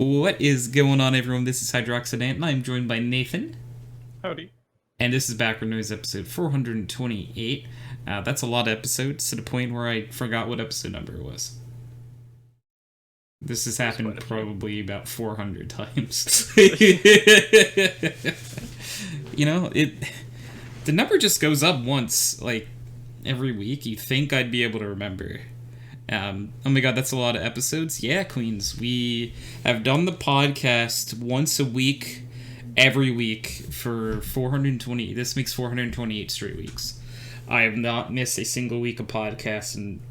What is going on, everyone? This is HydroxideAnt, and I'm joined by Nathan. Howdy. And this is Backward Noise episode 428. That's a lot of episodes, to the point where I forgot what episode number it was. This has happened probably about 400 times. You know, the number just goes up once, like, every week. You think I'd be able to remember. Oh my god, that's a lot of episodes. Yeah, Queens. We have done the podcast once a week, every week, for 420. This makes 428 straight weeks. I have not missed a single week of podcast in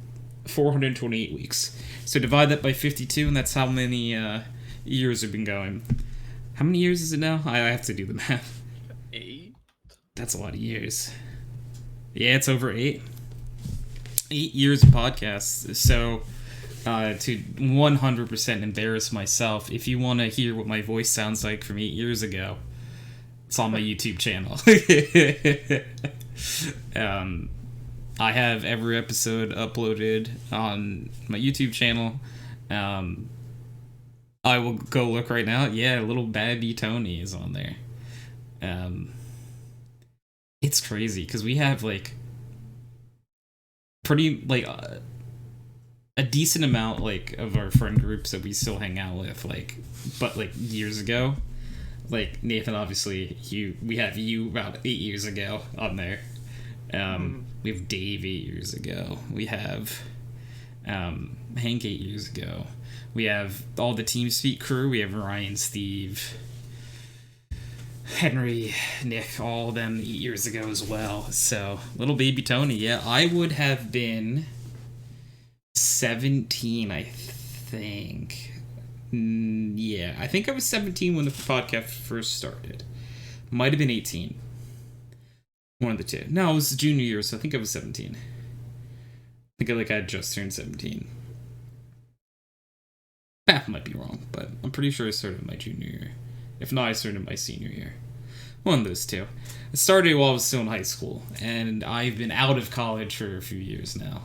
428 weeks. So divide that by 52, and that's how many years have been going. How many years is it now? I have to do the math. 8. That's a lot of years. Yeah, it's over 8. 8 years of podcasts. So, to 100% embarrass myself, if you want to hear what my voice sounds like from 8 years ago, it's on my YouTube channel. I have every episode uploaded on my YouTube channel. I will go look right now. Yeah, little baby Tony is on there. It's crazy, because we have, like, pretty, like, a decent amount, like, of our friend groups that we still hang out with, like, but, like, years ago. Like, Nathan, obviously, we have you about 8 years ago on there. We have Dave 8 years ago. We have Hank 8 years ago. We have all the TeamSpeak crew. We have Ryan, Steve, Henry, Nick, all of them 8 years ago as well. So, little baby Tony, yeah, I would have been 17, I think. Yeah, I think I was 17 when the podcast first started. Might have been 18. One of the two. No, it was junior year, so I think I was 17. I think I had just turned 17. Math might be wrong, but I'm pretty sure I started my junior year. If not, I started my senior year. One of those two. I started while I was still in high school, and I've been out of college for a few years now.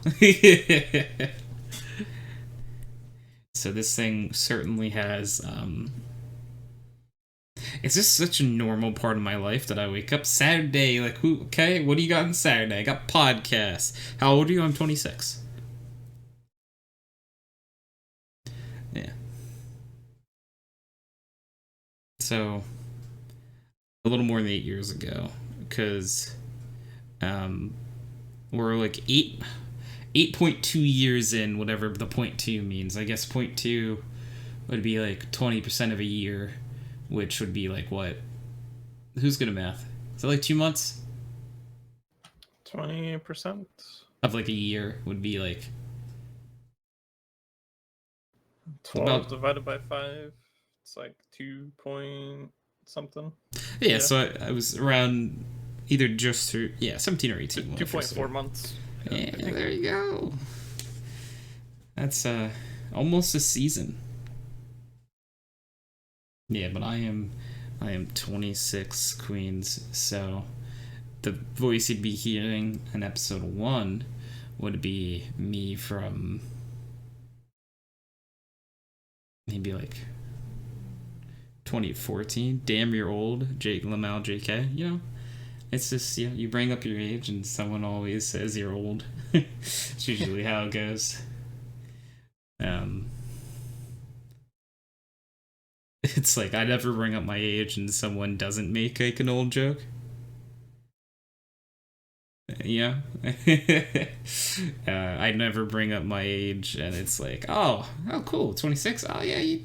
So this thing certainly has, it's just such a normal part of my life that I wake up Saturday, like, okay, what do you got on Saturday? I got podcasts. How old are you? I'm 26. Yeah. So, a little more than 8 years ago, because we're like 8.2 years in, whatever the point 2 means. I guess point 2 would be like 20% of a year, which would be like what? Who's good at math? Is it like 2 months? 20% of like a year would be like 12 divided by 5. It's like 2 point something. Yeah. So I was around either just through 17 or 18. 2.4 months. Yeah, there you go. That's almost a season. Yeah, but I am 26, Queens. So the voice you'd be hearing in episode 1 would be me from maybe like 2014. Damn, you're old. Jake Lamal, JK. You know, it's just, you bring up your age and someone always says you're old. It's usually how it goes. It's like I never bring up my age and someone doesn't make like an old joke. Yeah. I never bring up my age and it's like, oh cool, 26. Oh yeah,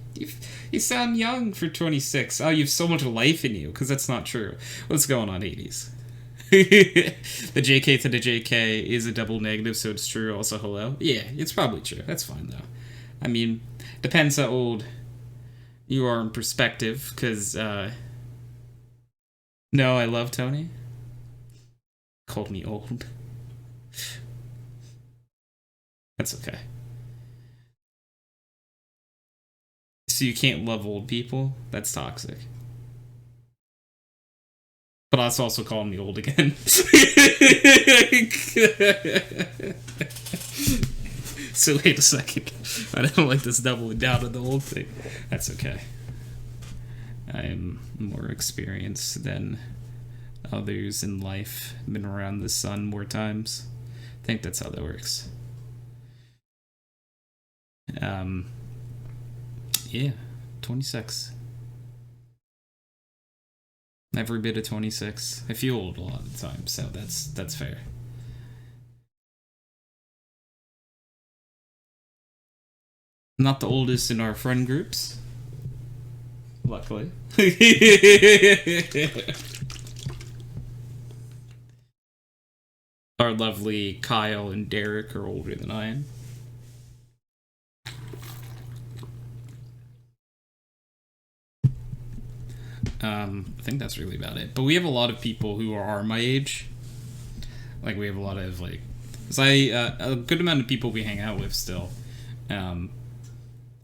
you sound young for 26. Oh, you have so much life in you, because that's not true. What's going on, 80s? The JK to the JK is a double negative, so it's true. Also, hello. Yeah, it's probably true. That's fine though. I mean, depends how old you are in perspective, because no, I love Tony. Called me old. That's okay. So you can't love old people? That's toxic. But that's also calling me old again. So wait a second. I don't like this doubling down on the old thing. That's okay. I'm more experienced than others in life. Been around the sun more times. I think that's how that works. Yeah, 26. Every bit of 26. I feel old a lot of the time, so that's fair. Not the oldest in our friend groups. Luckily. Our lovely Kyle and Derek are older than I am. I think that's really about it. But we have a lot of people who are my age. Like, we have a lot of, like... Cause a good amount of people we hang out with still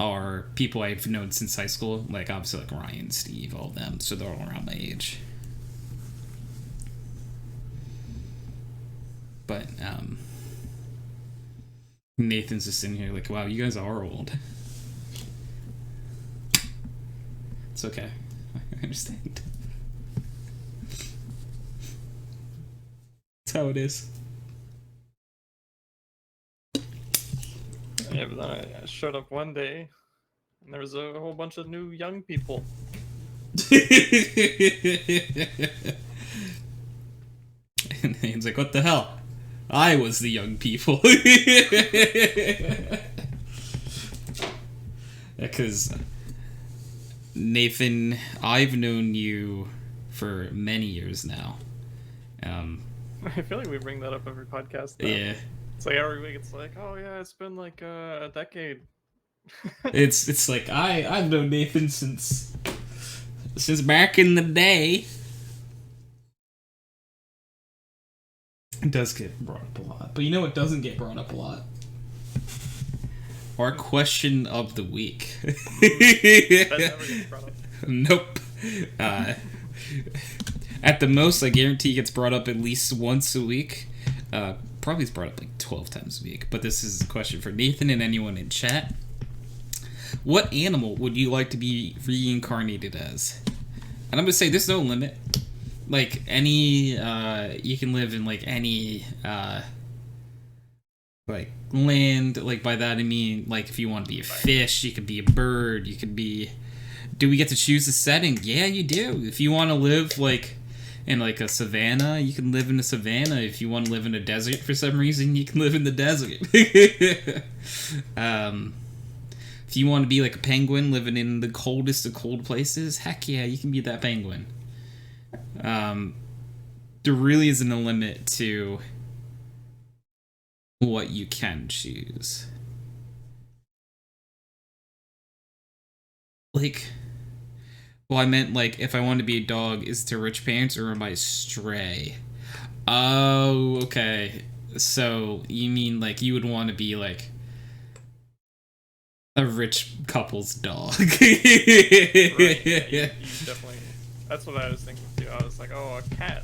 are people I've known since high school. Like, obviously, like Ryan, Steve, all of them. So they're all around my age. But, Nathan's just sitting here like, wow, you guys are old. It's okay. I understand. That's how it is. Yeah, but then I showed up one day, and there was a whole bunch of new young people. And he's like, what the hell? I was the young people. Because Nathan, I've known you for many years now. I feel like we bring that up every podcast. Though. Yeah. It's like every week. It's like, oh yeah, it's been like a decade. It's like I've known Nathan since back in the day. It does get brought up a lot, but you know what doesn't get brought up a lot? Our question of the week. That never gets brought up. Nope. At the most, I guarantee it gets brought up at least once a week. Probably it's brought up like 12 times a week. But this is a question for Nathan and anyone in chat. What animal would you like to be reincarnated as? And I'm gonna say there's no limit. Like any, you can live in like any, like land. Like by that I mean, like if you want to be a fish, you could be a bird. You could be. Do we get to choose the setting? Yeah, you do. If you want to live like in like a savanna, you can live in a savanna. If you want to live in a desert for some reason, you can live in the desert. If you want to be like a penguin living in the coldest of cold places, heck yeah, you can be that penguin. There really isn't a limit to what you can choose. Like, well, I meant like if I want to be a dog, is it to rich parents or am I stray? Oh, okay. So you mean like you would want to be like a rich couple's dog? Right, yeah, you definitely. That's what I was thinking too. I was like, oh, a cat.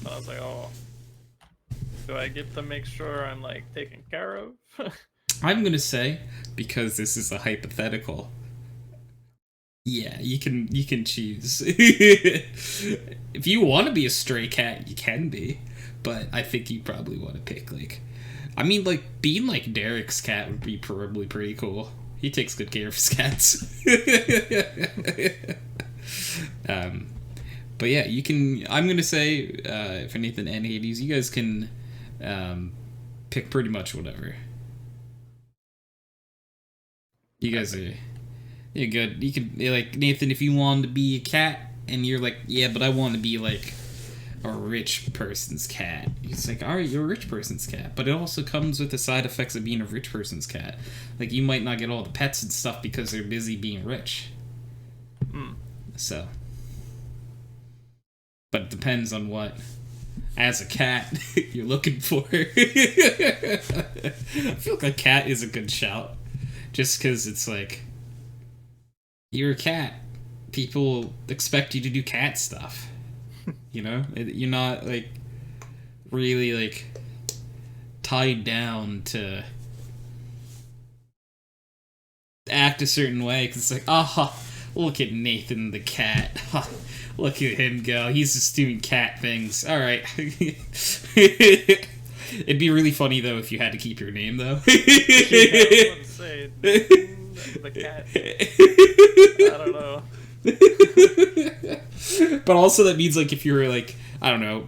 So I was like, oh, do I get to make sure I'm like taken care of? I'm gonna say, because this is a hypothetical. Yeah, you can choose. If you want to be a stray cat, you can be, but I think you probably want to pick like, I mean, like being like Derek's cat would be probably pretty cool. He takes good care of his cats. But yeah, you can. I'm gonna say for Nathan and Hades, you guys can pick pretty much whatever. You guys are. You're good. You could, like, Nathan, if you wanted to be a cat, and you're like, yeah, but I want to be, like, a rich person's cat. He's like, alright, you're a rich person's cat. But it also comes with the side effects of being a rich person's cat. Like, you might not get all the pets and stuff because they're busy being rich. So. But it depends on what, as a cat, you're looking for. I feel like a cat is a good shout. Just because it's like, you're a cat. People expect you to do cat stuff. You know? You're not, like, really, like, tied down to act a certain way because it's like, oh, look at Nathan the cat. Look at him go. He's just doing cat things. All right. It'd be really funny though if you had to keep your name though. Yeah, I was about to say, the cat. I don't know. But also that means like if you were like, I don't know,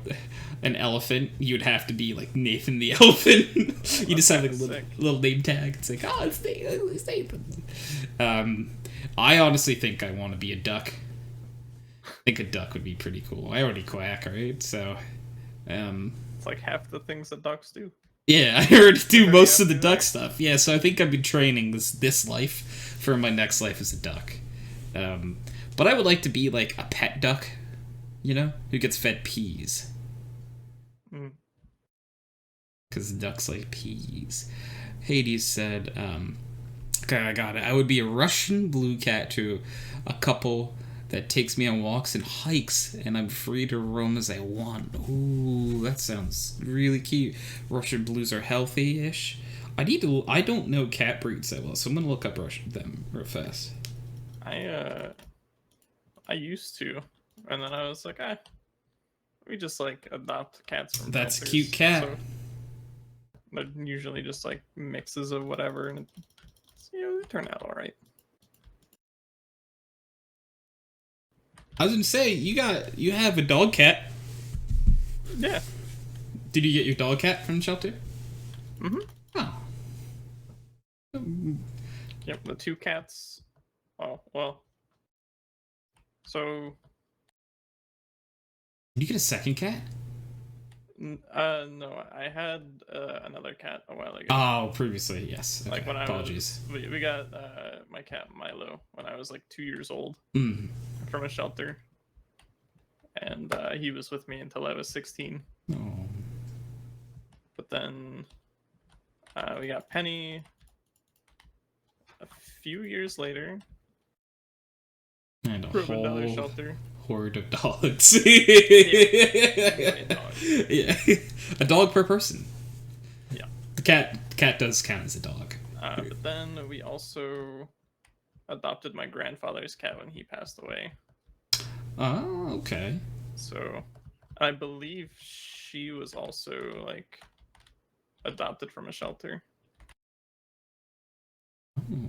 an elephant, you'd have to be like Nathan the elephant. You just have like a little name tag. It's like, oh, it's Nathan. I honestly think I want to be a duck. I think a duck would be pretty cool. I already quack, right? So, it's like half the things that ducks do. Yeah, I already do most of the duck stuff. Yeah, so I think I've been training this life for my next life as a duck. But I would like to be like a pet duck, you know, who gets fed peas. Because ducks like peas. Hades said, okay, I got it. I would be a Russian blue cat to a couple that takes me on walks and hikes, and I'm free to roam as I want. Ooh, that sounds really cute. Russian blues are healthy-ish. I don't know cat breeds that well, so I'm gonna look up them real fast. I used to, and then I was like, we just like adopt cats from That's shelters. A cute cat. So, but usually just like mixes of whatever, and they turn out all right. I was gonna say you have a dog cat. Yeah. Did you get your dog cat from the shelter? Mm-hmm. Oh. Yep, the two cats. Oh well. So. Did you get a second cat? No, I had another cat a while ago. Oh, previously, yes. Okay. Like when Apologies. we got my cat Milo when I was like 2 years old from a shelter, and he was with me until I was 16. Oh. But then we got Penny a few years later. And a From another whole shelter. horde of dogs. Yeah. A dog per person. Yeah. The cat does count as a dog. But then we also adopted my grandfather's cat when he passed away. Oh, okay. So I believe she was also like adopted from a shelter.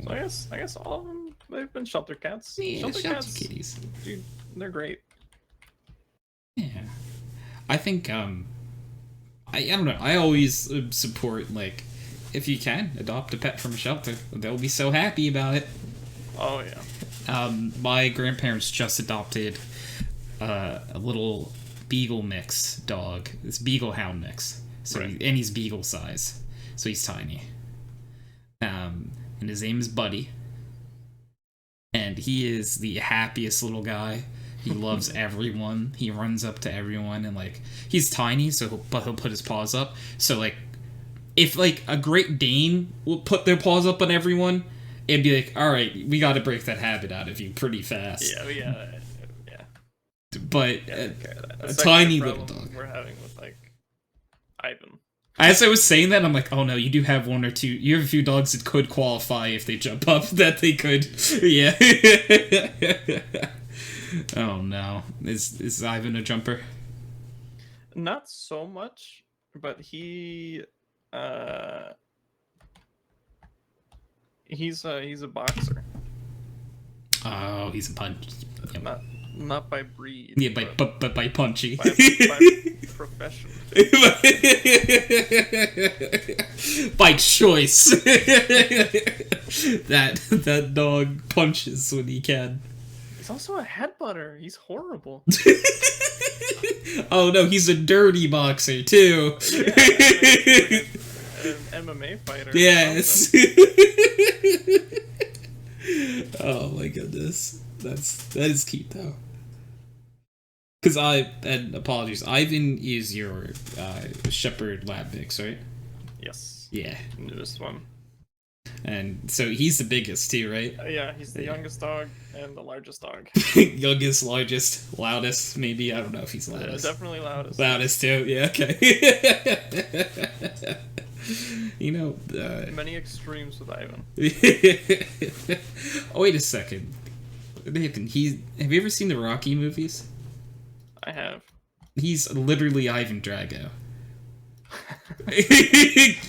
So I guess all of them, they've been shelter cats. Yeah, shelter cats, kitties. Dude, they're great. Yeah, I think I don't know. I always support like if you can adopt a pet from a shelter, they'll be so happy about it. Oh yeah. My grandparents just adopted a little beagle mix dog. This beagle hound mix. So right. And he's beagle size, so he's tiny. And his name is Buddy. And he is the happiest little guy. He loves everyone. He runs up to everyone, and like he's tiny, so he'll put his paws up. So like, if like a Great Dane will put their paws up on everyone, it'd be like, all right, we got to break that habit out of you pretty fast. Yeah, we got But a tiny little dog. We're having with like Ivan. As I was saying that, I'm like, oh no, you do have one or two. You have a few dogs that could qualify if they jump up. That they could, yeah. Oh no, is Ivan a jumper? Not so much, but he's a boxer. Oh, he's a punch. Yep. Not by breed. Yeah, but by punchy. By profession. By choice. that dog punches when he can. He's also a headbutter. He's horrible. Oh no, he's a dirty boxer too. Yeah, an MMA fighter. Yes. Oh my goodness, that is cute though. Because and apologies, Ivan is your Shepherd Lab mix, right? Yes. Yeah. Newest one. And so he's the biggest too, right? Yeah, he's the youngest dog and the largest dog. Youngest, largest, loudest, maybe. I don't know if he's loudest. Definitely loudest. Loudest too, yeah, okay. You know, Many extremes with Ivan. oh, wait a second. Nathan, have you ever seen the Rocky movies? I have. He's literally Ivan Drago.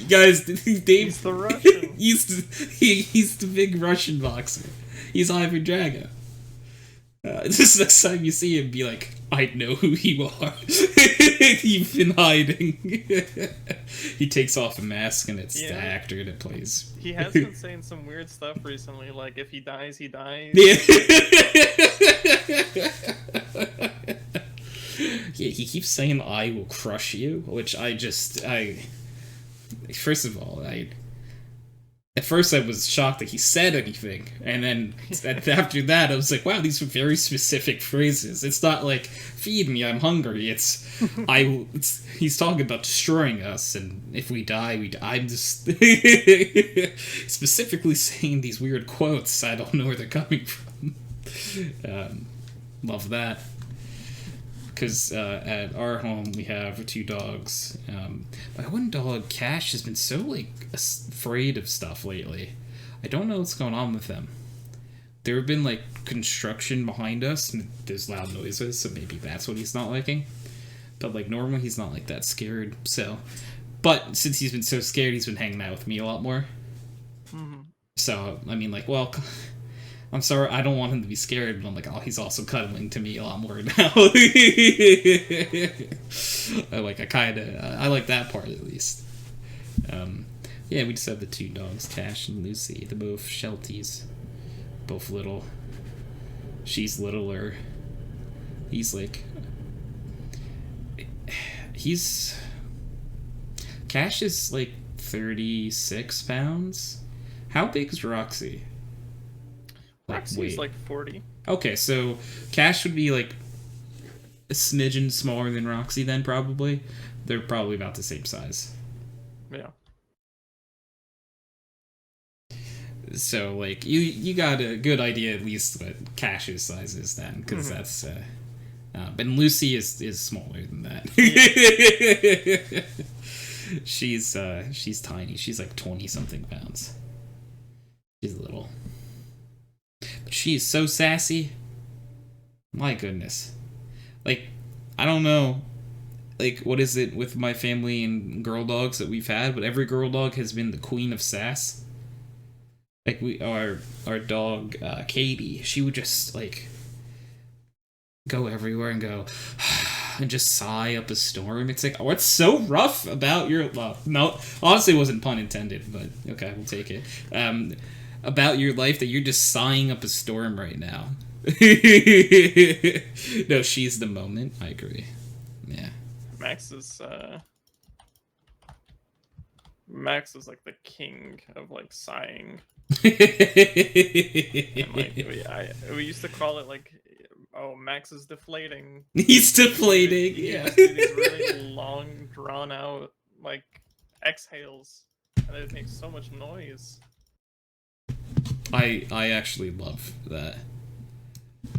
Guys, Dave, He's the Russian. he's the big Russian boxer. He's Ivan Drago. Just next time you see him, be like, I know who you are. You've been hiding. He takes off a mask and it's the actor that plays. He has been saying some weird stuff recently, like if he dies, he dies. Yeah. Yeah, he keeps saying I will crush you, which first of all, at first I was shocked that he said anything, and then after that I was like, wow, these are very specific phrases. It's not like, feed me, I'm hungry. He's talking about destroying us, and if we die, I'm just specifically saying these weird quotes. I don't know where they're coming from. Love that. Because at our home we have 2 dogs. My one dog, Cash, has been so afraid of stuff lately. I don't know what's going on with them. There have been construction behind us, and there's loud noises, so maybe that's what he's not liking. But normally he's not that scared. So, but since he's been so scared, he's been hanging out with me a lot more. Mm-hmm. So I mean, well. I'm sorry, I don't want him to be scared, but I'm oh, he's also cuddling to me a lot more now. I like that part at least. Yeah, we just have the 2 dogs, Cash and Lucy. They're both Shelties. Both little. She's littler. Cash is 36 pounds. How big is Roxy? Roxy's 40. Okay, so Cash would be a smidgen smaller than Roxy then, probably. They're probably about the same size. Yeah. So, you got a good idea at least what Cash's size is then, because that's, but Lucy is smaller than that. Yeah. She's tiny. She's 20-something pounds. She's little. But she's so sassy. My goodness. I don't know, what is it with my family and girl dogs that we've had, but every girl dog has been the queen of sass. Our dog, Katie, she would just, go everywhere and go, and just sigh up a storm. It's what's so rough about your... Well, no, honestly, it wasn't pun intended, but okay, we'll take it. About your life that you're just sighing up a storm right now. No, she's the moment. I agree. Yeah. Max is the king of sighing. And, we used to call it oh, Max is deflating. He's deflating. Yeah. These really long, drawn out exhales, and it makes so much noise. I actually love that.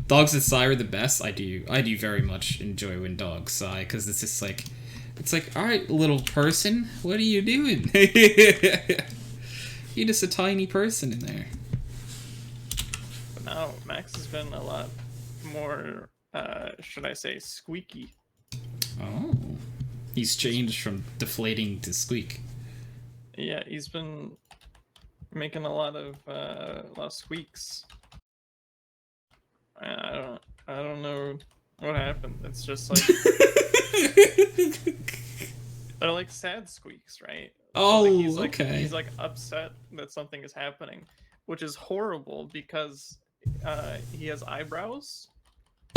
Dogs that sigh are the best. I do very much enjoy when dogs sigh, because it's just all right, little person, what are you doing? You're just a tiny person in there. But now Max has been a lot more, should I say, squeaky. Oh, he's changed from deflating to squeak. Yeah, he's been making a lot of squeaks. I don't know what happened. It's just they're sad squeaks, right? Oh, okay. He's upset that something is happening, which is horrible because he has eyebrows.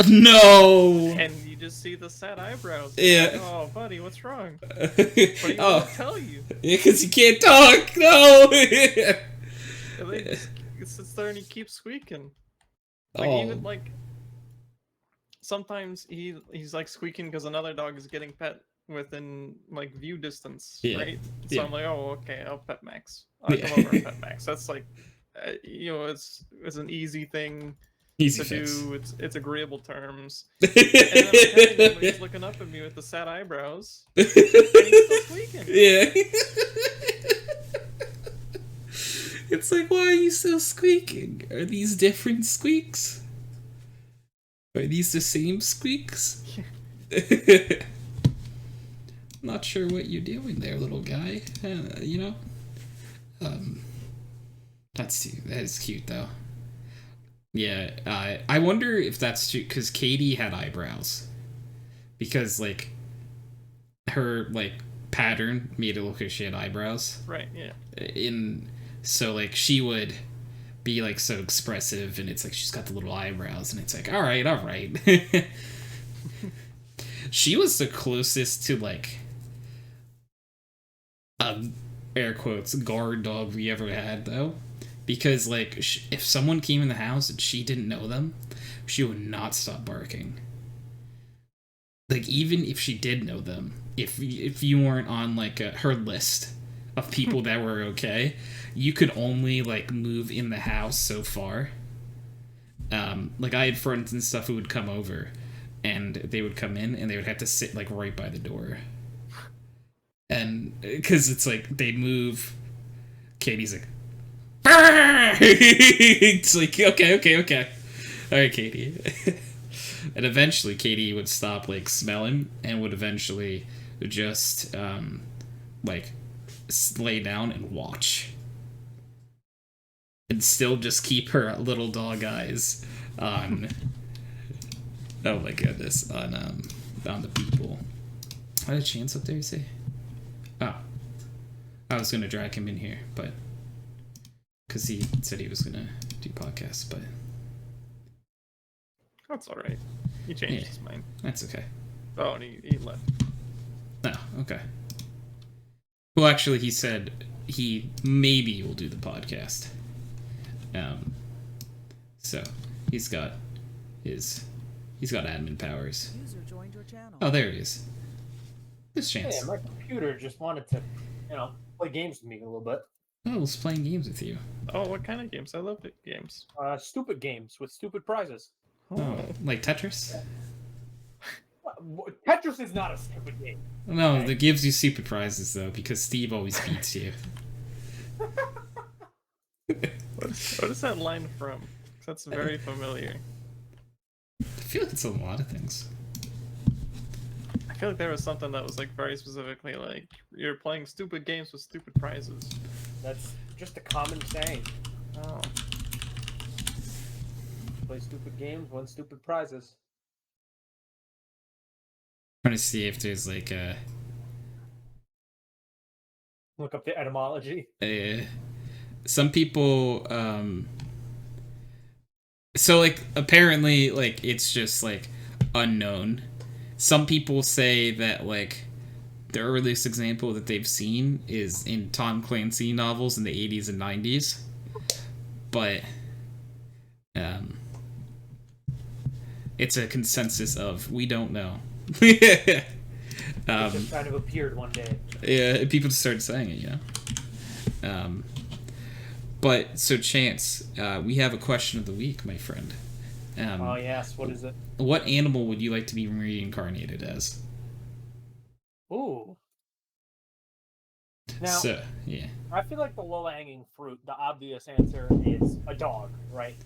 No. And you just see the sad eyebrows. Yeah. Oh, buddy, what's wrong? But he won't tell you. Yeah, because you can't talk. No. And then he sits there and he keeps squeaking. Even sometimes he's squeaking because another dog is getting pet within view distance, right? So I'm oh, okay, I'll pet Max. I'll come over and pet Max. That's it's an easy thing to do. It's agreeable terms. And then I'm petting him, he's looking up at me with the sad eyebrows, and he's still squeaking. Yeah. It's like, why are you so squeaking? Are these different squeaks? Are these the same squeaks? Not sure what you're doing there, little guy. You know? That is cute, though. Yeah, I wonder if that's true, because Katie had eyebrows. Because, like, her, like, pattern made it look like she had eyebrows. Right, yeah. So, like, she would be, like, so expressive, and it's like she's got the little eyebrows, and it's like, all right. She was the closest to, like, a, air quotes, guard dog we ever had, though. Because, like, if someone came in the house and she didn't know them, she would not stop barking. Like, even if she did know them, if you weren't on, like, her list of people that were okay, you could only, like, move in the house so far. Like, I had friends and stuff who would come over, and they would come in, and they would have to sit, like, right by the door. And, because it's like, they'd move, Katie's like, it's like, okay. Alright, Katie. And eventually Katie would stop, like, smelling and would eventually just, like, lay down and watch. And still just keep her little dog eyes on... oh my goodness. On the people. I had a chance up there, you say? Oh. I was gonna drag him in here, but... because he said he was gonna do podcasts, but... That's alright. He changed his mind. That's okay. Oh, and he left. Oh, okay. Well, actually, he said he maybe will do the podcast. So he's got admin powers. User joined your channel. Oh, there he is. This chance. Yeah, my computer just wanted to, play games with me a little bit. Oh, it's playing games with you. Oh, what kind of games? I love the games. Stupid games with stupid prizes. Oh, like Tetris? Tetris is not a stupid game. No, it gives you stupid prizes, though, because Steve always beats you. What is that line from? 'Cause that's very familiar. I feel like it's a lot of things. I feel like there was something that was, like, very specifically, like, you're playing stupid games with stupid prizes. That's just a common saying. Oh. Play stupid games, win stupid prizes. Trying to see if there's, like, Look up the etymology. some people, so, like, apparently, like, it's just, like, unknown. Some people say that, like, the earliest example that they've seen is in Tom Clancy novels in the 80s and 90s. But, it's a consensus of, we don't know. It just kind of appeared one day. Yeah, people just started saying it, you know? But, so Chance, we have a question of the week, my friend. Oh, yes, what is it? What animal would you like to be reincarnated as? Ooh. Now, yeah. I feel like the low-hanging fruit, the obvious answer is a dog, right?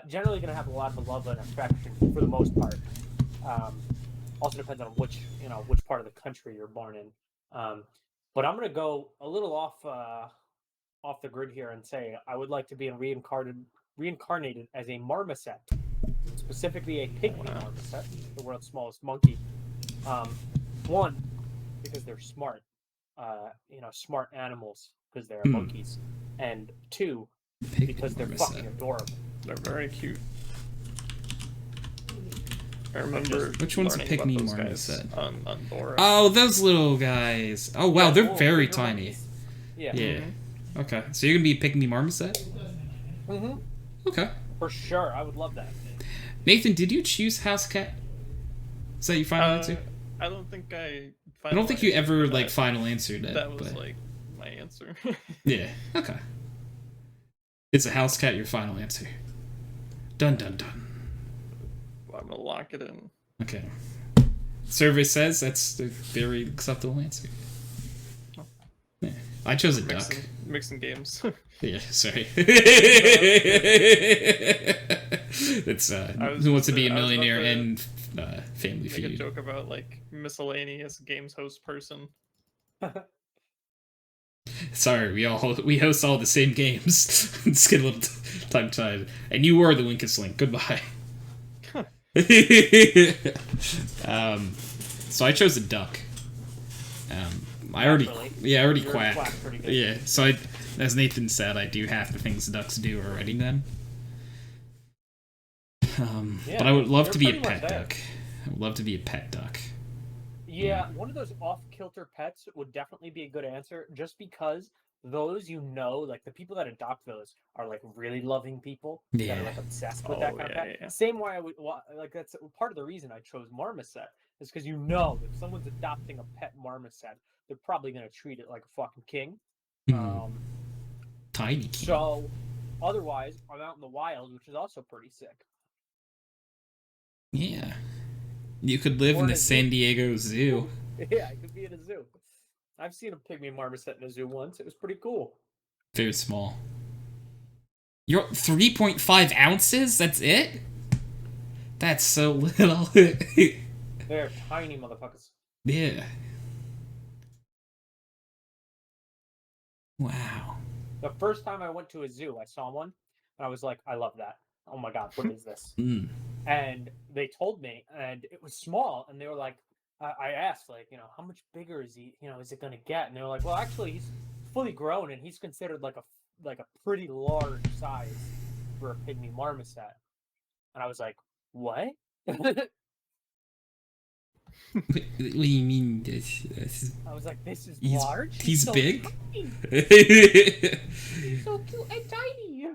Generally going to have a lot of love and affection for the most part. Also depends on which part of the country you're born in. But I'm going to go a little off the grid here and say I would like to be reincarnated as a marmoset, specifically a pygmy marmoset, the world's smallest monkey. One, because they're smart, smart animals because they're monkeys, and two, because they're fucking adorable. They're very cute. I remember which one's a pygmy marmoset on Dora. Oh, those little guys. Oh wow, they're very tiny. Monkeys. Yeah. Mm-hmm. Okay, so you're gonna be a pygmy marmoset? Mm-hmm. Okay. For sure, I would love that. Nathan, did you choose house cat? Is that your final answer? I don't think I don't think you ever like final answered it. That was like my answer. Yeah. Okay. Is a house cat your final answer? Dun dun dun. Well, I'm gonna lock it in. Okay. Survey says that's a very acceptable answer. Yeah. I chose a duck. Mixing games. Yeah, sorry. It's Who Wants to Be a Millionaire and Family Feud. Make a joke about like miscellaneous games host person. Sorry, we host all the same games. Let's get a little time tied. And you were the Winkus Link. Goodbye. So I chose a duck. I already quack. Yeah, so as Nathan said, I do half the things ducks do already then. But I would love to be a pet duck. I would love to be a pet duck. Yeah, one of those off-kilter pets would definitely be a good answer, just because those, like the people that adopt those are like really loving people that are like obsessed with that kind of pet. Yeah. Same way I would like. That's part of the reason I chose marmoset, is because if someone's adopting a pet marmoset, they're probably gonna treat it like a fucking king. Tiny king. So, otherwise, I'm out in the wild, which is also pretty sick. Yeah. You could live in the San Diego Zoo. Yeah, I could be in a zoo. I've seen a pygmy marmoset in a zoo once. It was pretty cool. Very small. You're 3.5 ounces? That's it? That's so little. They're tiny motherfuckers. Yeah. Wow. The first time I went to a zoo, I saw one, and I was like, I love that. Oh my god, what is this? And they told me, and it was small, and they were like, I asked, like, how much bigger is he, is it going to get? And they were like, well, actually, he's fully grown, and he's considered like a pretty large size for a pygmy marmoset. And I was like, what? What do you mean? I was like, this is large? He's so big? He's so cute and tiny.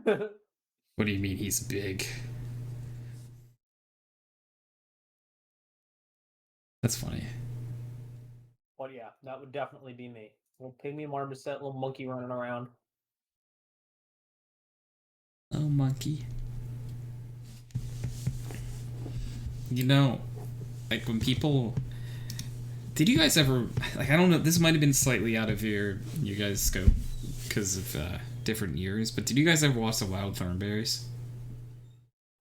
What do you mean he's big? That's funny. Well, yeah, that would definitely be me. Little pygmy marmoset, little monkey running around. Oh, monkey. Like when people... Did you guys ever... Like, I don't know, this might have been slightly out of your guys' scope because of different years, but did you guys ever watch The Wild Thornberrys?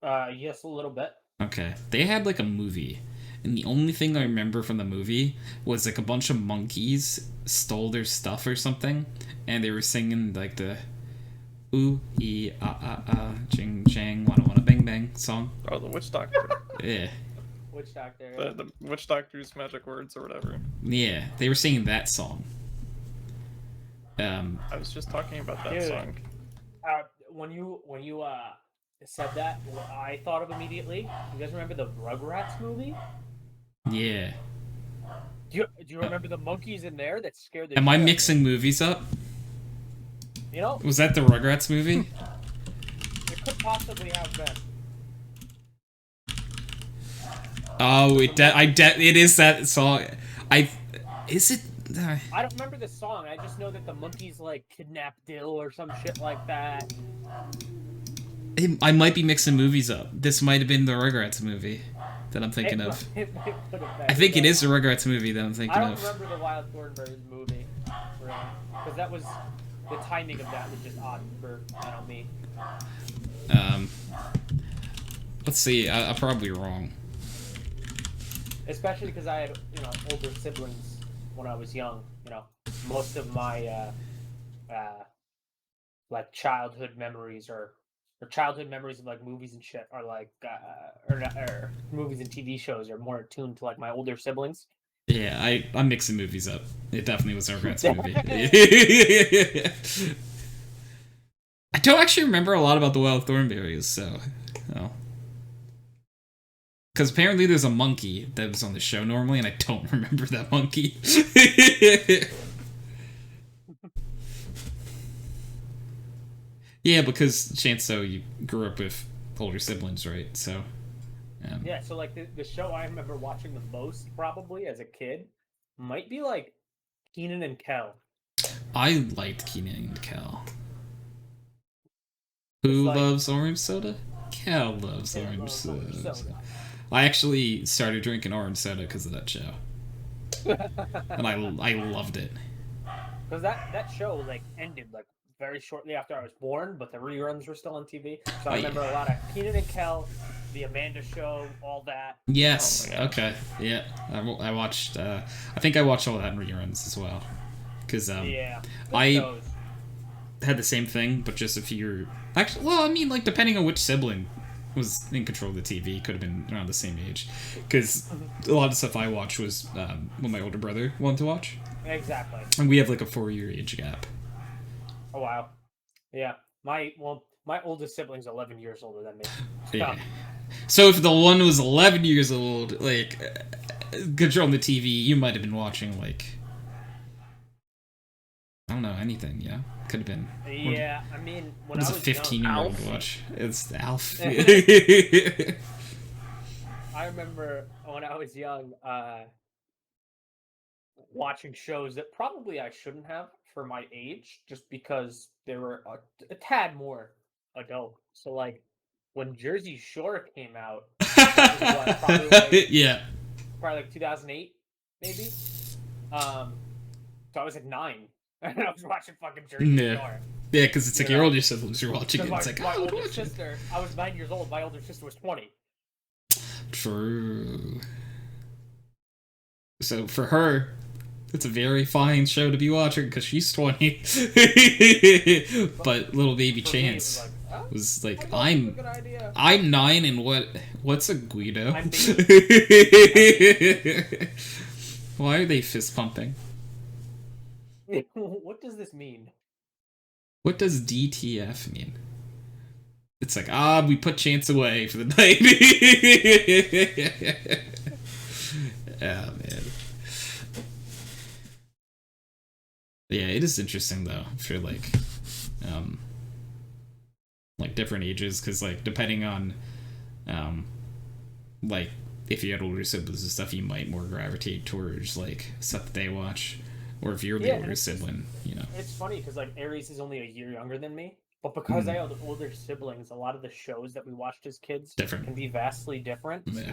Yes, a little bit. Okay. They had like a movie, and the only thing I remember from the movie was like a bunch of monkeys stole their stuff or something, and they were singing like the ooh ee ah ah ah ching chang wanna wanna bang bang song. Oh, the witch doctor. Yeah. Witch doctor. The witch doctor's magic words or whatever. Yeah, they were singing that song. I was just talking about that song. When you said that, what I thought of immediately. You guys remember the Rugrats movie? Yeah. Do you remember the monkeys in there that scared the Am I mixing movies up? Was that the Rugrats movie? It could possibly have been. Oh, it is that song. Is it? I don't remember the song. I just know that the monkeys like kidnapped Dill or some shit like that. I might be mixing movies up. This might have been the Rugrats movie that I'm thinking of. I think it is the Rugrats movie that I'm thinking of. I don't remember the Wild Thornberrys movie, really, because that was the timing of that was just odd for me. Let's see. I'm probably wrong. Especially because I had older siblings when I was young. Most of my like childhood memories or childhood memories of like movies and shit are like or movies and TV shows are more attuned to like my older siblings. Yeah, I'm mixing movies up. It definitely was a Rugrats movie. I don't actually remember a lot about the Wild Thornberrys, so because apparently there's a monkey that was on the show normally, and I don't remember that monkey. Yeah, because Chanso, you grew up with older siblings, right? So, yeah. So like the show I remember watching the most, probably as a kid, might be like Kenan and Kel. I liked Kenan and Kel. Who loves orange soda? Kel loves orange soda. I actually started drinking orange soda because of that show, and I loved it. because that show like ended like very shortly after I was born, but the reruns were still on TV. So I remember a lot of Keenan and Kel, the Amanda Show, all that. Yes. Okay. Yeah. I watched. I think I watched all that in reruns as well. Because yeah, I shows. had the same thing, but just if you're actually, well, I mean, like depending on which sibling was in control of the TV, could have been around the same age. Because a lot of stuff I watched was what my older brother wanted to watch. Exactly. And we have like a 4-year age gap. Oh wow. Yeah. My oldest sibling's 11 years older than me. Yeah. So if the one was 11 years old, like controlling the TV, you might have been watching like, I don't know, anything. Yeah, could have been. Yeah, I mean, when what I does was a 15-year-old young, watch? It's Alf. I remember when I was young, watching shows that probably I shouldn't have for my age, just because they were a tad more adult. So like when Jersey Shore came out, that was what, Yeah. probably like 2008, maybe. So I was like 9, and I was watching fucking Jersey Shore. Yeah, because it's like your older siblings you're watching it. My, It's like, my older sister, I was 9 years old. My older sister was 20. True. So for her, it's a very fine show to be watching because she's 20. But little baby Chance was like, I'm 9 and what's a Guido? Why are they fist pumping? What does this mean? What does DTF mean? It's like, we put Chance away for the night. Oh, man. Yeah, it is interesting, though, for, like different ages, because, like, depending on, like, if you had older siblings and stuff, you might more gravitate towards, like, stuff that they watch. Or if you're the older sibling, you know. It's funny because like Aries is only a year younger than me, but because I have older siblings, a lot of the shows that we watched as kids can be vastly different. Yeah.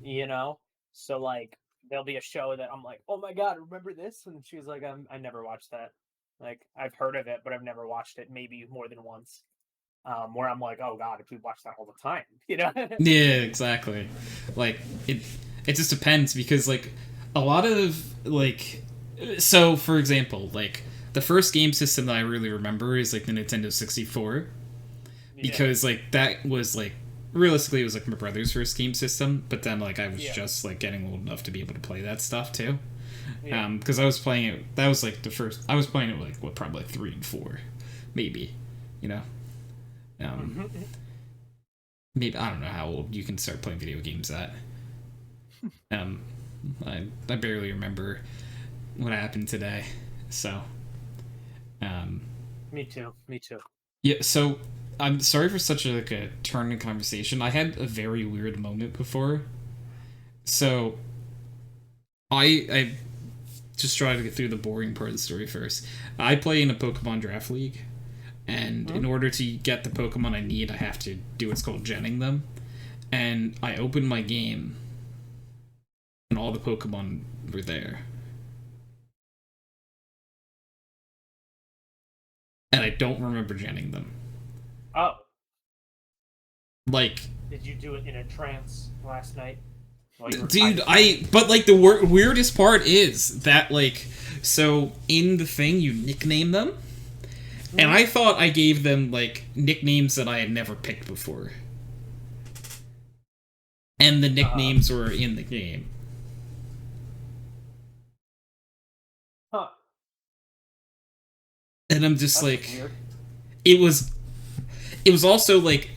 You know, so like there'll be a show that I'm like, oh my god, remember this? And she's like, I never watched that. Like I've heard of it, but I've never watched it. Maybe more than once. Where I'm like, oh god, if we watch that all the time, you know? Yeah, exactly. Like it just depends because like a lot of like. So, for example, like, the first game system that I really remember is, like, the Nintendo 64. Because, like, that was, like, realistically, it was, like, my brother's first game system. But then, like, I was just, like, getting old enough to be able to play that stuff, too. Because I was playing it, that was, like, the first, I was playing it, like, what, probably, like, 3 and 4. Maybe. You know? Maybe, I don't know how old you can start playing video games at. I barely remember what happened today, so Me too. yeah, so I'm sorry for such a turn in conversation. I had a very weird moment before, so I just try to get through the boring part of the story first. I play in a Pokemon draft league, and in order to get the Pokemon I need, I have to do what's called genning them, and I opened my game and all the Pokemon were there. And I don't remember genning them. Oh. Like... Did you do it in a trance last night? Dude, but, like, the weirdest part is that, like... So, in the thing, you nickname them. And I thought I gave them, like, nicknames that I had never picked before. And the nicknames were in the game. Huh. And I'm just That's like... weird. It was also, like...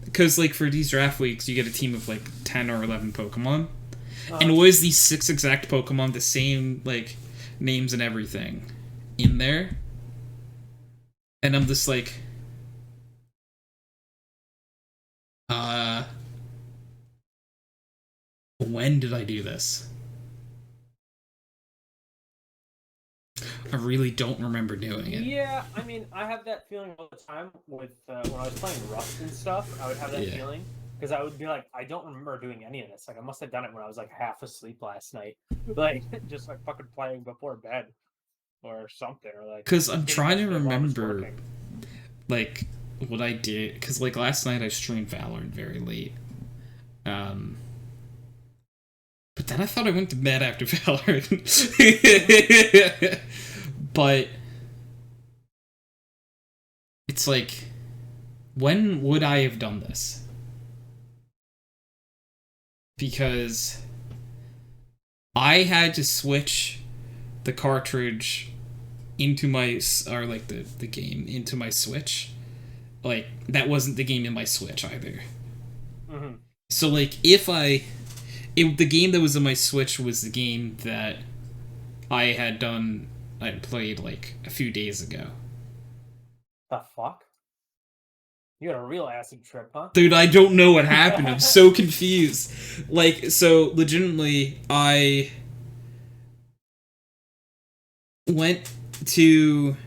Because, like, for these draft weeks, you get a team of, like, 10 or 11 Pokemon. And it was these 6 exact Pokemon, the same, like, names and everything in there. And I'm just like... When did I do this? I really don't remember doing it. Yeah, I mean, I have that feeling all the time with when I was playing Rust and stuff. I would have that feeling because I would be like, I don't remember doing any of this. Like, I must have done it when I was like half asleep last night, like just like fucking playing before bed. or something, or like. Because I'm trying to while I was remember, working. like, what I did. Because, like, last night I streamed Valorant very late. But then I thought I went to bed after Valorant. But it's like, when would I have done this? Because I had to switch the cartridge into my, or like the game into my Switch. Like, that wasn't the game in my Switch either. Mm-hmm. So, like, if the game that was in my Switch was the game that I had played, like, a few days ago. The fuck? You had a real acid trip, huh? Dude, I don't know what happened. I'm so confused. Like, so, legitimately, I went to...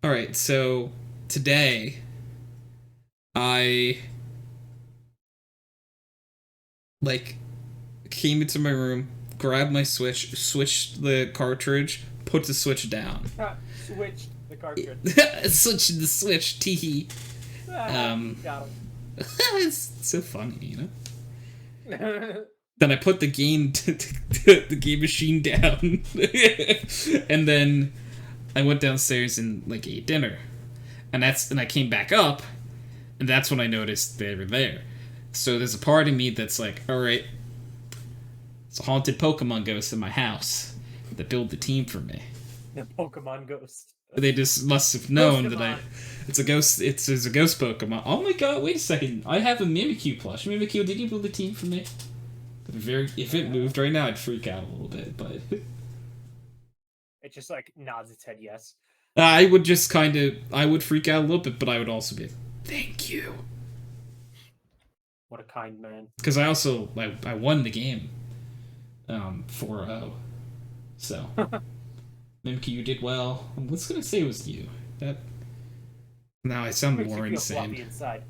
Alright, so, today, I, like, came into my room, grabbed my Switch, switched the cartridge, put the Switch down. Switched the cartridge. Switched the Switch, teehee. Got him. It's so funny, you know? Then I put the game the game machine down. And then I went downstairs and, like, ate dinner. And I came back up, and that's when I noticed they were there. So there's a part of me that's like, alright, it's a haunted Pokemon ghost in my house that built the team for me. The Pokemon ghost. They just must have known that it's a ghost. It's a ghost Pokemon. Oh my god! Wait a second. I have a Mimikyu plush. Mimikyu, did you build a team for me? If it moved right now, I'd freak out a little bit. But it just like nods its head yes. I would just I would freak out a little bit, but I would also be, thank you. What a kind man. Because I won the game, 4-0. So. Mimikyu, you did well. I was gonna say it was you. Now I sound more insane. I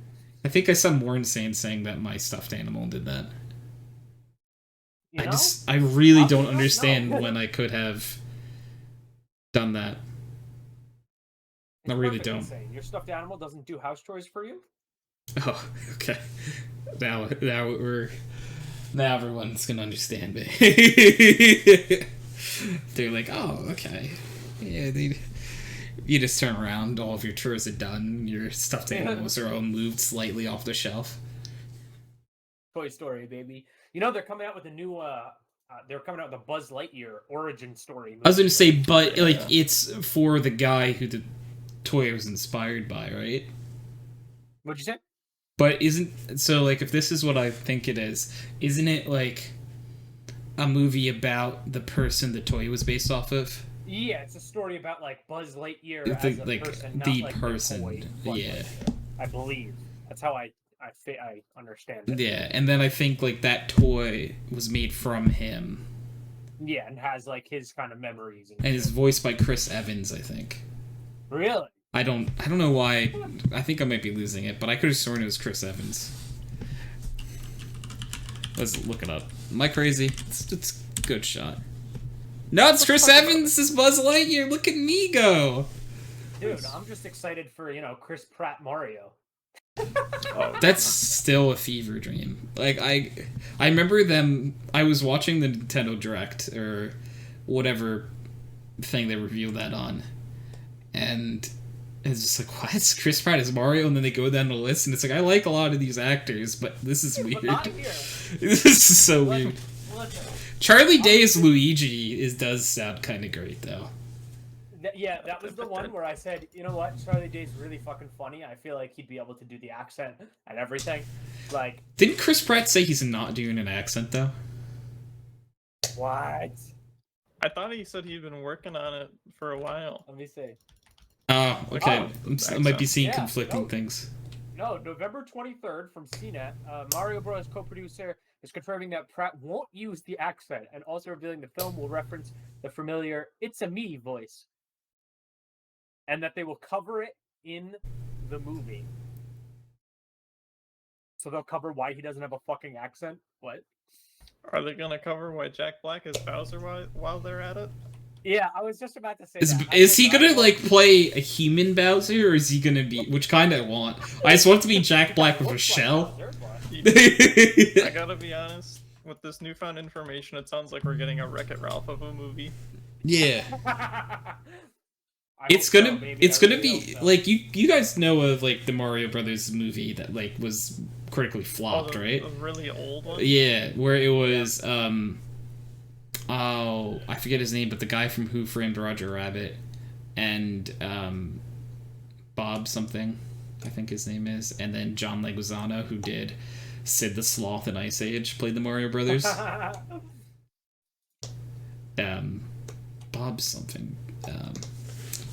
think I sound more insane saying that my stuffed animal did that. You know? I really don't understand when I could have done that. I really don't. Insane. Your stuffed animal doesn't do house chores for you? Oh, okay. Now everyone's gonna understand me. They're like, oh, okay. Yeah, you just turn around, all of your chores are done, your stuffed animals are all moved slightly off the shelf. Toy Story, baby. You know, they're coming out with a new, they're coming out with a Buzz Lightyear origin story movie. I was gonna say, but, like, it's for the guy who the toy was inspired by, right? What'd you say? But so, like, if this is what I think it is, isn't it, like, a movie about the person the toy was based off of? Yeah, it's a story about, like, Buzz Lightyear as a person, not the like person. The toy Yeah. Lightyear, I believe. That's how I understand it. Yeah, and then I think, like, that toy was made from him. Yeah, and has, like, his kind of memories. And is voiced by Chris Evans, I think. Really? I don't know why. I think I might be losing it, but I could have sworn it was Chris Evans. Let's look it up. Am I crazy? It's a good shot. No, it's Chris Evans! This is Buzz Lightyear! Look at me go! Dude, I'm just excited for, Chris Pratt Mario. That's still a fever dream. Like, I remember I was watching the Nintendo Direct, or whatever thing they revealed that on, and it's just like, what? Chris Pratt is Mario? And then they go down the list, and it's like, I like a lot of these actors, but this is weird. This is so weird. Charlie Day as Luigi does sound kind of great, though. Yeah, that was the one where I said, you know what, Charlie Day's really fucking funny. I feel like he'd be able to do the accent and everything. Like, didn't Chris Pratt say he's not doing an accent, though? What? I thought he said he'd been working on it for a while. Let me see. Oh, okay. I might be seeing conflicting things. No, November 23rd from CNET, Mario Bros. Co-producer is confirming that Pratt won't use the accent and also revealing the film will reference the familiar "It's a Me" voice. And that they will cover it in the movie. So they'll cover why he doesn't have a fucking accent? What? Are they gonna cover why Jack Black is Bowser while they're at it? Yeah, I was just about to say Is, that. is he gonna like play a human Bowser, or is he gonna be? Which kind I want. I just want it to be Jack Black with a shell. I gotta be honest. With this newfound information, it sounds like we're getting a Wreck-It Ralph of a movie. Yeah. It's gonna be like you guys know of like the Mario Brothers movie that like was critically flopped, right? The really old one? Yeah, where it was oh, I forget his name, but the guy from Who Framed Roger Rabbit and Bob something, I think his name is, and then John Leguizamo, who did Sid the Sloth in Ice Age, played the Mario Brothers. Bob something.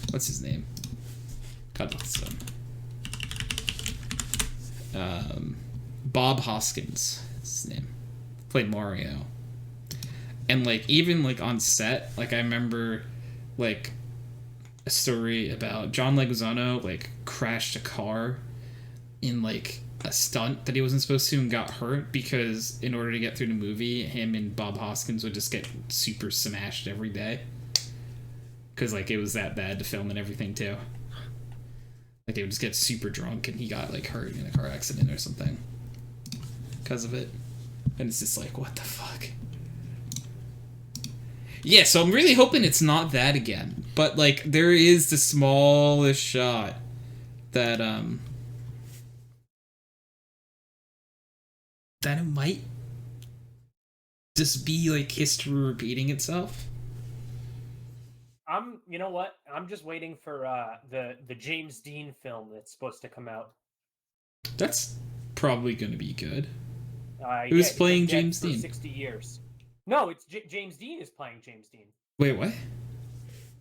What's his name? God bless him. Bob Hoskins is his name. Played Mario. And like even like on set, like I remember like a story about John Leguizamo like crashed a car in like a stunt that he wasn't supposed to and got hurt because in order to get through the movie, him and Bob Hoskins would just get super smashed every day. Because, like, it was that bad to film and everything, too. Like, they would just get super drunk and he got, like, hurt in a car accident or something. Because of it. And it's just like, what the fuck? Yeah, so I'm really hoping it's not that again. But, like, there is the smallest shot that, that it might just be, like, history repeating itself. You know what? I'm just waiting for the James Dean film that's supposed to come out. That's probably going to be good. Who's playing James Dean? 60 years. No, it's James Dean is playing James Dean. Wait, what?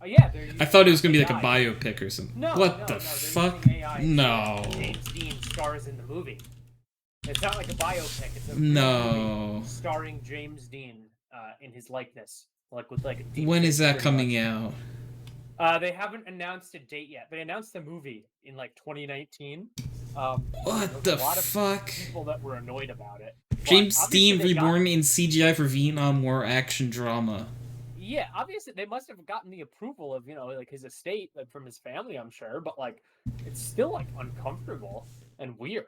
Yeah, I thought it was going to be like a biopic or something. No, what the fuck? No. James Dean stars in the movie. It's not like a biopic. It's a movie starring James Dean in his likeness. Like with like a deep. When is that coming out? They haven't announced a date yet. They announced the movie in like 2019. What the fuck? People that were annoyed about it. James Dean reborn in CGI for Vietnam War action drama. Yeah, obviously they must have gotten the approval of like his estate, like from his family, I'm sure. But like, it's still like uncomfortable and weird.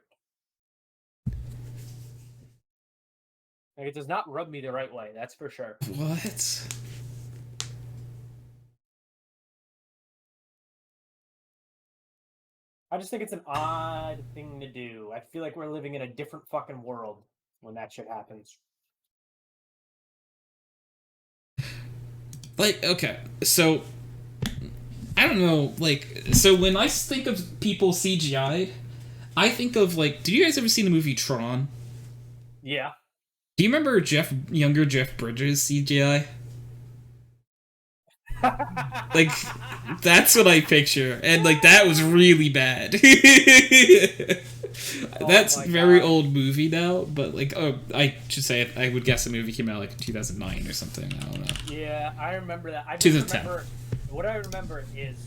Like, it does not rub me the right way, that's for sure. What? I just think it's an odd thing to do. I feel like we're living in a different fucking world when that shit happens. Like, okay, so I don't know, like, so when I think of people CGI'd, I think of, like, did you guys ever see the movie Tron? Yeah. Do you remember younger Jeff Bridges CGI? Like, that's what I picture, and like that was really bad. That's very old movie now, but like, I should say I would guess the movie came out like in 2009 or something. I don't know. Yeah, I remember that. 2010. What I remember is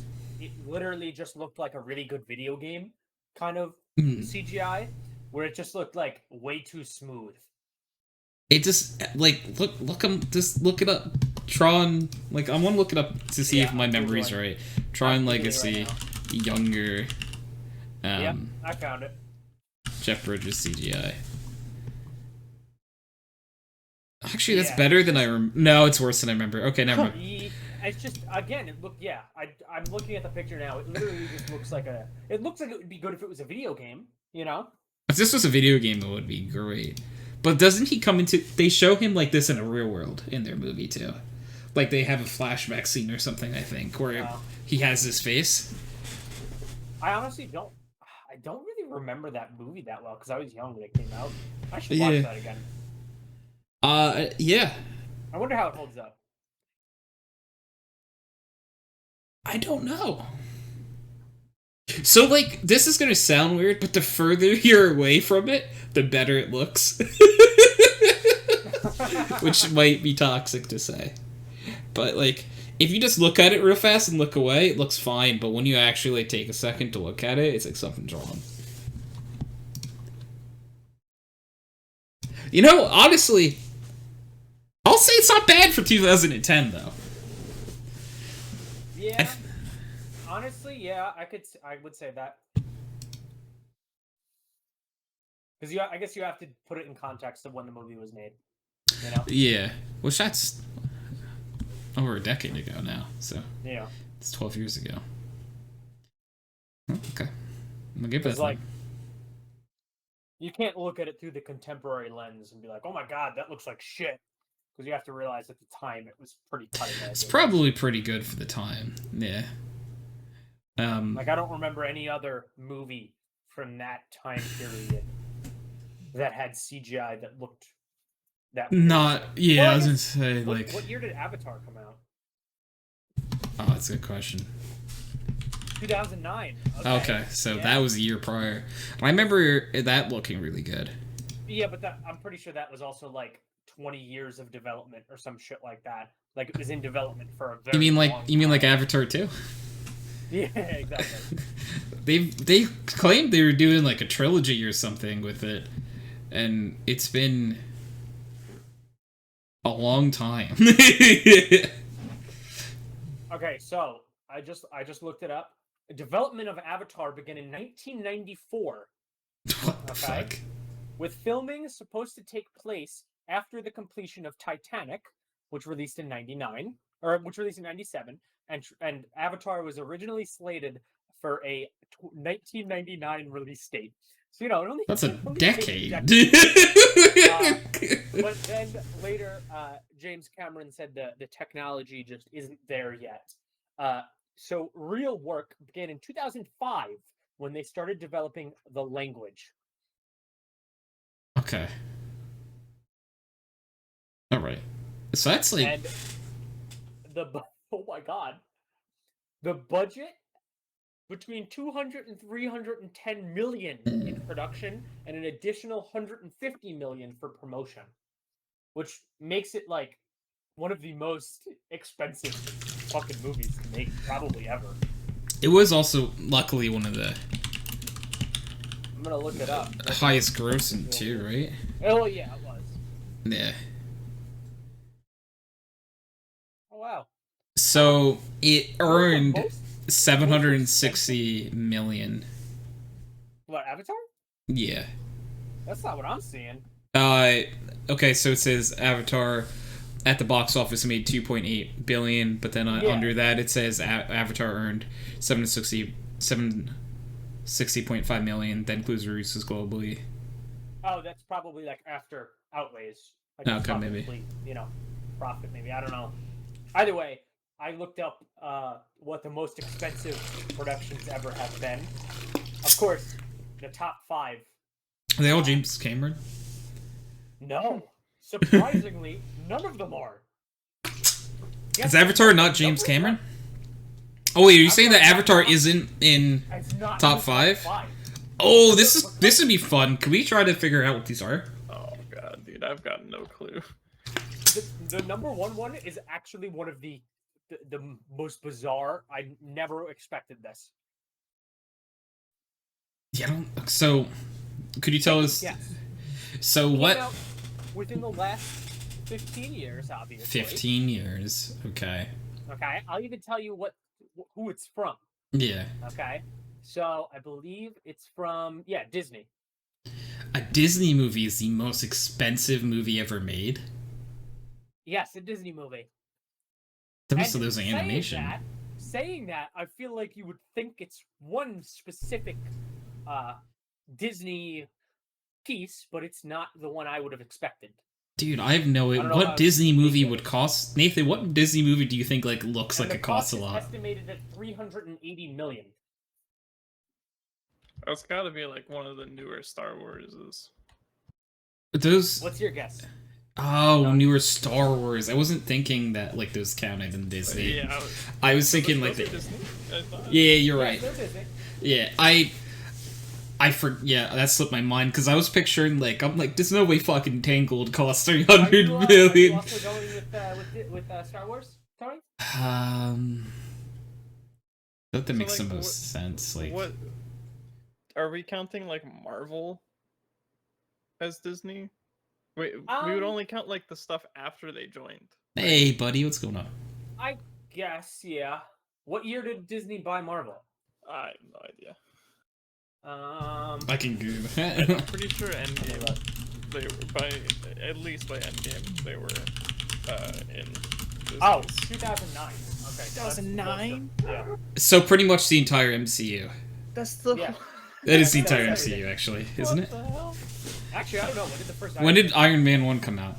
it literally just looked like a really good video game kind of CGI, where it just looked like way too smooth. It just like look it up. Tron, like I want to look it up to see if my memory's right. Tron Legacy, younger. Yep, I found it. Jeff Bridges CGI. Actually, that's better than I remember. No, it's worse than I remember. Okay, never mind. It's just again, it looked. Yeah, I'm looking at the picture now. It literally just looks like a. It looks like it would be good if it was a video game. You know. If this was a video game, it would be great. But doesn't he come into... They show him like this in a real world in their movie, too. Like, they have a flashback scene or something, I think, where he has his face. I honestly don't... I don't really remember that movie that well, because I was young when it came out. I should watch that again. Yeah. I wonder how it holds up. I don't know. So, like, this is gonna sound weird, but the further you're away from it, the better it looks. Which might be toxic to say. But, like, if you just look at it real fast and look away, it looks fine, but when you actually, like, take a second to look at it, it's like something's wrong. You know, honestly, I'll say it's not bad for 2010, though. Yeah. Honestly, yeah, I would say that. Because I guess you have to put it in context of when the movie was made. You know? Yeah. Which that's over a decade ago now. So Yeah. it's 12 years ago. Okay. I'm gonna give it like, you can't look at it through the contemporary lens and be like, oh my god, that looks like shit. Because you have to realize at the time it was pretty cutting edge. It's probably pretty good for the time. Yeah. Like, I don't remember any other movie from that time period that had CGI that looked that weird. Not, yeah, well, I was gonna say, what year did Avatar come out? Oh, that's a good question. 2009. Okay, so that was a year prior. I remember that looking really good. Yeah, but I'm pretty sure that was also like 20 years of development or some shit like that. Like, it was in development for a very long time. You mean like Avatar 2? Yeah, exactly. they claimed they were doing like a trilogy or something with it, and it's been a long time. Okay, so I just looked it up. The development of Avatar began in 1994. What the fuck? With filming supposed to take place after the completion of Titanic, which released in '97, and Avatar was originally slated for a 1999 release date. So, it only that's a decade. But then later, James Cameron said the technology just isn't there yet. So real work began in 2005 when they started developing the language. Okay. All right. So that's like. And oh my god, the budget between 200 and 310 million in production, and an additional 150 million for promotion, which makes it like one of the most expensive fucking movies to make probably ever. It was also luckily one of the. I'm gonna look it up. Highest grossing too, right? Oh yeah, it was. Yeah. Oh wow. So it earned 760 million. What, Avatar? Yeah. That's not what I'm seeing. Okay, so it says Avatar at the box office made 2.8 billion, but then under that it says Avatar earned 760.5 million. That includes releases globally. Oh, that's probably like after outlays. Like okay, maybe. Complete, profit maybe. I don't know. Either way, I looked up what the most expensive productions ever have been. Of course, the top 5. Are they all James Cameron? No. Surprisingly, none of them are. Is Avatar not James Cameron? Oh wait, are you saying that Avatar isn't in top 5? Oh, this would be fun. Can we try to figure out what these are? Oh god, dude, I've got no clue. The number one is actually one of the most bizarre. I never expected this. Yeah, so could you tell us? Yes. So what? Within the last 15 years, obviously. 15 years. Okay. Okay, I'll even tell you who it's from. Yeah. Okay. So I believe it's from Disney. A Disney movie is the most expensive movie ever made. Yes, a Disney movie. So there's an animation. Saying that, I feel like you would think it's one specific Disney piece, but it's not the one I would have expected. Dude, I have no idea. What Disney movie would cost? Nathan, what Disney movie do you think looks like it costs a lot? Estimated at 380 million. That's got to be like one of the newer Star Warses. What's your guess? Oh, newer Star Wars. I wasn't thinking that those counted in Disney. Yeah, I was thinking Disney? Yeah, you're right. Yeah, that slipped my mind because I was picturing there's no way fucking Tangled cost 300 million. Are you also going with Star Wars, Tony? That makes the most sense. What are we counting? Marvel as Disney? Wait, we would only count the stuff after they joined. Hey, buddy, what's going on? I guess, yeah. What year did Disney buy Marvel? I have no idea. I can Google I'm that. pretty sure Endgame. They were at least by Endgame they were in. Oh, 2009. Okay. 2009. Yeah. So pretty much the entire MCU. That's the. Yeah. That is the That's entire everything. MCU, actually, isn't it? What the hell? Actually, I don't know. When did the first? When did Iron Man 1 come out?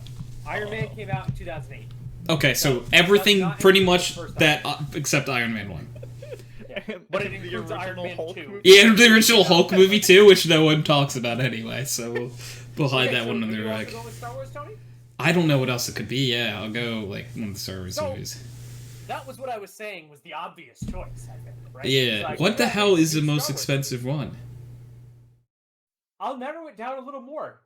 Iron Man came out in 2008? Okay, so No, everything not pretty the much first that except Iron Man 1. But it The includes Iron original Man Hulk 2. movie? Yeah, and the original Hulk movie too, which no one talks about anyway, so we'll hide Okay, that so one in would the you also reg. go with Star Wars, Tony? I don't know what else it could be, yeah, I'll go like one of the Star Wars So- movies. That was what I was saying was the obvious choice, I think, right? Yeah, It's like, what the yeah, hell is the Star most Wars. expensive one? I'll narrow it down a little more.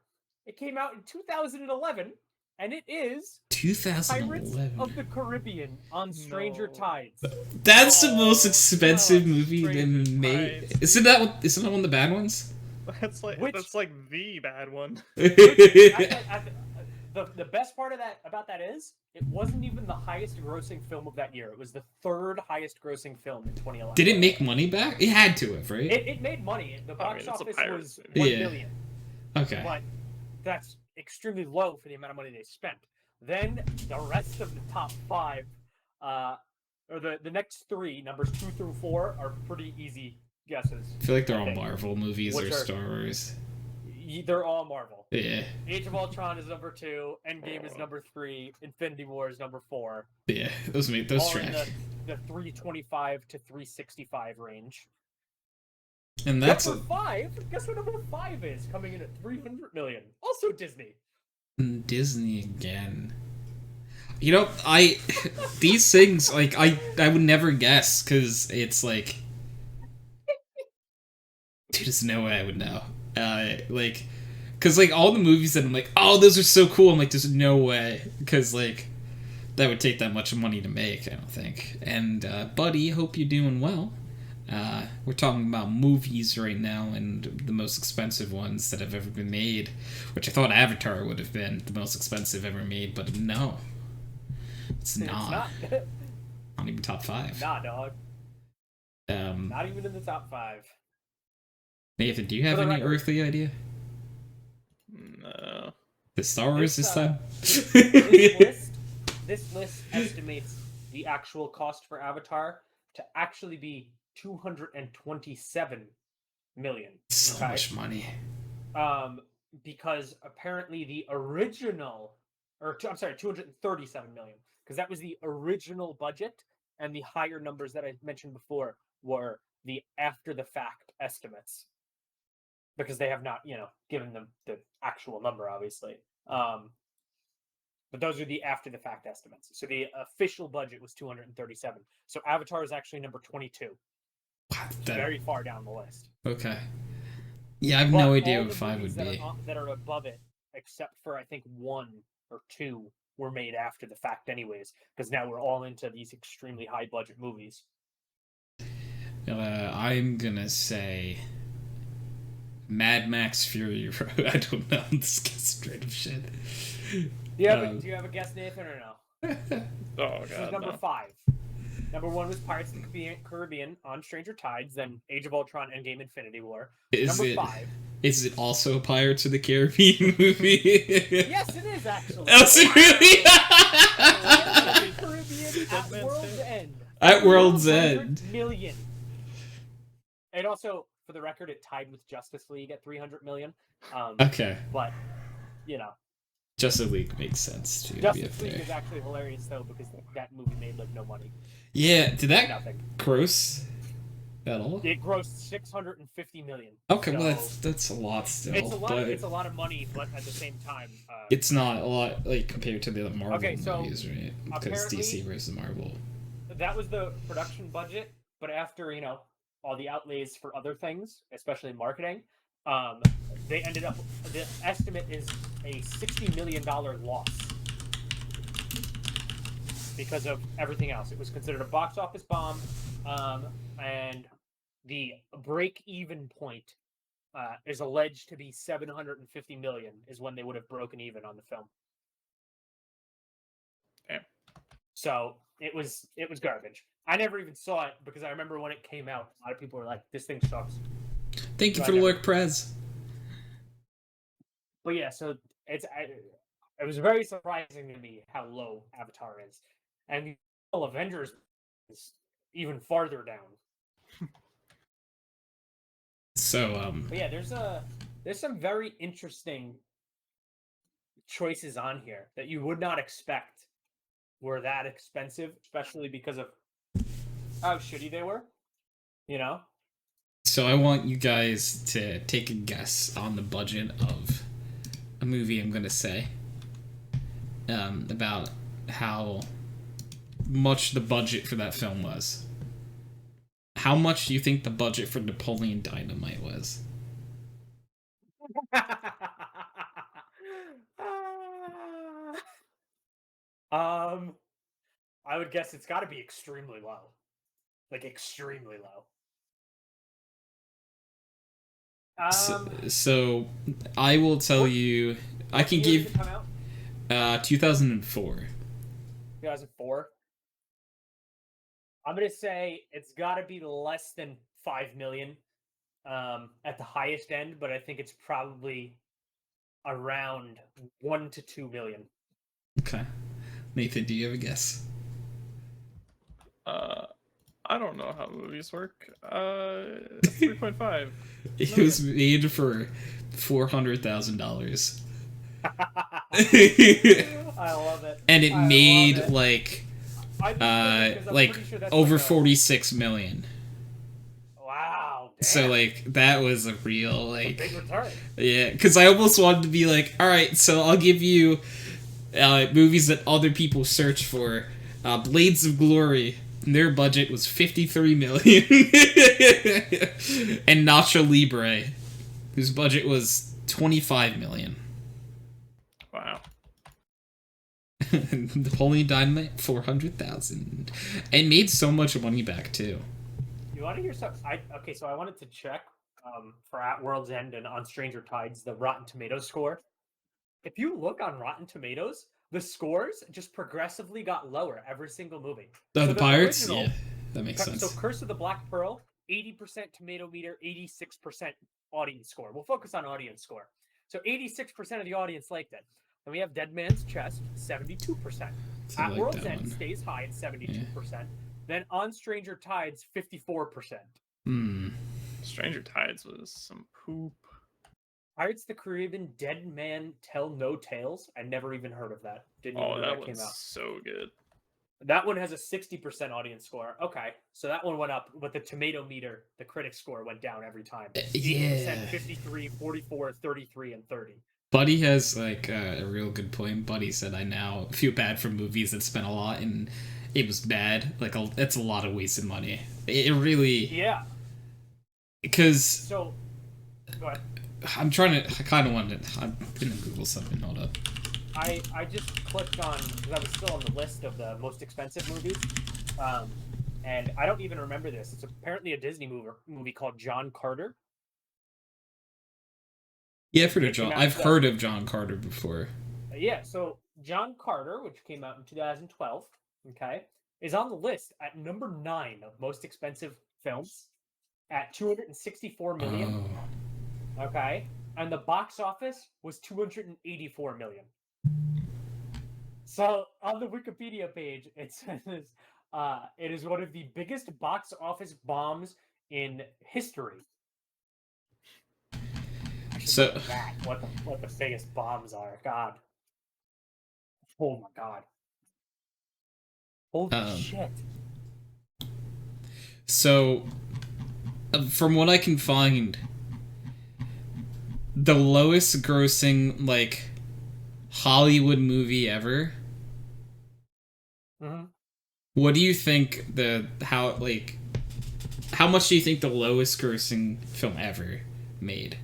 It came out in 2011, and it is Pirates 2011. of the Caribbean on Stranger No. Tides. That's the Oh, most expensive no, movie Stranger they made. Tides. Isn't that one of the bad ones? That's like Which- the bad one. The best part of about that is it wasn't even the highest grossing film of that year. It was the third highest grossing film in 2011. Did it make money back? It had to have, right? It made money. The box mean, it's a office Pirates was movie. 1 Yeah. million, Okay. but that's extremely low for the amount of money they spent. Then the rest of the top five, or the next three, numbers 2 through 4, are pretty easy guesses. I feel like they're all think. Marvel movies Which or are- Star Wars. They're all Marvel. Yeah, Age of Ultron is number 2, Endgame is number 3, Infinity War is number 4. yeah, those All in track. the 325 to 365 range. And that's Number 5. Guess what number 5 is? Coming in at 300 million. Also Disney. Disney again. You know, these things like I would never guess because it's like, dude, there's no way I would know. Because like all the movies that I'm like, oh, those are so cool. I'm like, there's no way because like that would take that much money to make. I don't think. And buddy, hope you're doing well. We're talking about movies right now and the most expensive ones that have ever been made, which I thought Avatar would have been the most expensive ever made, but no, it's not. It's not. Not even top 5. Nah, dog. Not even in the top 5. Nathan, do you have For the any record- earthly idea? No. The Star Wars this time? This list estimates the actual cost for Avatar to actually be 227 million. So okay? much money. Because apparently the original, I'm sorry, 237 million, because that was the original budget, and the higher numbers that I mentioned before were the after the fact estimates, because they have not, given them the actual number, obviously. But those are the after the fact estimates. So the official budget was 237. So Avatar is actually number 22. Very far down the list. Okay. Yeah, I have But no idea all what the 5 movies would be. that are above it, except for I think 1 or 2, were made after the fact, anyways. Because now we're all into these extremely high budget movies. I'm gonna say Mad Max Fury Road. I don't know. This gets straight up shit. Do you have a guess, Nathan, or no? Oh This is god. number No. 5. Number 1 was Pirates of the Caribbean on Stranger Tides, then Age of Ultron, Endgame, Infinity War. Number 5. Is it also a Pirates of the Caribbean movie? Yes, it is actually. Oh, is it really? Pirates of the Caribbean at World's End. At World's 100 End. million. And also, for the record, it tied with Justice League at 300 million. Okay. But, Justice League makes sense too. Justice League is actually hilarious though, because that movie made like no money. Yeah, did that Nothing. gross at all? It grossed 650 million. Okay, so well that's a lot still. It's a lot of money, but at the same time, it's not a lot like compared to the other Marvel Okay, so movies, right? Because apparently- DC versus Marvel. that was the production budget. But after all the outlays for other things, especially marketing, they ended up. The estimate is a $60 million loss because of everything else. It was considered a box office bomb, and the break-even point is alleged to be 750 million. Is when they would have broken even on the film. Damn. So it was garbage. I never even saw it because I remember when it came out, a lot of people were like, "This thing sucks." Thank you So for the lurk, Prez. But yeah, so it was very surprising to me how low Avatar is, and the Avengers is even farther down. So But yeah, there's some very interesting choices on here that you would not expect were that expensive, especially because of how shitty they were. You know. So I want you guys to take a guess on the budget of a movie I'm gonna say. About how much the budget for that film was. How much do you think the budget for Napoleon Dynamite was? I would guess it's got to be extremely low, like extremely low. So I will tell you. I can give 2004. 2004. I'm gonna say it's got to be less than 5 million at the highest end, but I think it's probably around 1 to 2 million. Okay, Nathan, do you have a guess? I don't know how movies work. 3.5. It was made for $400,000. I love it. And it made it. like sure over 46 million. Wow. Damn. So like that was a real like big return. Yeah, because I almost wanted to be like, all right, so I'll give you movies that other people search for. Blades of Glory. Their budget was 53 million. And Nacho Libre, whose budget was 25 million. Wow. Napoleon Dynamite, 400,000, and made so much money back too. You want to hear something? Okay, so I wanted to check for At World's End and On Stranger Tides the Rotten Tomatoes score. If you look on Rotten Tomatoes, the scores just progressively got lower every single movie. Oh, so the Pirates? Yeah, that makes sense. So Curse of the Black Pearl, 80% tomato meter, 86% audience score. We'll focus on audience score. So 86% of the audience liked it. Then we have Dead Man's Chest, 72%. At World's End stays high at 72%. Yeah. Then On Stranger Tides, 54%. Stranger Tides was some poop. Pirates of the Caribbean, Dead Man Tell No Tales. I never even heard of that. Didn't even know that came out. So good. That one has a 60% audience score. Okay, so that one went up, but the tomato meter, the critic score, went down every time. 80%, 53, 44, 33, and 30. Buddy has like a real good point. Buddy said, I now feel bad for movies that spent a lot and it was bad. Like, that's a lot of wasted money. It really... Yeah. Because... So, go ahead. I kind of wanted to... I'm going to Google something. Hold up. I just clicked on... Because I was still on the list of the most expensive movies. And I don't even remember this. It's apparently a Disney movie called John Carter. Yeah, I've heard of John Carter before. Yeah, so John Carter, which came out in 2012, okay, is on the list at number 9 of most expensive films at $264 million. Oh. Okay, and the box office was $284 million. So on the Wikipedia page, it says it is one of the biggest box office bombs in history. So what the biggest bombs are? God. Oh my God. Holy shit. So, from what I can find, the lowest grossing like Hollywood movie ever. Mm-hmm. What do you think how much do you think the lowest grossing film ever made?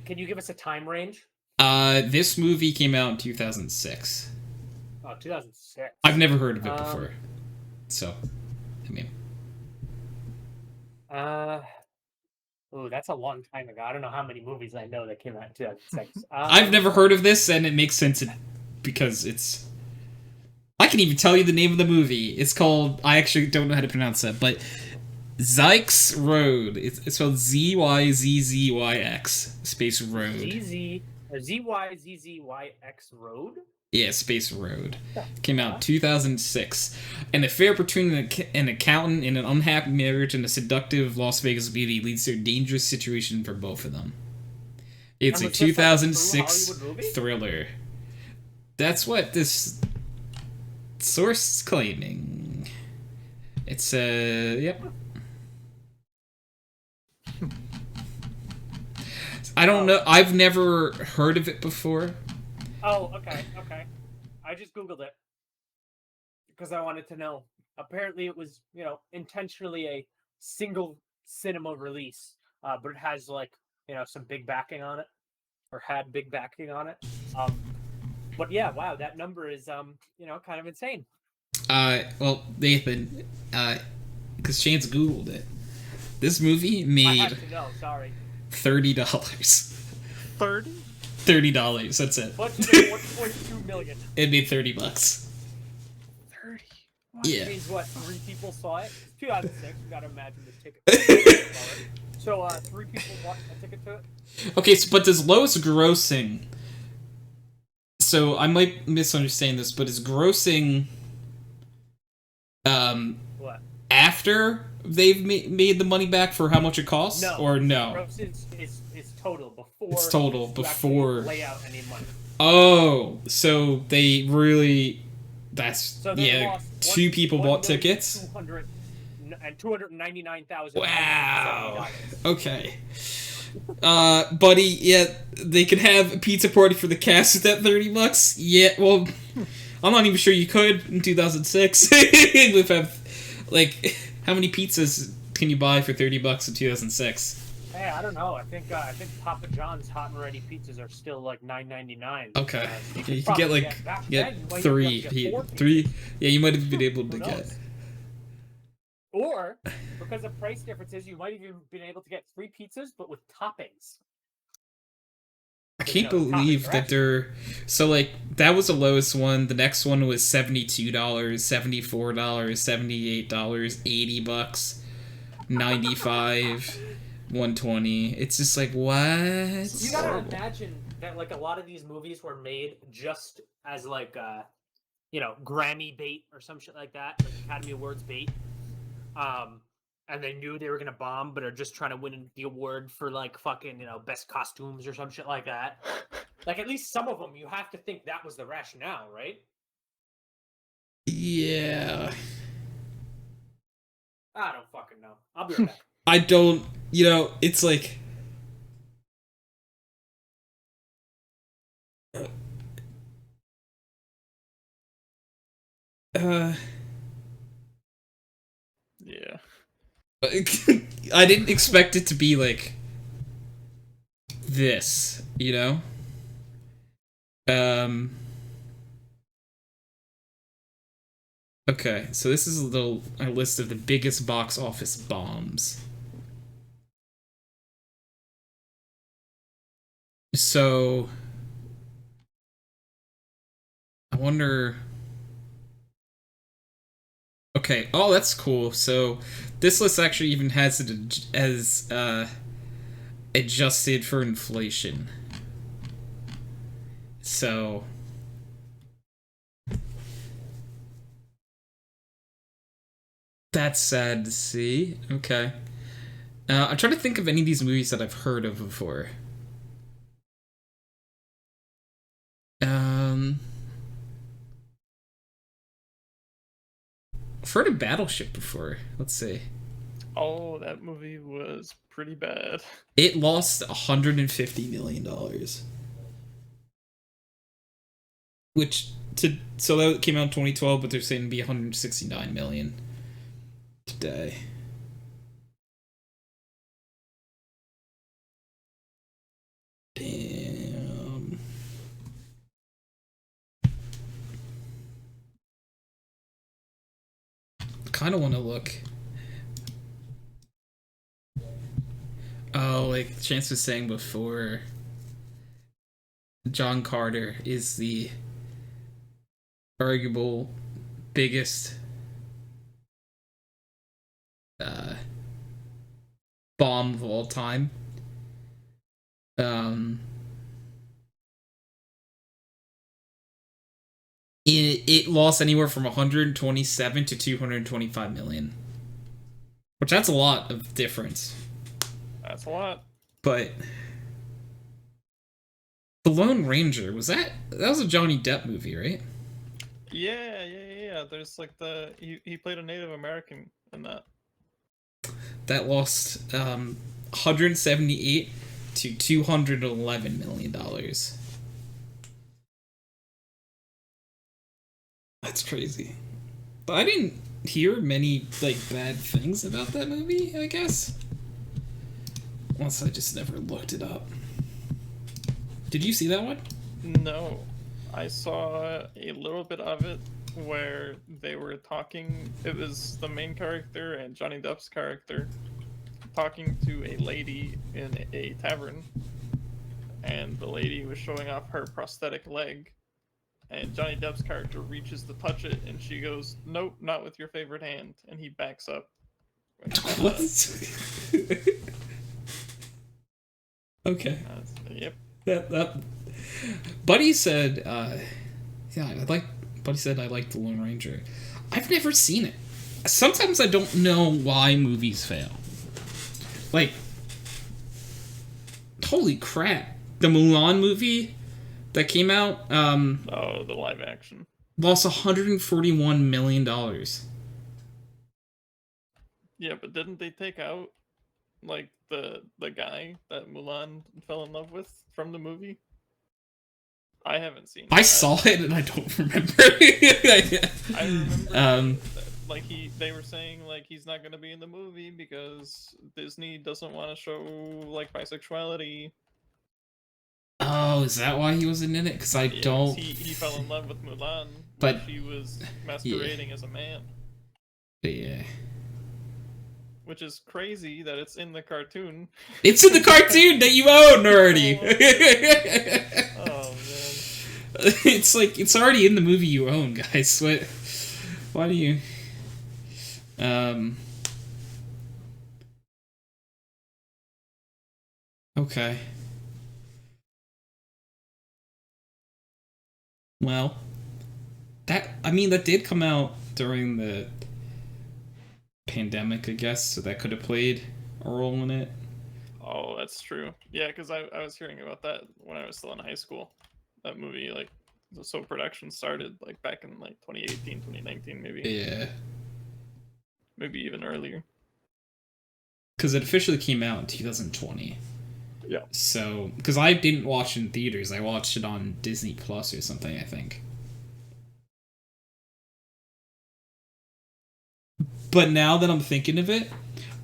Can you give us a time range? This movie came out in 2006. Oh, 2006. I've never heard of it before. So, I mean. That's a long time ago. I don't know how many movies I know that came out in 2006. I've never heard of this, and it makes sense because it's I can even tell you the name of the movie. It's called, I actually don't know how to pronounce that, but Zyx Road. It's spelled Zyzzyx space road. Zyzzyx Road? Yeah, Space Road. Came out 2006. An affair between an accountant and an unhappy marriage and a seductive Las Vegas beauty leads to a dangerous situation for both of them. It's a 2006 thriller. That's what this source is claiming. It's yep. I don't know. I've never heard of it before. Oh, okay. I just Googled it because I wanted to know. Apparently, it was, intentionally a single cinema release, but it has some big backing on it, or had big backing on it. But yeah, wow, that number is kind of insane. Well, Nathan, because Shane's Googled it. This movie made I have to know, sorry. $30. 30? $30. That's it. Budget of $1.2 million. It made $30. 30. Yeah. Which means what? 3 people saw it. It's 2006. You gotta imagine the ticket. So 3 people bought a ticket to it. Okay, so, but does lowest grossing? So I might misunderstand this, but is grossing What? after they've made the money back for how much it costs? No. Or no? Gross is total before. It's total you before. lay out any money. Oh, so they really. That's So they lost 2 people bought tickets. 299,000. Wow. Okay. Buddy, yeah, they could have a pizza party for the cast with that $30. Yeah, well, I'm not even sure you could in 2006. How many pizzas can you buy for $30 in 2006? Hey, I don't know. I think Papa John's hot and ready pizzas are still like $9.99. Okay, you you could can get 3. Three. Yeah, you might have been able to get. Or, because of price differences, you might have even been able to get 3 pizzas, but with toppings. I can't believe that they're... So, that was the lowest one. The next one was $72, $74, $78, $80, $95, $120. It's just like, what? You gotta imagine that, a lot of these movies were made just as, Grammy bait or some shit like that, Academy Awards bait. And they knew they were gonna bomb, but are just trying to win the award for fucking best costumes or some shit like that. At least some of them, you have to think that was the rationale, right? Yeah. I don't fucking know. I'll be right back. I don't. It's like. Yeah. I didn't expect it to be this, Okay, so this is a list of the biggest box office bombs. So I wonder. Okay. Oh, that's cool. So this list actually even has it as adjusted for inflation. So that's sad to see. Okay. I'm trying to think of any of these movies that I've heard of before. I've heard of Battleship before. Let's see. Oh, that movie was pretty bad. It lost $150 million. So that came out in 2012, but they're saying it'd be $169 million today. Damn. Kind of want to look. Oh, Chance was saying before, John Carter is the arguable biggest bomb of all time. It lost anywhere from 127 to 225 million, which that's a lot of difference. That's a lot. But The Lone Ranger, that was a Johnny Depp movie, right? Yeah. There's like he played a Native American in that. That lost 178 to 211 million dollars. That's crazy. But I didn't hear many like bad things about that movie, I guess. Unless I just never looked it up. Did you see that one? No. I saw a little bit of it where they were talking. It was the main character and Johnny Depp's character talking to a lady in a tavern, and the lady was showing off her prosthetic leg, and Johnny Depp's character reaches to touch it, and she goes, "Nope, not with your favorite hand," and he backs up. What? Okay. Yep. That Buddy said, Buddy said I like The Lone Ranger. I've never seen it. Sometimes I don't know why movies fail. Like, holy crap. The Mulan movie that came out, the live action. lost $141 million. Yeah, but didn't they take out, like, the guy that Mulan fell in love with from the movie? I haven't seen it. I saw it and I don't remember. I remember like they were saying like he's not going to be in the movie because Disney doesn't want to show like bisexuality. Oh, is that why he wasn't in it? Because I don't. He fell in love with Mulan, but she was masquerading as a man. Yeah. Which is crazy that it's in the cartoon. It's in the cartoon that you own already. Oh man. It's like it's already in the movie you own, guys. Why do you? Okay. Well, that did come out during the pandemic, I guess, so that could have played a role in it. Oh, that's true. Yeah, because I was hearing about that when I was still in high school. That movie, like, so production started, like, back in, like, 2018, 2019, maybe. Yeah. Maybe even earlier. Because it officially came out in 2020. Yeah. So, because I didn't watch it in theaters, I watched it on Disney Plus or something, I think. But now that I'm thinking of it,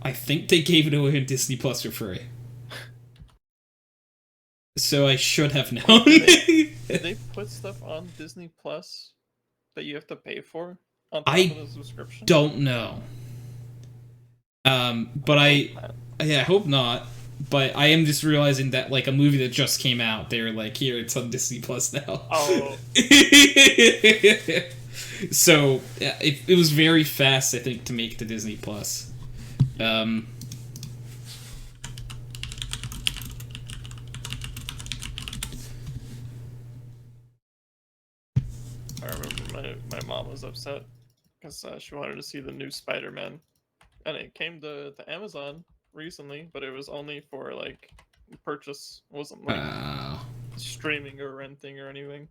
I think they gave it away on Disney Plus for free. So I should have known. Did they put stuff on Disney Plus that you have to pay for on top of the subscription? Don't know. But I hope not. But I am just realizing that like a movie that just came out, they're like, here, it's on Disney Plus now. Oh. So yeah, it was very fast, I think, to make the Disney Plus. I remember my mom was upset because she wanted to see the new Spider-Man, and it came to Amazon recently, but it was only for like purchase. It wasn't like streaming or renting or anything.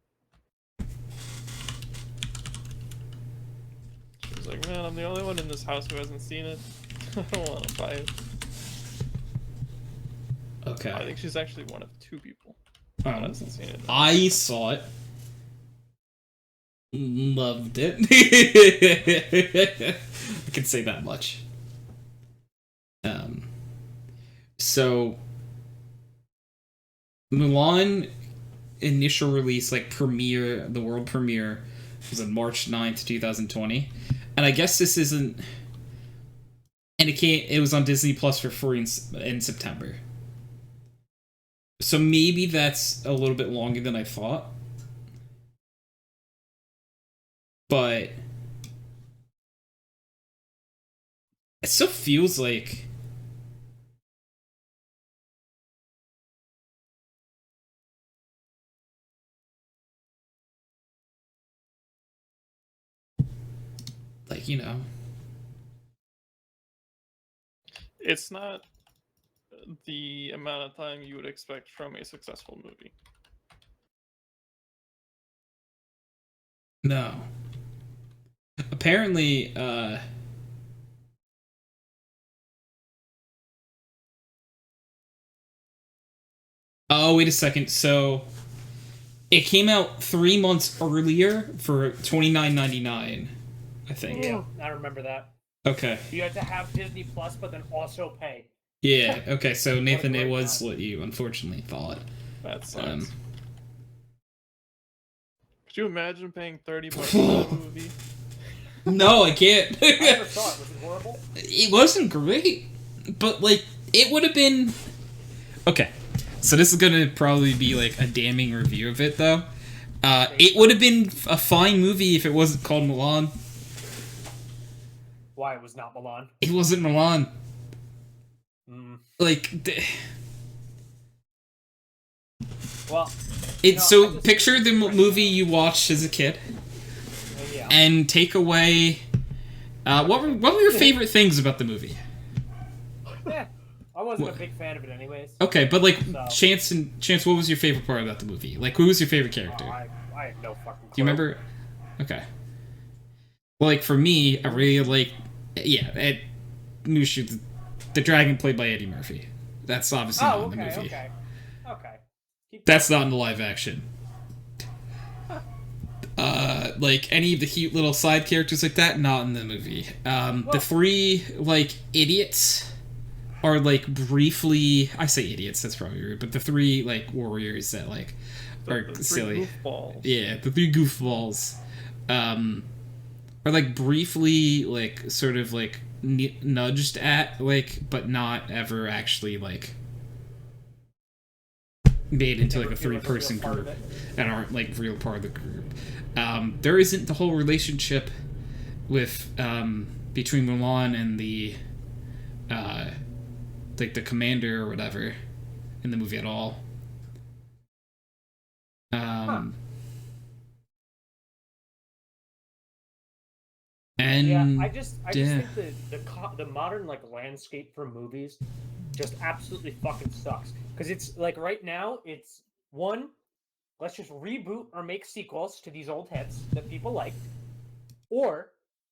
She was like, man, I'm the only one in this house who hasn't seen it. I don't want to buy it. Okay. I think she's actually one of two people who hasn't seen it. I saw it. Loved it. I can say that much. So Mulan initial release, like premiere, the world premiere was on March 9th, 2020. And I guess this isn't, and it was on Disney Plus for free in September. So maybe that's a little bit longer than I thought. But it still feels like you know. It's not the amount of time you would expect from a successful movie. No. Apparently, oh, wait a second. So it came out 3 months earlier for $29.99, I think. Yeah, I remember that. Okay. You had to have Disney Plus, but then also pay. Yeah. Okay. So Nathan, it was time. what you unfortunately thought. That sucks. Could you imagine paying $30 for that movie? No, I can't. I never saw it. Was it horrible? It wasn't great, but like it would have been. Okay, so this is gonna probably be like a damning review of it, though. It would have been a fine movie if it wasn't called Milan. Why it was not Milan? It wasn't Milan. Like, well, it's so picture the movie you watched as a kid, yeah. and take away. What were your favorite things about the movie? Yeah, I wasn't a big fan of it, anyways. Okay, but like Chance, what was your favorite part about the movie? Like, who was your favorite character? I have no fucking clue. Do you remember? Okay. Well, like for me, I really like, Mushu, the dragon played by Eddie Murphy. That's obviously not in the movie. Okay. That's not in the live action. Like any of the cute little side characters like that, not in the movie. The three like idiots are like briefly. I say idiots. That's probably rude, but the three like warriors that like are silly. Goofballs. Yeah, the three goofballs. Are like briefly like sort of like nudged at like, but not ever actually like made into like a 3-person group and aren't like real part of the group. There isn't the whole relationship with between Mulan and the like the commander or whatever in the movie at all. And yeah, I just think the modern like landscape for movies just absolutely fucking sucks. Because it's like right now, it's one, let's just reboot or make sequels to these old hits that people liked, or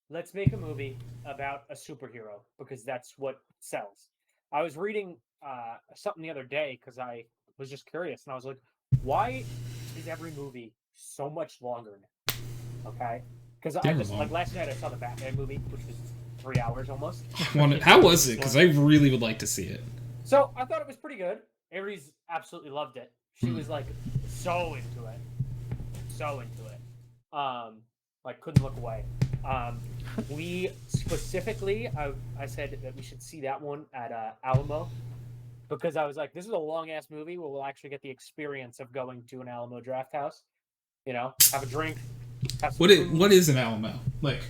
let's make a movie about a superhero because that's what sells. I was reading something the other day because I was just curious, and I was like, why is every movie so much longer now? Okay. Because I just, like, last night I saw the Batman movie, which was 3 hours almost. How was it? Because I really would like to see it. So, I thought it was pretty good. Aries absolutely loved it. She was, like, so into it. So into it. Like, couldn't look away. We specifically, I said that we should see that one at Alamo. Because I was like, this is a long-ass movie where we'll actually get the experience of going to an Alamo draft house. You know, have a drink. What is an Alamo? Like,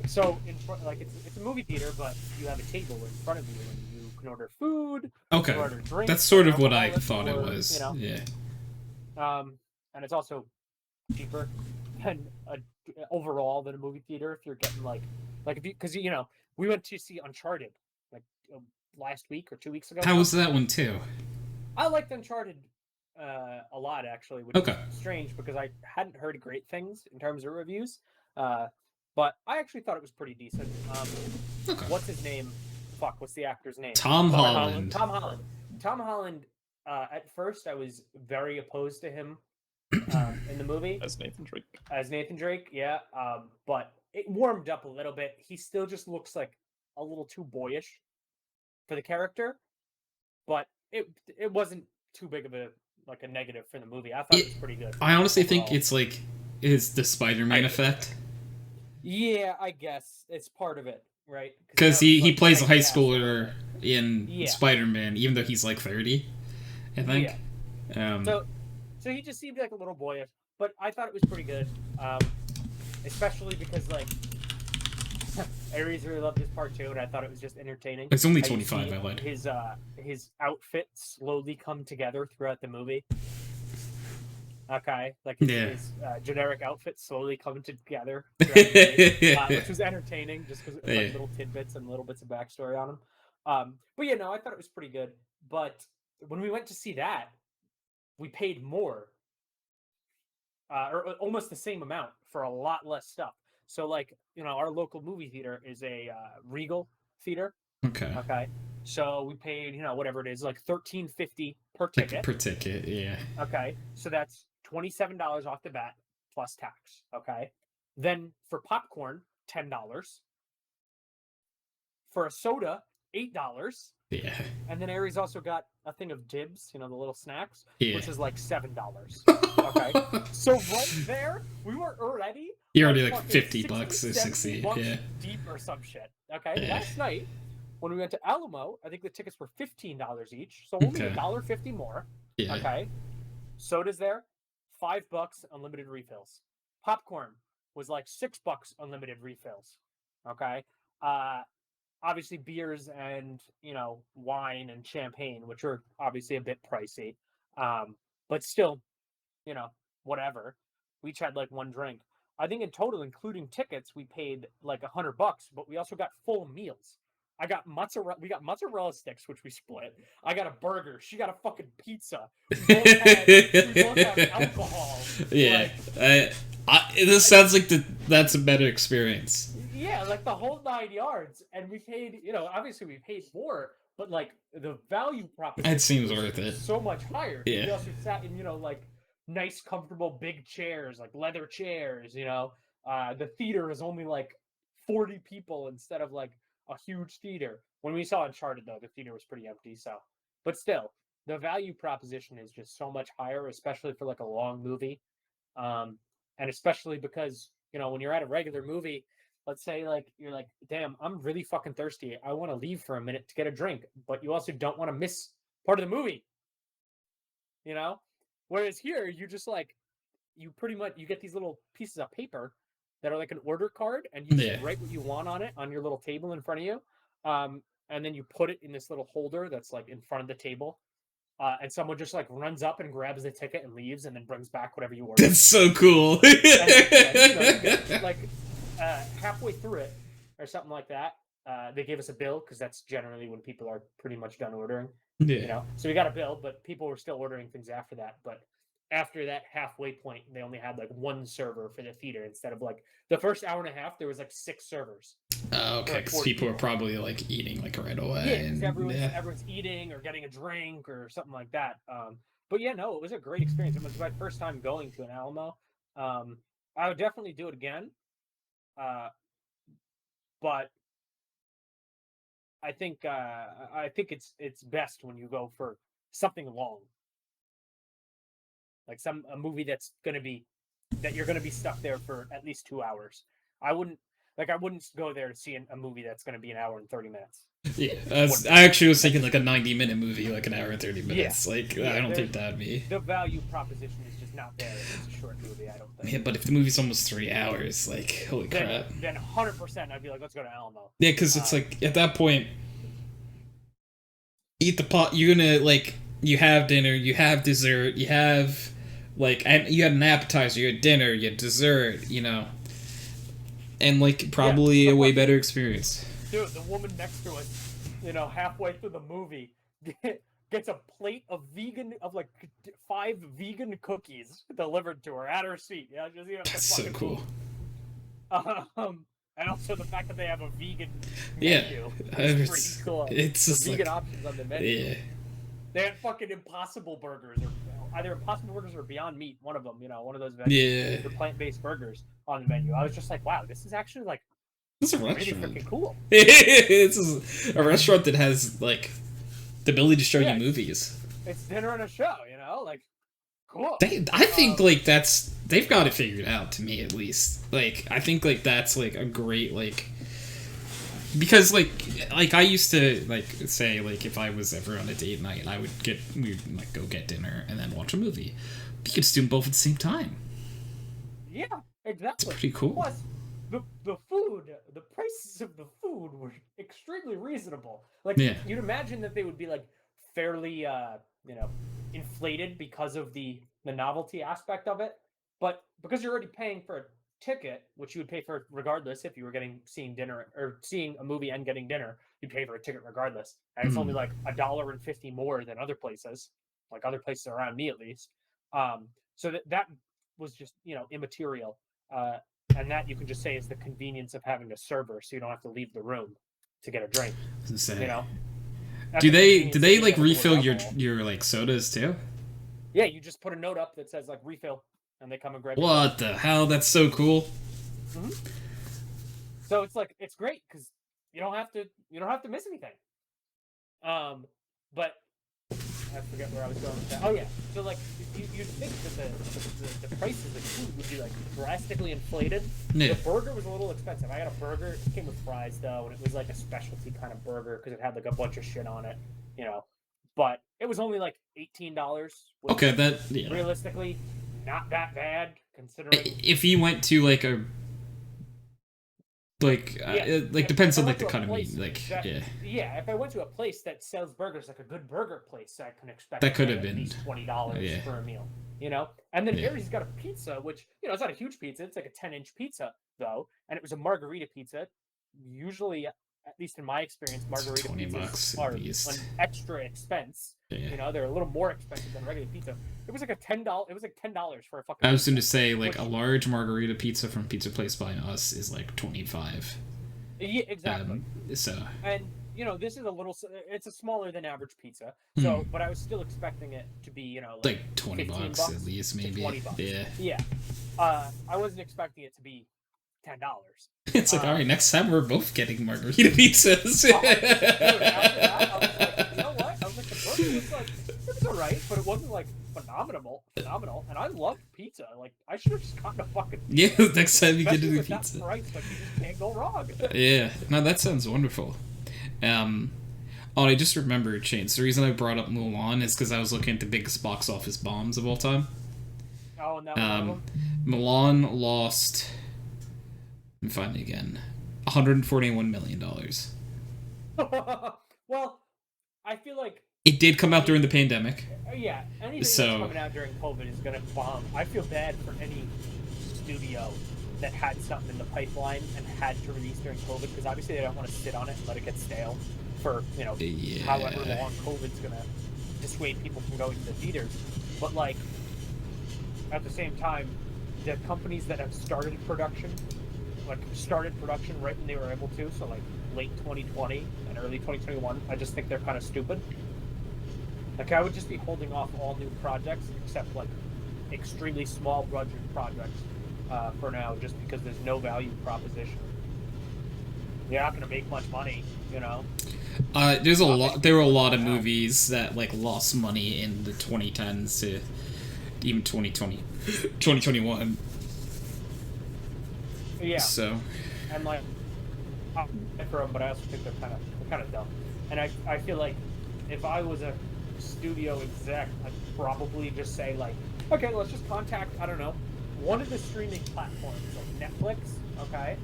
so in front, like it's a movie theater, but you have a table in front of you, and you can order food. Okay, you can order drinks, that's sort of what I thought it was. You know? Yeah. And it's also cheaper than overall than a movie theater if you're getting like if you because you know we went to see Uncharted like last week or 2 weeks ago. How was that one too? I liked Uncharted a lot actually, which is strange because I hadn't heard great things in terms of reviews. But I actually thought it was pretty decent. What's his name? Fuck, what's the actor's name? Tom Holland. Tom Holland. At first, I was very opposed to him in the movie as Nathan Drake. Yeah. But it warmed up a little bit. He still just looks like a little too boyish for the character, but it wasn't too big of a negative for the movie. I thought it was pretty good. I honestly think it's like the Spider-Man effect. Yeah, I guess it's part of it, right? Because he plays a high schooler in Spider-Man, even though he's like 30, I think. Yeah. So he just seemed like a little boyish, but I thought it was pretty good, especially because like Aries really loved his part too, and I thought it was just entertaining. It's only How you 25, see I lied. His outfit slowly come together throughout the movie. Okay, like his generic outfit slowly coming together throughout the movie, which was entertaining, just because it was like little tidbits and little bits of backstory on him. But yeah, no, I thought it was pretty good. But when we went to see that, we paid more, or almost the same amount for a lot less stuff. So, like, our local movie theater is a Regal theater. Okay. Okay. So we paid, whatever it is, like $13.50 per ticket. Like per ticket, yeah. Okay. So that's $27 off the bat plus tax. Okay. Then for popcorn, $10. For a soda, $8. Yeah. And then Aries also got a thing of dibs, the little snacks, yeah. which is like $7. Okay. So right there, we were already. You're already like $50 or 60. Yeah. Deep or some shit. Okay. Last night, when we went to Alamo, I think the tickets were $15 each. So only $1.50 more. Yeah. Okay. Soda's there, $5 unlimited refills. Popcorn was like $6 unlimited refills. Okay. Obviously beers and wine and champagne, which are obviously a bit pricey, but still, whatever. We each had like one drink. I think in total, including tickets, we paid like $100, but we also got full meals. I got mozzarella. We got mozzarella sticks, which we split. I got a burger. She got a fucking pizza. We both had alcohol. Yeah, this sounds like that's a better experience. Yeah, like the whole 9 yards, and we paid. Obviously we paid more, but like the value proposition. It seems worth it. So much higher. Yeah. We also sat in like nice, comfortable, big chairs, like leather chairs. The theater is only like 40 people instead of like a huge theater. When we saw Uncharted, though, the theater was pretty empty. So, but still, the value proposition is just so much higher, especially for like a long movie, and especially because when you're at a regular movie, let's say like you're like, damn, I'm really fucking thirsty. I want to leave for a minute to get a drink, but you also don't want to miss part of the movie. Whereas here, you just like you get these little pieces of paper that are like an order card, and you just write what you want on it on your little table in front of you, and then you put it in this little holder that's like in front of the table, and someone just like runs up and grabs the ticket and leaves, and then brings back whatever you ordered. That's so cool. And, you get, like halfway through it or something like that, they gave us a bill because that's generally when people are pretty much done ordering. Yeah. So we got a bill, but people were still ordering things after that. But after that halfway point, they only had like one server for the theater instead of like the first hour and a half. There was like 6 servers. Oh, okay. Because people are probably like eating like right away. Yeah, because everyone's eating or getting a drink or something like that. But yeah, no, it was a great experience. It was my first time going to an Alamo. I would definitely do it again. But I think it's best when you go for something long. Like a movie that you're gonna be stuck there for at least 2 hours. I wouldn't go there to see a movie that's gonna be an hour and 30 minutes. Yeah, I actually was thinking like a 90-minute movie, like an hour and 30 minutes. I don't think that'd be. The value proposition is just not there if it's a short movie. I don't think. Yeah, but if the movie's almost 3 hours, like holy crap. Then 100%, I'd be like, let's go to Alamo. Yeah, because it's like at that point, eat the pot. You're gonna like you have dinner, you have dessert, you have. And you had an appetizer, you had dinner, you had dessert, and like probably a way better experience. Dude, the woman next to us, halfway through the movie, gets a plate of like 5 vegan cookies delivered to her at her seat. Yeah, that's so cool. And also the fact that they have a vegan menu is pretty cool. It's just vegan options on the menu. Yeah. They had fucking Impossible Burgers, or either Impossible Burgers or Beyond Meat. One of them, one of those veggies, the plant-based burgers on the menu. I was just like, wow, this is actually like it's a really restaurant. freaking cool. It's a restaurant that has like the ability to show you movies. It's dinner and a show, like cool. I think like they've got it figured out, to me at least. Like I think like that's like a great like. Because like I used to like say like if I was ever on a date night, we'd like go get dinner and then watch a movie. But you could just do them both at the same time. Yeah, exactly. It's pretty cool. Plus, the food, the prices of the food were extremely reasonable. Like you'd imagine that they would be like fairly inflated because of the novelty aspect of it, but because you're already paying for a ticket, which you would pay for regardless if you were seeing dinner or seeing a movie and getting dinner, you'd pay for a ticket regardless, and it's only like $1.50 more than other places, like other places around me at least. So that was just immaterial, and that you can just say is the convenience of having a server, so you don't have to leave the room to get a drink. Do they like refill your like sodas too? Yeah, you just put a note up that says like refill, and they come and grab. What the hell? That's so cool. Mm-hmm. So it's great because you don't have to miss anything. But I forget where I was going with that. Oh yeah, so like you'd think that the prices of food would be like drastically inflated. Yeah. The burger was a little expensive. I got a burger. It came with fries though, and it was like a specialty kind of burger because it had like a bunch of shit on it, But it was only like $18. Okay, realistically not that bad considering. If you went to like a depends on like the kind of meat, if I went to a place that sells burgers, like a good burger place, I can expect that could have been at least $20 for a meal, and then Harry's got a pizza, which it's not a huge pizza, it's like a 10-inch pizza though, and it was a margarita pizza. Usually, at least in my experience, margarita pizzas are an extra expense. They're a little more expensive than regular pizza. It was like $10 for a fucking. I was going to say like a large margarita pizza from Pizza Place by us is like $25. Yeah, exactly. And this is it's a smaller than average pizza. So, but I was still expecting it to be like $20 at least, maybe. $20. Yeah. I wasn't expecting it to be $10. It's like, all right, next time we're both getting margarita pizzas. Dude, after that, I was like, you know what? I was like, the burger was like, it was alright, but it wasn't like phenomenal. And I love pizza. Like, I should have just gotten a fucking pizza. Yeah, next time you get a pizza. That price, like, you just can't go wrong. Yeah, no, that sounds wonderful. I just remembered, Chance. The reason I brought up Mulan is because I was looking at the biggest box office bombs of all time. Oh, and that one of them? Mulan lost. And find it again. $141 million. Well, I feel like it did come out during the pandemic. Yeah, anything that's coming out during COVID is gonna bomb. I feel bad for any studio that had something in the pipeline and had to release during COVID, because obviously they don't want to sit on it and let it get stale for however long COVID's gonna dissuade people from going to the theaters. But like at the same time, the companies that have started production right when they were able to, so like late 2020 and early 2021, I just think they're kind of stupid. Like, I would just be holding off all new projects except like extremely small budget projects for now, just because there's no value proposition. You're not going to make much money, There's a lot. There were a lot of movies that like lost money in the 2010s to even 2021. Yeah. So. And like, for them, but I also think they're kind of dumb. And I feel like if I was a studio exec, I'd probably just say like, okay, let's just contact, I don't know, one of the streaming platforms like Netflix. Okay.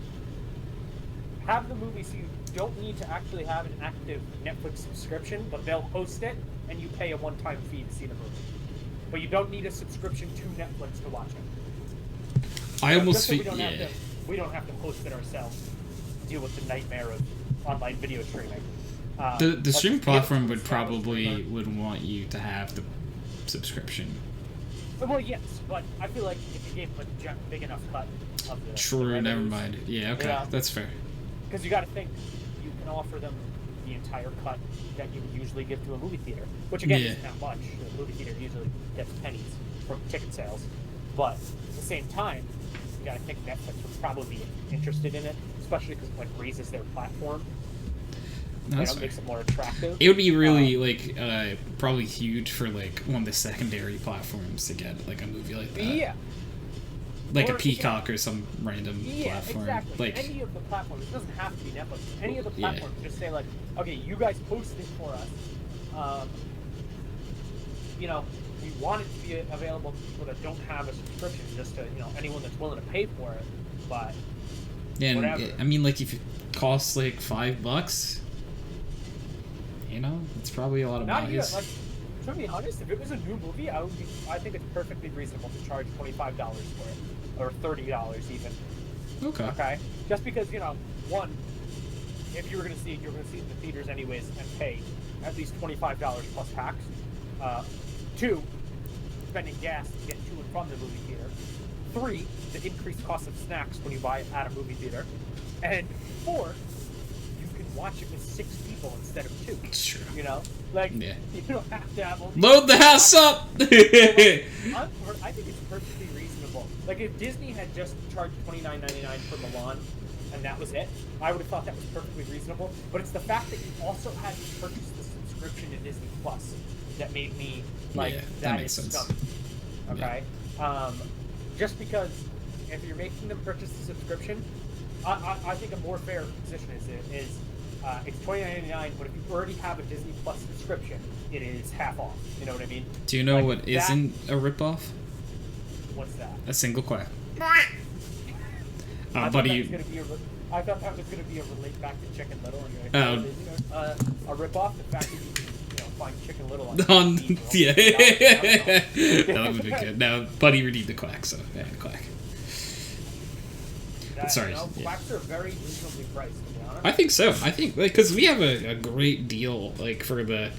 Have the movie so you don't need to actually have an active Netflix subscription, but they'll host it and you pay a one-time fee to see the movie. But you don't need a subscription to Netflix to watch it. I almost feel we don't have to host it ourselves. Deal with the nightmare of online video streaming. The streaming platform would probably want you to have the subscription. Well, yes, but I feel like if you gave them a big enough cut of the True, never mind. Yeah, okay, that's fair. Because you got to think, you can offer them the entire cut that you would usually give to a movie theater, which again isn't that much. The movie theater usually gets pennies from ticket sales, but at the same time, you got to think Netflix would probably be interested in it, especially because it like raises their platform. Makes it more attractive. It would be really probably huge for like one of the secondary platforms to get like a movie like that. Yeah. Like a Peacock or some random platform. Exactly. Like any of the platforms. It doesn't have to be Netflix. Any of the platforms just say like, okay, you guys post it for us. We want it to be available to people that don't have a subscription, just to anyone that's willing to pay for it. But Yeah, whatever. I mean, like, if it costs like $5, you know, it's probably a lot of Not money. even, like, to be honest, if it was a new movie, I think it's perfectly reasonable to charge $25 for it, or $30 even. Okay. Okay. Just because, you know, one, if you were going to see it, you're going to see it in the theaters anyways and pay at least $25 plus tax. Two, spending gas to get to and from the movie theater. Three, the increased cost of snacks when you buy it at a movie theater. And four, you can watch it with 6 people instead of 2. It's true. You know? Like, Yeah. you don't have to have... Load the house up! I think it's perfectly reasonable. Like, if Disney had just charged $29.99 for Milan, and that was it, I would have thought that was perfectly reasonable. But it's the fact that you also had to purchase the subscription to Disney Plus that made me like, Yeah, that that makes is sense. scummy. Okay? Just because if you're making them purchase the subscription, I think a more fair position is it's $29.99, but if you already have a Disney Plus subscription, it is half off. You know what I mean? Do you know Like, what isn't a ripoff? What's that? A single quack. I thought Buddy, I thought that was going to be a relate back to Chicken Little. And you're Oh. like, a ripoff. The fact that you can, find Chicken Little on on TV for yeah, $100. that would be good. Now, Buddy redeemed the quack, so yeah, quack. Sorry, yeah. Quacks are very reasonably priced, to be honest. I think so. I think because we have a great deal like for the,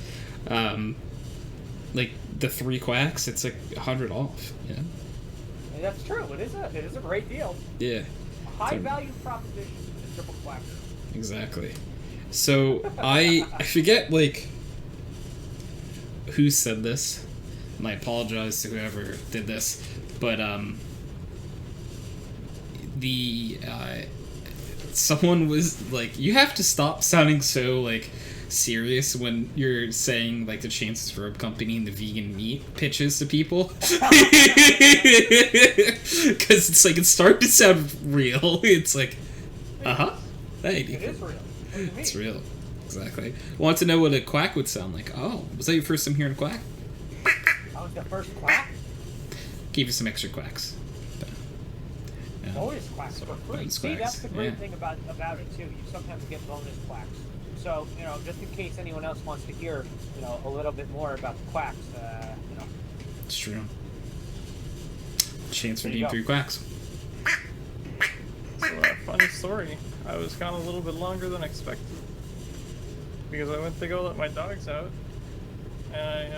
like the 3 quacks. It's like $100 off. Yeah. And that's true. It is a great deal. Yeah. A high value proposition is triple quack. Exactly. So I forget like who said this, and I apologize to whoever did this, but someone was like, you have to stop sounding so like serious when you're saying like the chances for a company in the vegan meat pitches to people, because it's like it's starting to sound real. It's like, hey, It is real. What do you mean? it's real. Exactly. Want to know what a quack would sound like? Oh, was that your first time hearing quack? That was the first quack. Gave you some extra quacks. Yeah. Always quacks for free. Bonus See, quacks, that's the great yeah. thing about it too. You sometimes get bonus quacks. So, just in case anyone else wants to hear, a little bit more about the quacks, It's true. Chance for There you redeem go. 3 quacks. So, funny story. I was gone a little bit longer than expected because I went to go let my dogs out, and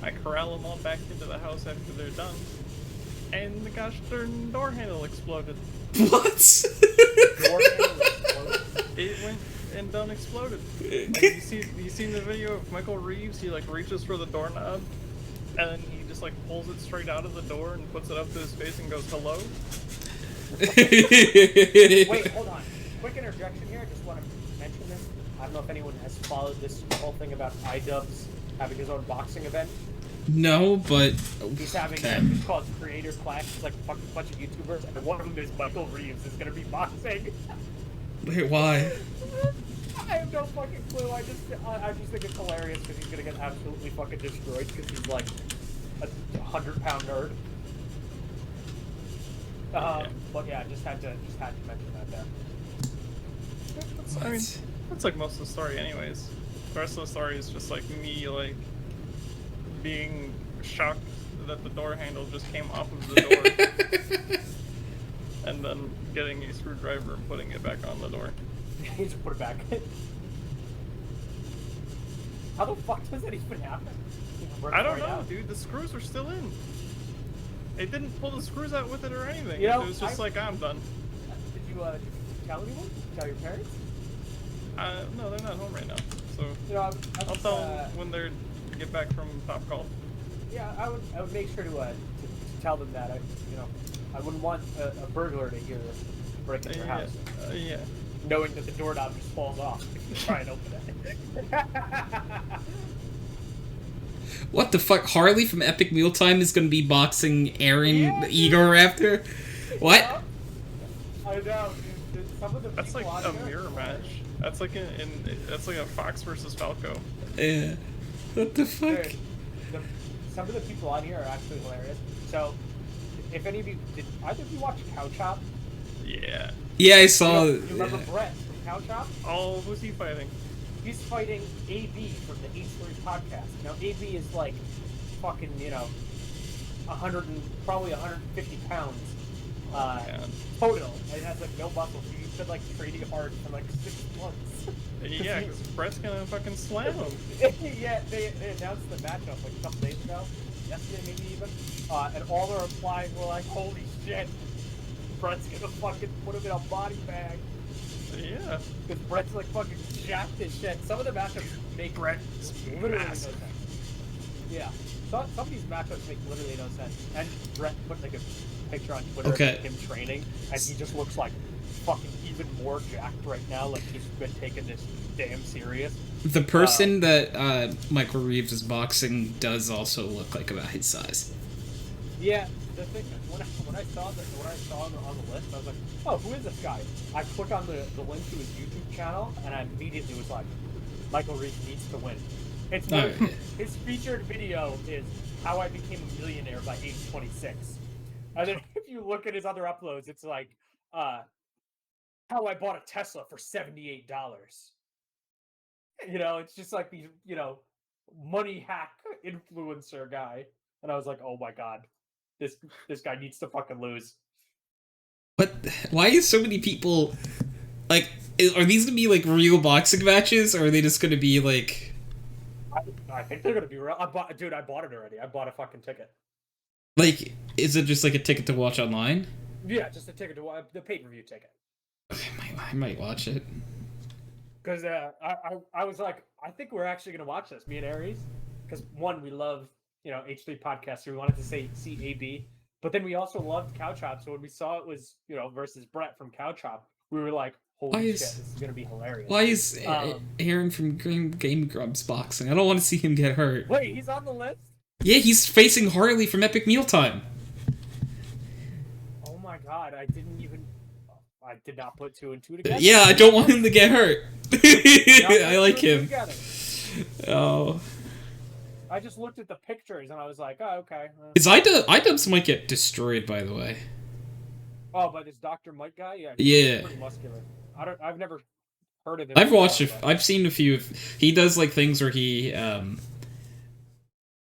I corral them all back into the house after they're done, and the gosh darn door handle exploded. What? It went and done exploded. Like, you seen the video of Michael Reeves? He like reaches for the doorknob, and then he just like pulls it straight out of the door and puts it up to his face and goes hello. Wait, hold on. Quick interjection here. I just want to mention this. I don't know if anyone has followed this whole thing about iDubbbz having his own boxing event. No, but He's having okay. it's called Creator Clash. It's like a fucking bunch of YouTubers, and one of them is Michael Reeves. Is gonna be boxing. Wait, why? I have no fucking clue. I just think it's hilarious because he's gonna get absolutely fucking destroyed because he's like a 100-pound nerd. But yeah, just had to mention that there. I mean, that's like most of the story, anyways. The rest of the story is just like me, like being shocked that the door handle just came off of the door, and then getting a screwdriver and putting it back on the door. He just put it back. How the fuck does that even happen? I don't know, dude. The screws are still in. It didn't pull the screws out with it or anything. You know, it was just like, I'm done. Did you tell anyone? Tell your parents? No, they're not home right now. So I'll I'll tell them when they get back from Top Golf. Yeah, I would make sure to tell them that. I wouldn't want a burglar to hear break into your house, Yeah. knowing that the doorknob just falls off if you try and open it. What the fuck? Harley from Epic Mealtime is gonna be boxing Aaron the Egoraptor? What? Yeah. I know. Dude, some of the That's like people a out here- mirror match. That's like that's like a Fox versus Falco. Yeah. What the fuck? Dude, some of the people on here are actually hilarious. So, if any of you did either of you watch Cow Chop? Yeah. Yeah, I saw. You remember Brett from Cow Chop? Oh, who's he fighting? He's fighting AB from the H3 podcast. Now, AB is like fucking, 150 pounds total. And has like no muscle. So he's been like training hard for like 6 months. Yeah, because Brett's gonna fucking slam him. Yeah, they announced the matchup like a couple days ago. Yesterday, maybe even. And all their replies were like, holy shit, Brett's gonna fucking put him in a body bag. Yeah. Because Brett's like fucking jacked as shit. Some of the matchups make Brett literally no sense. Yeah. Some of these matchups make literally no sense. And Brett put like a picture on Twitter of him training, and he just looks like fucking even more jacked right now, like he's been taking this damn serious. The person that Michael Reeves is boxing does also look like about his size. Yeah, the thing when I saw him on the list, I was like, oh, who is this guy? I click on the link to his YouTube channel, and I immediately was like, Michael Reeves needs to win. It's his featured video is how I became a millionaire by age 26. And then if you look at his other uploads, it's like how I bought a Tesla for $78. It's just like these, money hack influencer guy. And I was like, oh my god, this guy needs to fucking lose. But why is so many people like? Are these gonna be like real boxing matches, or are they just gonna be like? I think they're gonna be real. I bought it already. I bought a fucking ticket. Like, is it just like a ticket to watch online? Yeah, just a ticket to watch the pay-per-view ticket. I might watch it. Because I was like, I think we're actually gonna watch this, me and Aries. Because one, we love H3 podcast, so we wanted to see AB. But then we also loved Cow Chop, so when we saw it was versus Brett from Cow Chop, we were like, holy shit, this is gonna be hilarious. Why is Aaron from Game Grumps boxing? I don't want to see him get hurt. Wait, he's on the list? Yeah, he's facing Harley from Epic Mealtime. Oh my god, I did not put two and two together. Yeah, I don't want him to get hurt. I like him. Oh. I just looked at the pictures and I was like, oh, okay. His iDubbbz might get destroyed, by the way. Oh, by this Dr. Mike guy? Yeah. Yeah. Pretty muscular. I've never heard of him. I've watched I've seen a few. He does like things where he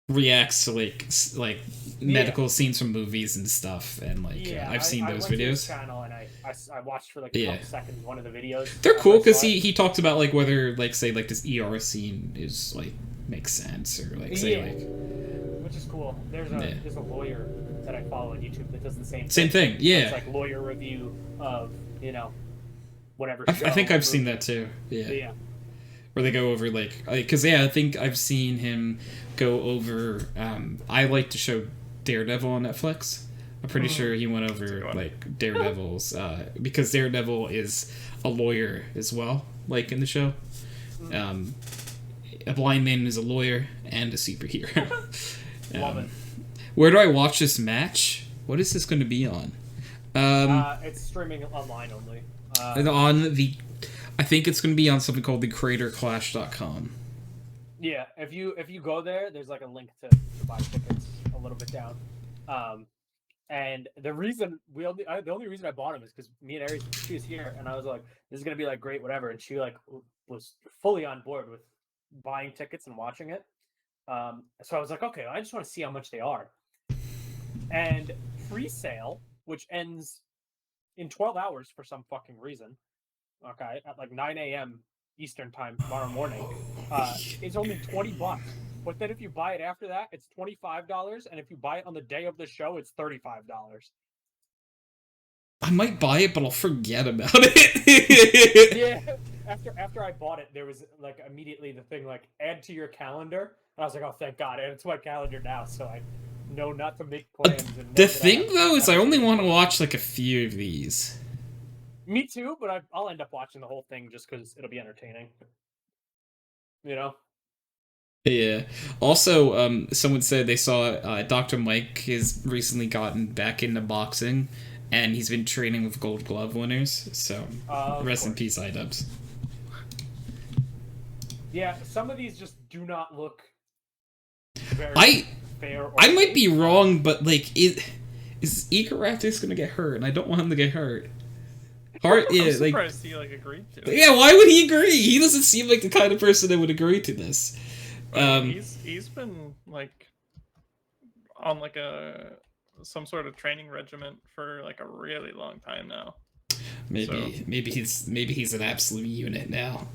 reacts to like medical scenes from movies and stuff, and like I've seen those videos. To his channel and I watched for like a couple seconds one of the videos. They're cool because he talks about like whether like say like this ER scene is like makes sense or like say like, which is cool. There's a lawyer that I follow on YouTube that does the same thing. Yeah, it's like lawyer review of whatever. I think I've seen that too. Yeah. Where they go over like because I think I've seen him go over. I like to show Daredevil on Netflix. I'm pretty sure he went over like Daredevil's because Daredevil is a lawyer as well, like in the show. A blind man is a lawyer and a superhero. Love it. Where do I watch this match? What is this going to be on? It's streaming online only. I think it's going to be on something called the CreatorClash.com. Yeah, if you go there, there's like a link to buy tickets a little bit down. And the only reason I bought him is because me and Aries, she was here, and I was like, this is gonna be like great, whatever, and she like was fully on board with buying tickets and watching it. So I was like, okay, I just want to see how much they are. And pre-sale, which ends in 12 hours for some fucking reason, okay, at like 9 a.m. Eastern time tomorrow morning, it's only $20. But then if you buy it after that, it's $25, and if you buy it on the day of the show, it's $35. I might buy it, but I'll forget about it. Yeah. After I bought it, there was like immediately the thing like add to your calendar, and I was like, oh, thank God, and it's my calendar now, so I know not to make plans. And the thing though is, I only want to watch like a few of these. Me too, but I'll end up watching the whole thing just because it'll be entertaining. Yeah. Also, someone said they saw Dr. Mike has recently gotten back into boxing, and he's been training with Gold Glove winners. So, rest in peace, iDubbbz. Yeah, some of these just do not look very fair. I might be wrong, but like, is Igor Raptis gonna get hurt? And I don't want him to get hurt. Yeah, I'm like, surprised he like agreed to it. yeah. Why would he agree? He doesn't seem like the kind of person that would agree to this. He's been like on like some sort of training regiment for like a really long time now. Maybe he's an absolute unit now.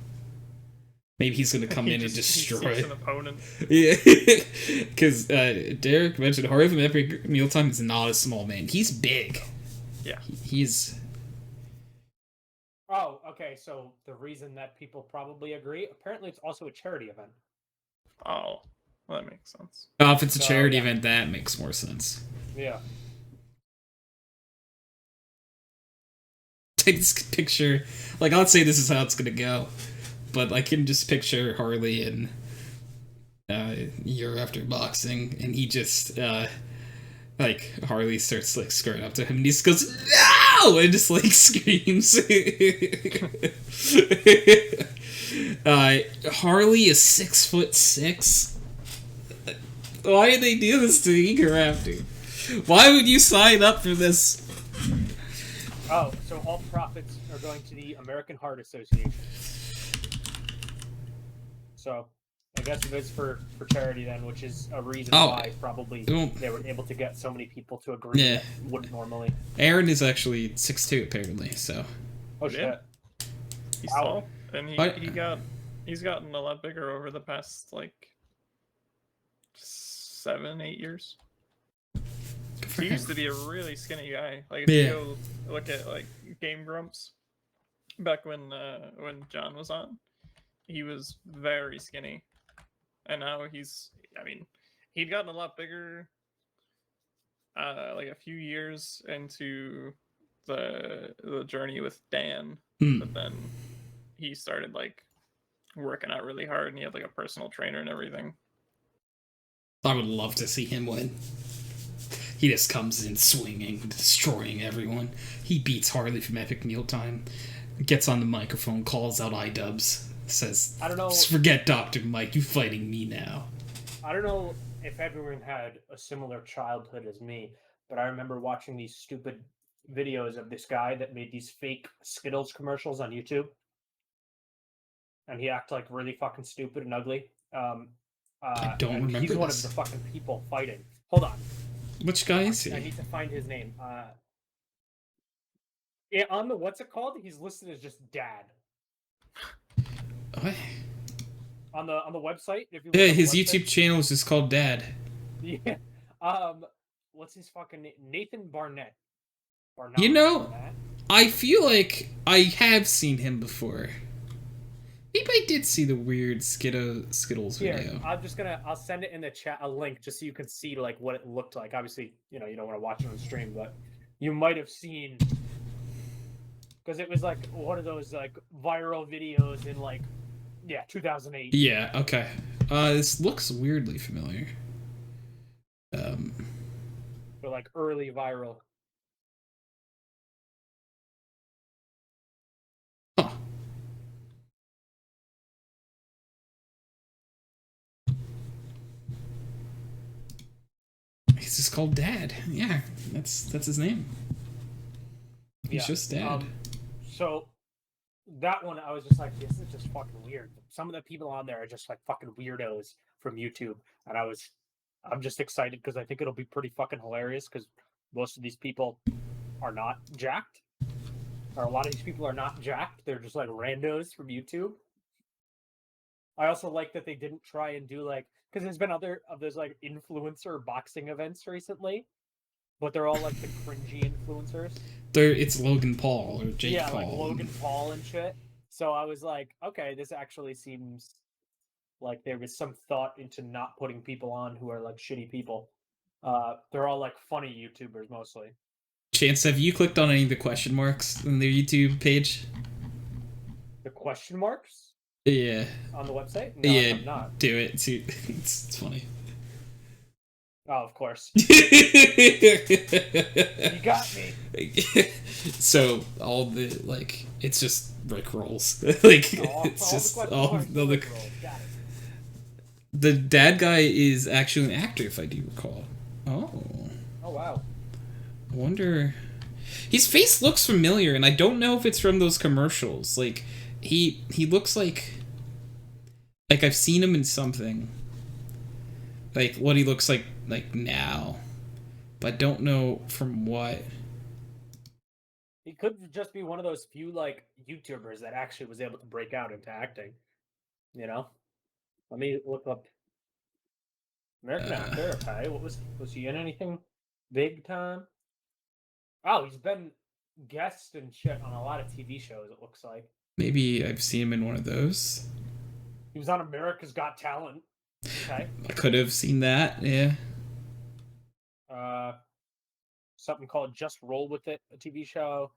Maybe he's gonna come in and destroy. He's an opponent. Yeah, because Derek mentioned Horror of Epic Mealtime is not a small man. He's big. Yeah, he's. Oh, okay. So the reason that people probably agree, apparently, it's also a charity event. Oh, well, that makes sense. Oh, if it's a charity event, that makes more sense. Yeah. Take this picture. Like, I'll say this is how it's gonna go, but I can just picture Harley in year after boxing, and he just like Harley starts like scurrying up to him, and he just goes no, and just like screams. Harley is 6'6". Why did they do this to Eager after? Why would you sign up for this? Oh, so all profits are going to the American Heart Association. So, I guess it is for charity then, which is a reason why probably they were able to get so many people to agree that wouldn't normally. Aaron is actually 6'2", apparently, so. Oh shit. He's tall, and he's gotten a lot bigger over the past like 7-8 years. He used to be a really skinny guy. Like, if you go look at like Game Grumps, back when John was on, he was very skinny, and now he'd gotten a lot bigger. Like a few years into the journey with Dan, but then he started like working out really hard, and he had like a personal trainer and everything. I would love to see him win. He just comes in swinging, destroying everyone. He beats Harley from Epic Mealtime, gets on the microphone, calls out iDubbbz, says, I don't know. Just forget Dr. Mike, you fighting me now. I don't know if everyone had a similar childhood as me, but I remember watching these stupid videos of this guy that made these fake Skittles commercials on YouTube. And he acted like really fucking stupid and ugly. I don't remember he's one of the fucking people fighting. Hold on. Which guy is he? I need to find his name. Yeah, on the what's it called? He's listed as just Dad. What? On the website, if you his YouTube channel is just called Dad. Yeah. What's his fucking name? Nathan Barnett. You know, I feel like I have seen him before. Maybe I did see the weird Skittles video. I'll send it in the chat, a link, just so you can see like what it looked like. Obviously, you don't want to watch it on stream, but you might have seen, because it was like one of those like viral videos in like 2008. Yeah, okay. This looks weirdly familiar. But like early viral. Huh. He's just called Dad. Yeah, that's his name. He's just Dad. So that one, I was just like, this is just fucking weird. Some of the people on there are just like fucking weirdos from YouTube, and I'm just excited because I think it'll be pretty fucking hilarious because most of these people are not jacked, or a lot of these people are not jacked. They're just like randos from YouTube. I also like that they didn't try and do like, because there's been other of those like influencer boxing events recently, but they're all like the cringy influencers. It's Logan Paul or Jake Paul. Yeah, like Logan Paul and shit. So I was like, okay, this actually seems like there was some thought into not putting people on who are like shitty people. They're all like funny YouTubers mostly. Chance, have you clicked on any of the question marks on their YouTube page? The question marks? Yeah. On the website? No, yeah, I'm not. Do it. See, it's funny. Oh, of course. You got me. So all the like, it's just Rick rolls. Like it's just all the. The Dad guy is actually an actor, if I do recall. Oh. Oh wow. I wonder. His face looks familiar, and I don't know if it's from those commercials. Like, he looks like I've seen him in something. Like, what he looks like now. But I don't know from what. He could just be one of those few, like, YouTubers that actually was able to break out into acting. You know? Let me look up American actor. Okay, what was he in anything big time? Oh, he's been guest and shit on a lot of TV shows. It looks like Maybe I've seen him in one of those. he was on America's Got Talent. Okay, I could have seen that. Yeah. Something called Just Roll With It, a TV show.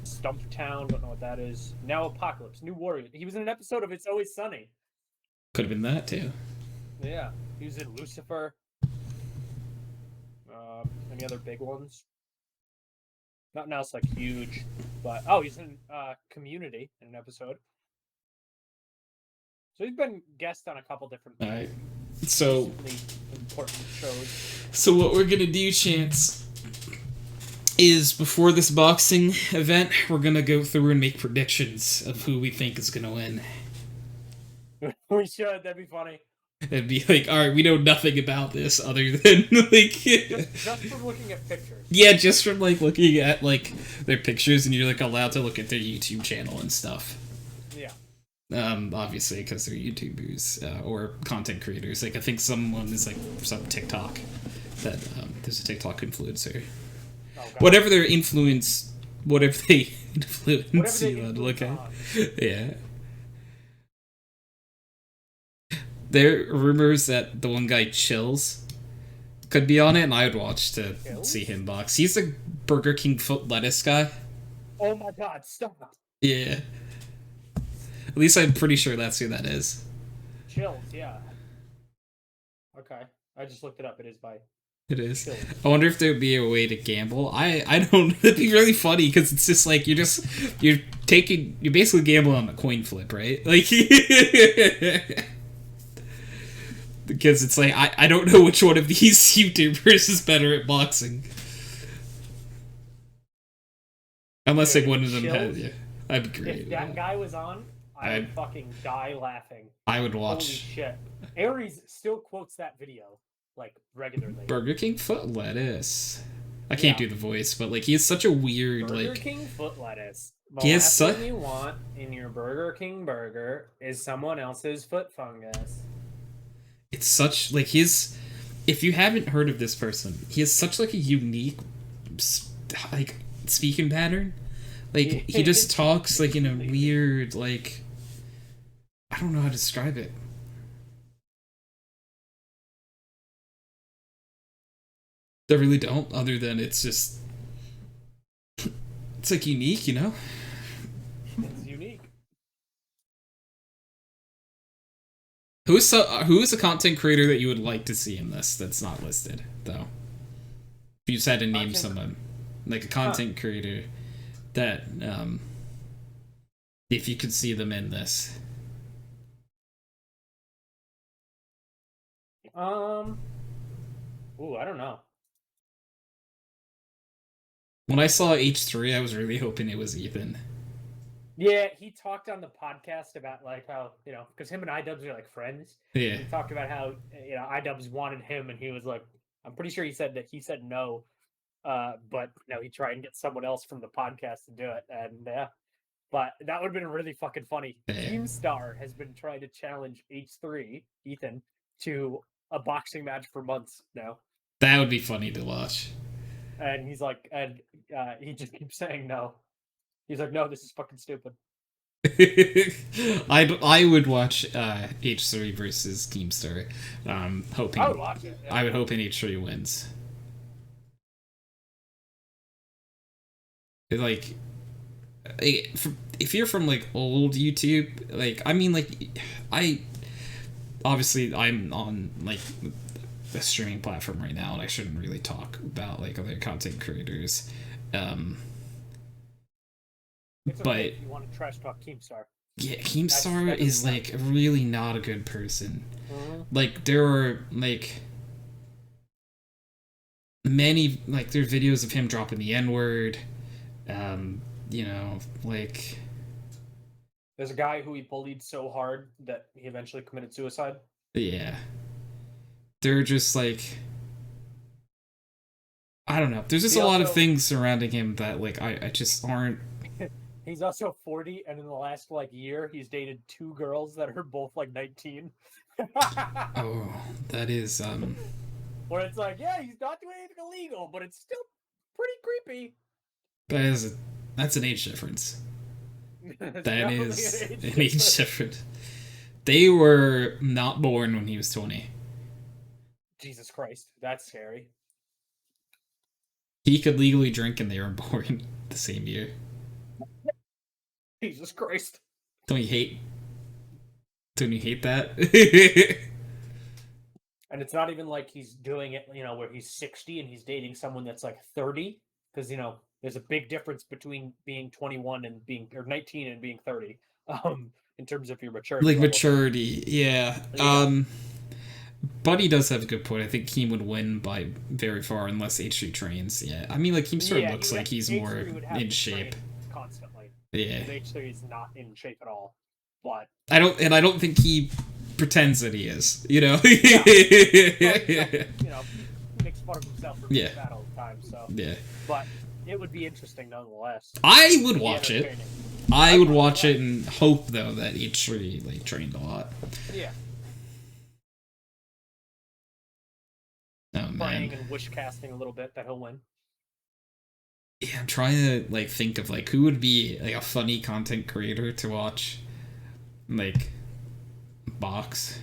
Stumptown, don't know what that is. Now Apocalypse, New Warrior. He was in an episode of It's Always Sunny. Could have been that too. Yeah, he was in Lucifer. Any other big ones? Nothing else like huge, but he's in Community in an episode. So he's been guest on a couple different All right. So important shows. So what we're gonna do, Chance, is before this boxing event, we're gonna go through and make predictions of who we think is gonna win. We should. That'd be funny. It'd be like, all right, we know nothing about this other than like just from looking at pictures. Yeah, just from like looking at like their pictures, and you're like allowed to look at their YouTube channel and stuff. Yeah. Obviously, because they're YouTubers or content creators. Like I think someone is like some TikTok that there's a TikTok influencer. Oh, whatever their influence, whatever they influence you on to look at. Yeah. There are rumors that the one guy Chills could be on it, and I would watch to see him box. He's the Burger King foot lettuce guy. Oh my god, stop. Yeah. At least I'm pretty sure that's who that is. Chills, yeah. Okay. I just looked it up. It is by... It is. Chills. I wonder if there would be a way to gamble. I don't... It'd be really funny, because it's just like, you're basically gambling on a coin flip, right? Like... Because it's like, I don't know which one of these YouTubers is better at boxing. Unless like one of them has, yeah. I'd be great. If that guy was on, I would fucking die laughing. I would watch. Holy shit. Aries still quotes that video, like, regularly. Burger King foot lettuce. I can't do the voice, but like, he has such a weird, Burger King foot lettuce. The last thing you want in your Burger King burger is someone else's foot fungus. It's such, like, if you haven't heard of this person, he has such, like, a unique, like, speaking pattern. Like, he just talks, like, in a weird, like, I don't know how to describe it. I really don't, other than it's just, it's, like, unique, you know? It's unique. Who's a content creator that you would like to see in this that's not listed, though? If you just had to name someone, like a content creator that, if you could see them in this. Ooh, I don't know. When I saw H3, I was really hoping it was Ethan. Yeah, he talked on the podcast about, like, how, you know, because him and iDubbbz are, like, friends. Yeah. He talked about how, you know, iDubbbz wanted him, and he was like, I'm pretty sure he said no, but, you know, he tried and get someone else from the podcast to do it, and, but that would have been really fucking funny. Yeah. Keemstar has been trying to challenge H3, Ethan, to a boxing match for months now. That would be funny to watch. And he's like, he just keeps saying no. He's like, no, this is fucking stupid. I would watch H3 versus Keemstar. Hoping I would watch it. Yeah. I would hope H3 wins. Like, if you're from like old YouTube, like, I mean, like, I'm on like a streaming platform right now, and I shouldn't really talk about like other content creators. It's okay but if you want to trash talk Keemstar. Yeah, Keemstar is like really not a good person. Like, there are like many, like, there's videos of him dropping the N-word. You know, like There's a guy who he bullied so hard that he eventually committed suicide. yeah, they're just like I don't know. There's just a lot of things surrounding him that like I just aren't. He's also 40, and in the last like year, he's dated 2 girls that are both like 19. Oh, that is Where it's like, yeah, he's not doing anything illegal, but it's still pretty creepy. That's an age difference. It's That definitely is an an age difference. They were not born when he was 20. Jesus Christ, that's scary. He could legally drink and they were born the same year. Jesus Christ. Don't you hate that? And it's not even like he's doing it, you know, where he's 60 and he's dating someone that's like 30. Because, you know, there's a big difference between being 21 and being, or 19 and being 30. In terms of your maturity. Like level. maturity, yeah. Buddy does have a good point. I think Keem would win by very far unless H3 trains. Yeah, I mean, like Keem sort of looks like he's more in shape. Constantly. Yeah. H3 is not in shape at all. But I don't think he pretends that he is. You know. you know, makes fun of himself for being fat all the time. So yeah. But it would be interesting nonetheless. I would watch it. I would watch it and hope though that H3 like trained a lot. Yeah. Oh man. Playing and wish casting a little bit that he'll win. Yeah, I'm trying to like think of like who would be like a funny content creator to watch, like box.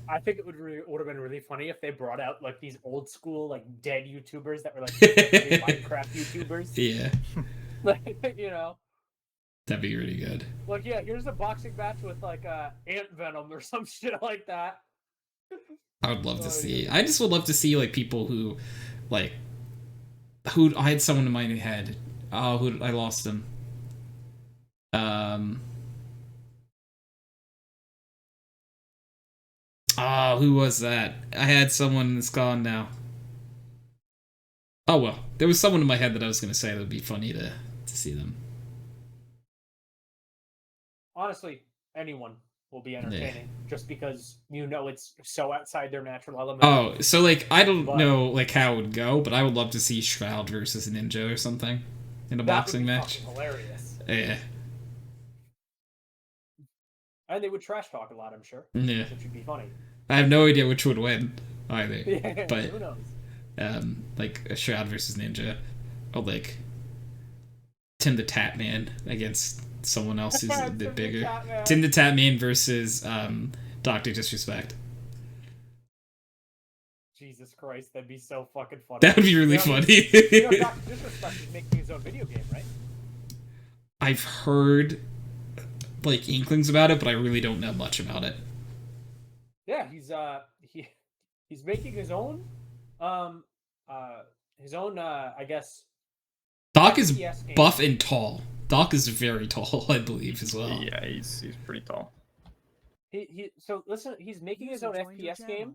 I think it would have been really funny if they brought out like these old school like dead YouTubers that were like Minecraft YouTubers. Yeah. Like, you know. That'd be really good. Like, yeah, here's a boxing match with like ant venom or some shit like that. I would love to see. I just would love to see like people who, like, who I had someone in my head. Oh, who I lost him. Oh, who was that? I had someone that's gone now. Oh well, there was someone in my head that I was gonna say that would be funny to see them. Honestly, anyone will be entertaining just because you know it's so outside their natural element. Oh, so like I don't know like how it would go, but I would love to see Shroud versus Ninja or something in a boxing match. Hilarious. Yeah. And they would trash talk a lot, I'm sure. Yeah. Which would be funny. I have no idea which would win either. Yeah, but who knows? Like a Shroud versus Ninja, or like Tim the Tap Man against someone else who's a bit bigger. Tim the Tap Man versus Dr. Disrespect. Jesus Christ, that'd be so fucking funny. That would be really funny. You know, Dr. Disrespect is making his own video game, right? I've heard like inklings about it, but I really don't know much about it. Yeah, he's making his own I guess. Doc is buff and tall. Doc is very tall, I believe, as well. Yeah, he's pretty tall. So listen, he's making his own FPS game.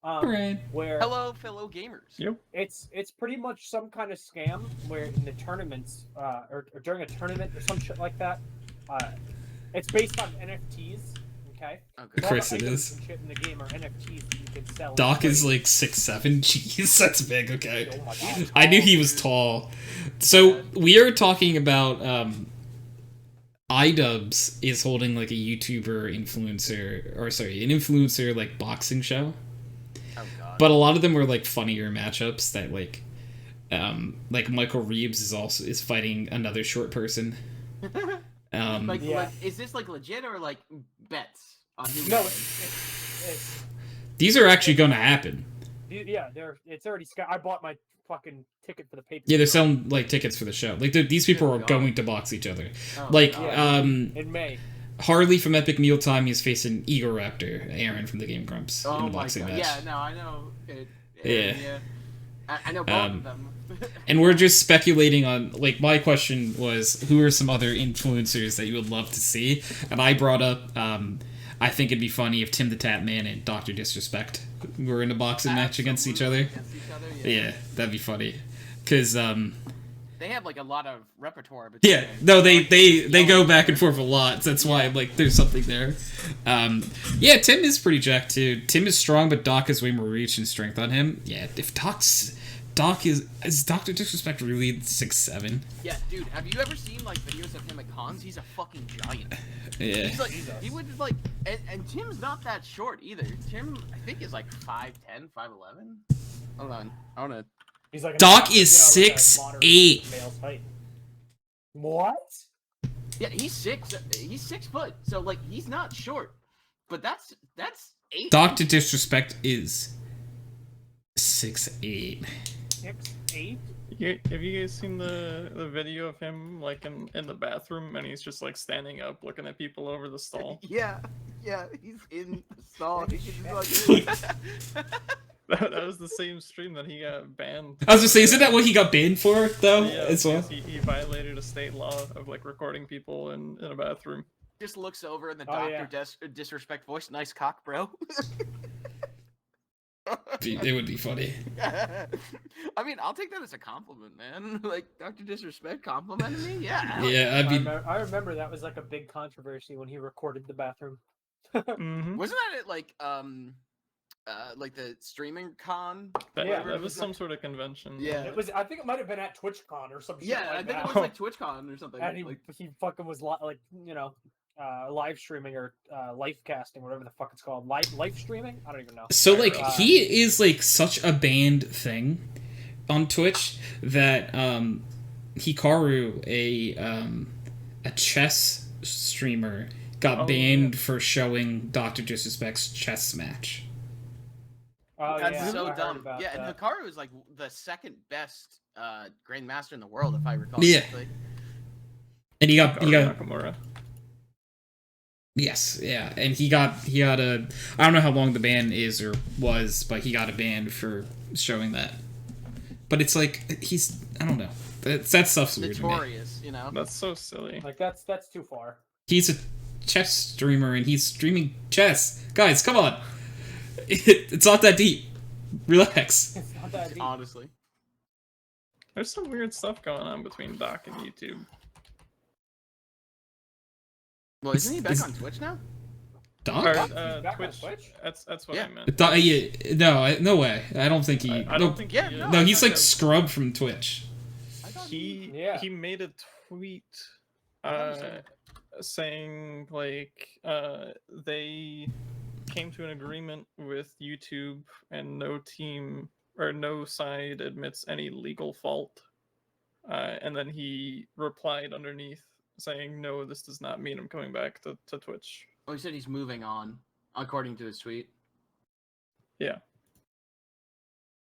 Right. Where hello, fellow gamers. Yep. It's pretty much some kind of scam where in the tournaments, or during a tournament or some shit like that, it's based on NFTs. Okay. Of course it is. And shit in the game are NFTs that you can sell. Doc is like 6'7". Jeez, that's big. Okay. Oh my God. I knew he was tall. So we are talking about iDubbbz is holding like a YouTuber influencer, or sorry, an influencer like boxing show. Oh God. But a lot of them were like funnier matchups that like Michael Reeves is fighting another short person. Like, is this like legit or like bets on who? No, these are actually going to happen. Yeah, it's already. I bought my fucking ticket for the paper. Yeah, they're selling like tickets for the show. Like these people are going to box each other. Oh, like in May. Harley from Epic Mealtime, he's facing Eagle Raptor, Aaron from the Game Grumps in a boxing match. Yeah, no, I know. Yeah. I know both of them. And we're just speculating on, like, my question was, who are some other influencers that you would love to see? And I brought up, I think it'd be funny if Tim the Tap Man and Dr. Disrespect were in a boxing match against each other. Yeah. Yeah, that'd be funny. Because, they have like a lot of repertoire. Yeah, them. no, they go back and forth a lot. So that's why I'm like, there's something there. Yeah, Tim is pretty jacked too. Tim is strong, but Doc has way more reach and strength on him. Yeah, if Doc is Dr. Disrespect really 6'7"? Yeah, dude, have you ever seen like videos of him at cons? He's a fucking giant. Yeah. He's like, he would like, and Tim's not that short either. Tim, I think, is like 5'10", 5'11". Hold on, I wanna. He's like Doc is 6'8". Male's height. What? Yeah, he's 6 foot. So like, he's not short, but that's 8. Dr. Disrespect is 6'8". 6'8"? Have you guys seen the video of him like in the bathroom and he's just like standing up looking at people over the stall? Yeah, he's in the stall. He's just like. That was the same stream that he got banned. I was just saying, isn't that what he got banned for though? Yeah, as well. He violated a state law of like recording people in a bathroom. Just looks over in the Dr. Disrespect voice. Nice cock, bro. It would be funny. I mean, I'll take that as a compliment, man. Like, Dr. Disrespect complimenting me? Yeah. Yeah, I remember that was like a big controversy when he recorded the bathroom. Mm-hmm. Wasn't that at like the streaming con? That was some sort of convention. Yeah. It was. I think it might have been at TwitchCon or some shit Yeah, like I think that. it was like TwitchCon or something. And he fucking was like, you know, live streaming or live casting, whatever the fuck it's called. Live streaming? I don't even know. So like he is like such a banned thing on Twitch that Hikaru, a chess streamer, got banned for showing Dr. Disrespect's chess match. Oh, That's yeah, so I heard dumb. about Yeah, and that. Hikaru is like the second best grandmaster in the world, if I recall correctly. And he got Nakamura. Yes, yeah, and he got a, I don't know how long the ban is or was, but he got a ban for showing that. But it's like I don't know, that stuff's weird to me. Notorious, you know. That's so silly. Like that's too far. He's a chess streamer and he's streaming chess. Guys, come on, it's not that deep. Relax. It's not that deep. Honestly. There's some weird stuff going on between Doc and YouTube. Well, isn't he back on Twitch now? Doc? Or, He's back on Twitch. Twitch? That's what Yeah. I meant. No way. I don't think he. I don't think. yeah, he no, is. No, he's like Because scrubbed from Twitch. I thought he made a tweet saying like they came to an agreement with YouTube and no team or no side admits any legal fault, and then he replied underneath saying, no, this does not mean I'm coming back to Twitch. Oh, he said he's moving on, according to his tweet. Yeah.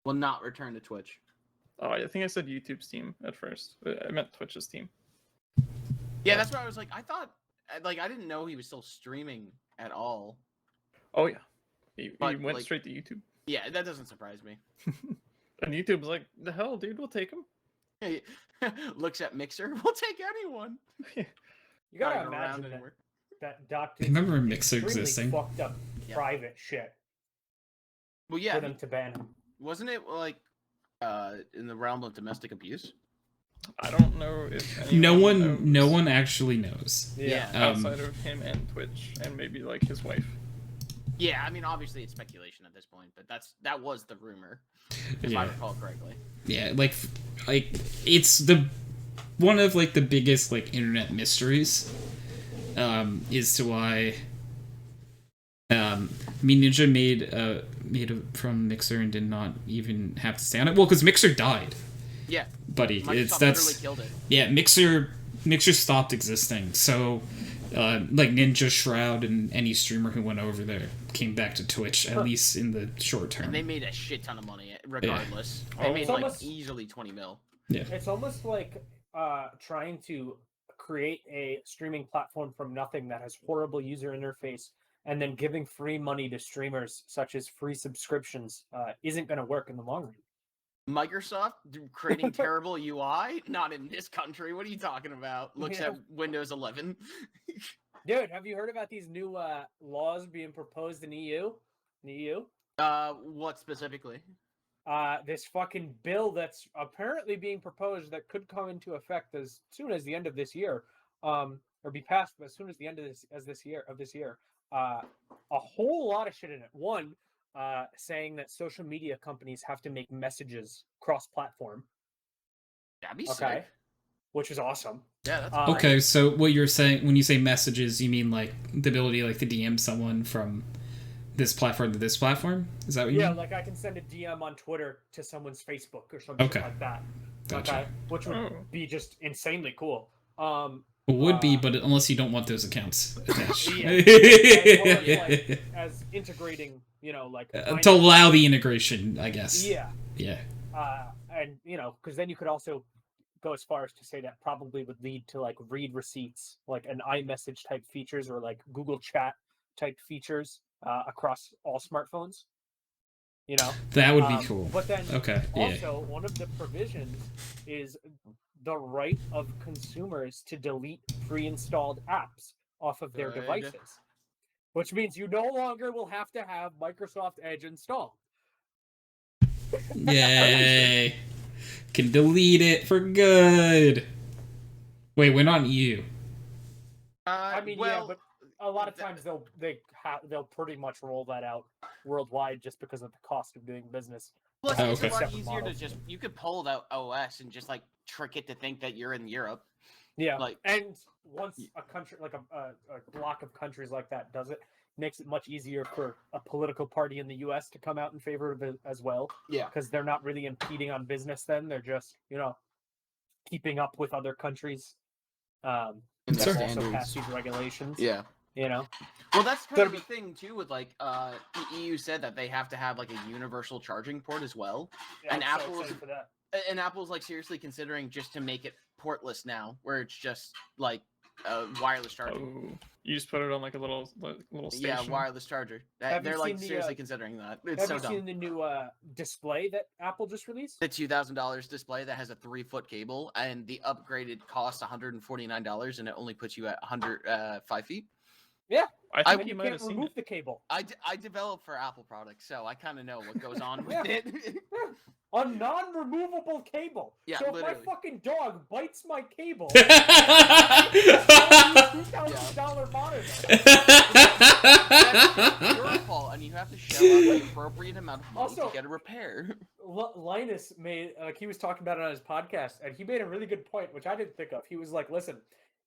Will not return to Twitch. Oh, I think I said YouTube's team at first. I meant Twitch's team. Yeah, that's why I was like, I thought, like, I didn't know he was still streaming at all. Oh, yeah. He But, went like- straight to YouTube. Yeah, that doesn't surprise me. And YouTube's like, the hell, dude, we'll take him. He looks at Mixer. We'll take anyone. You Not gotta even around imagine anymore. that Doctor. I remember Mixer extremely existing. Fucked up Yeah. private shit Well, yeah, for them to ban him. wasn't it like in the realm of domestic abuse? I don't know if No anyone one, knows no one actually knows. Yeah. outside of him and Twitch and maybe like his wife. Yeah, I mean, obviously it's speculation at this point, but that was the rumor, if I Yeah. recall correctly. Yeah, like it's one of like the biggest like internet mysteries, is to why Ninja made from Mixer and did not even have to stay on it. Well, because Mixer died, Yeah, buddy. Microsoft That's literally killed it. yeah. Mixer stopped existing. So, like Ninja, Shroud, and any streamer who went over there came back to Twitch, at least in the short term. And they made a shit ton of money, regardless. Yeah. They Oh. made It's like almost- easily 20 mil. It's almost like trying to create a streaming platform from nothing that has horrible user interface and then giving free money to streamers such as free subscriptions isn't going to work in the long run. Microsoft creating terrible UI? Not in this country. What are you talking about? Looks Yeah. at Windows 11. Dude, have you heard about these new laws being proposed in EU? In the EU? What specifically? this fucking bill that's apparently being proposed that could come into effect as soon as the end of this year, or be passed as soon as the end of this year. A whole lot of shit in it. One, saying that social media companies have to make messages cross-platform. That'd be sick. Which is awesome. Yeah, that's okay. So what you're saying when you say messages, you mean like the ability like to DM someone from this platform to this platform? Is that what you mean? Yeah, like I can send a DM on Twitter to someone's Facebook or something like that. Gotcha. Okay, which would be just insanely cool. It would be, but unless you don't want those accounts attached. Like, as integrating, like to allow the integration, I guess. Yeah. Yeah. And because then you could also go as far as to say that probably would lead to like read receipts, like an iMessage type features or like Google Chat type features across all smartphones. That would be cool. But then also one of the provisions is the right of consumers to delete pre-installed apps off of their devices, which means you no longer will have to have Microsoft Edge installed. Yay. Can delete it for good. Wait, we're not EU. I mean, but a lot of times they'll pretty much roll that out worldwide just because of the cost of doing business. Plus, it's a lot easier to you could pull that OS and just like trick it to think that you're in Europe. Yeah, and once a country like a block of countries like that does it, makes it much easier for a political party in the U.S. to come out in favor of it as well. Yeah, because they're not really impeding on business. Then they're just keeping up with other countries. That also pass these regulations. Yeah. Well, that's kind of the thing too. With like, the EU said that they have to have like a universal charging port as well, and Apple's like seriously considering just to make it portless now, where it's just like wireless charging. Oh, you just put it on like a little station. Yeah, wireless charger. They're like seriously considering that. It's so dumb. Have you seen the new display that Apple just released? The $2,000 display that has a 3-foot cable, and the upgraded costs $149, and it only puts you at 5 feet. Yeah, I think you might can't have remove the cable. I developed for Apple products, so I kind of know what goes on with it. A non-removable cable. Yeah, so literally. if my fucking dog bites my cable, $2,000 monitor. That's your fault, and you have to shell out the appropriate amount of money to get a repair. Linus made he was talking about it on his podcast, and he made a really good point, which I didn't think of. He was like, "Listen,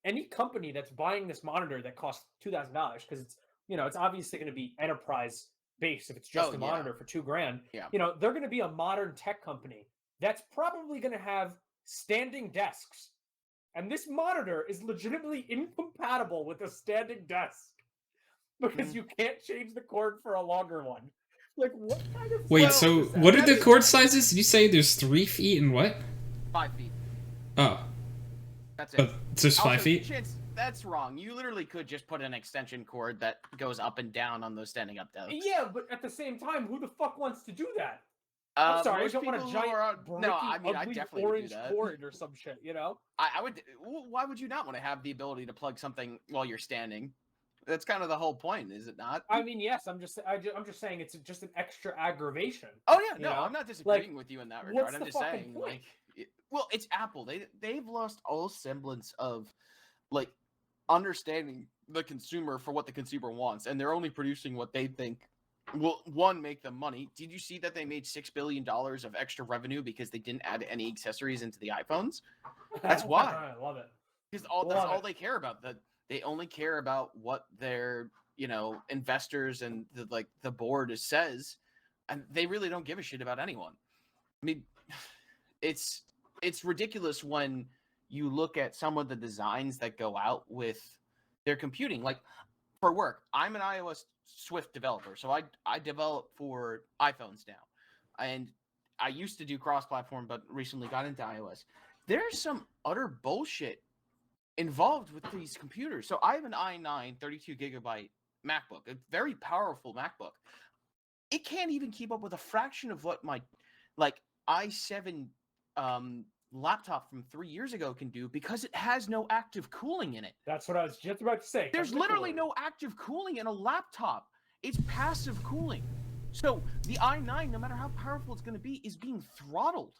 any company that's buying this monitor that costs $2,000 because it's it's obviously going to be enterprise based if it's just a monitor for $2,000. Yeah. They're going to be a modern tech company that's probably going to have standing desks, and this monitor is legitimately incompatible with a standing desk because you can't change the cord for a longer one. Like, what kind of? Wait, so what are the cord sizes? Did you say there's 3 feet and what? 5 feet. Oh. That's it. It's just 5 feet? That's wrong. You literally could just put an extension cord that goes up and down on those standing up desks. Yeah, but at the same time, who the fuck wants to do that? I'm sorry, I don't want a giant, I definitely orange would do that. cord or some shit, I would. Why would you not want to have the ability to plug something while you're standing? That's kind of the whole point, is it not? I mean, yes. I'm just saying it's just an extra aggravation. Oh yeah, no, I'm not disagreeing with you in that regard. I'm just saying, point? it's Apple. They've lost all semblance of like understanding the consumer for what the consumer wants, and they're only producing what they think will make them money. Did you see that they made $6 billion of extra revenue because they didn't add any accessories into the iPhones? That's why. I love it. Because that's all they care about. That they only care about what their investors and the board says, and they really don't give a shit about anyone. I mean, it's ridiculous when you look at some of the designs that go out with their computing. Like for work, I'm an iOS Swift developer, so I develop for iPhones now, and I used to do cross-platform, but recently got into iOS. There's some utter bullshit involved with these computers. So I have an i9 32 gigabyte MacBook, a very powerful MacBook. It can't even keep up with a fraction of what my i7 laptop from 3 years ago can do because it has no active cooling in it. That's what I was just about to say. There's literally no active cooling in a laptop. It's passive cooling. So the i9, no matter how powerful it's going to be, is being throttled.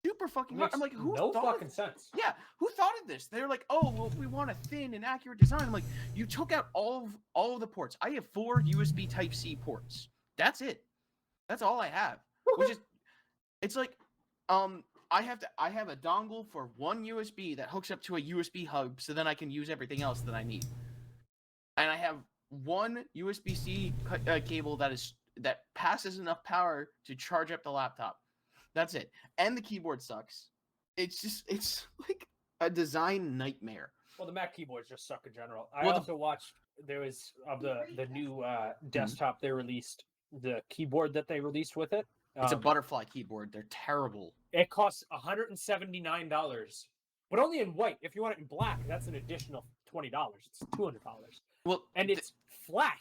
Super fucking hard. I'm like, who no thought fucking sense? Yeah, who thought of this? They're like, oh, well, we want a thin and accurate design. I'm like, you took out all of the ports. I have 4 USB Type-C ports. That's it. That's all I have. Which is, it's like, I have a dongle for 1 USB that hooks up to a USB hub, so then I can use everything else that I need. And I have 1 USB-C cable that passes enough power to charge up the laptop. That's it. And the keyboard sucks. It's like a design nightmare. Well, the Mac keyboards just suck in general. I also watched, there was, of the new desktop they released, the keyboard that they released with it. It's a butterfly keyboard. They're terrible. It costs $179, but only in white. If you want it in black, that's an additional $20. It's $200. Well, and it's flat.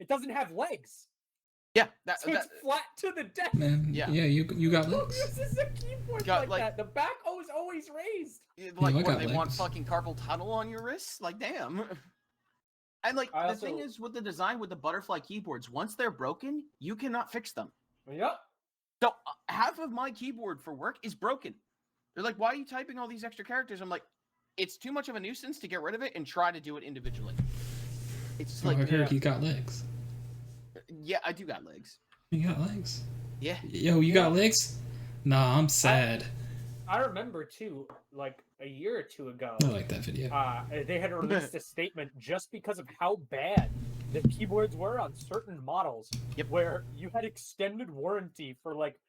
It doesn't have legs. Yeah, it's flat to the desk. Yeah, you got legs. This is a keyboard like that. The back is always raised. Like, what, they want fucking carpal tunnel on your wrists? Like, damn. And like, the thing is with the design with the butterfly keyboards, once they're broken, you cannot fix them. Yep. So half of my keyboard for work is broken. They're like, why are you typing all these extra characters? I'm like, it's too much of a nuisance to get rid of it and try to do it individually. It's like, I heard you got legs. Yeah, I do got legs. You got legs? Yeah. Yo, you got legs? Nah, I'm sad. I remember too, like a year or two ago. I like that video. They had released a statement just because of how bad the keyboards were on certain models. Yep. Where you had extended warranty for like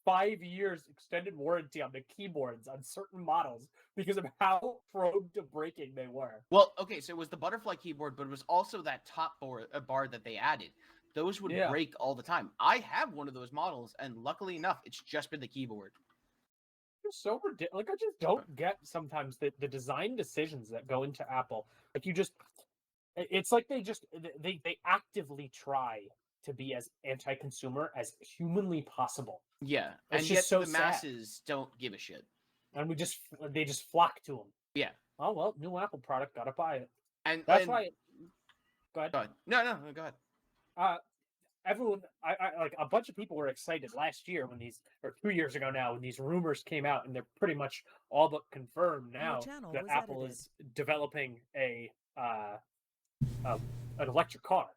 5 years, extended warranty on the keyboards on certain models because of how prone to breaking they were. Well, okay, so it was the butterfly keyboard, but it was also that top bar that they added. Those would break all the time. I have one of those models, and luckily enough, it's just been the keyboard. It's so ridiculous. Like, I just don't get sometimes the design decisions that go into Apple. Like, it's like they actively try to be as anti-consumer as humanly possible. Yeah, it's and just yet so the masses don't give a shit. And they just flock to them. Yeah. Oh well, new Apple product, gotta buy it. And that's why. Go ahead. No, go ahead. Everyone, I like a bunch of people were excited last year when or 2 years ago now when these rumors came out, and they're pretty much all but confirmed now that Apple is developing an electric car.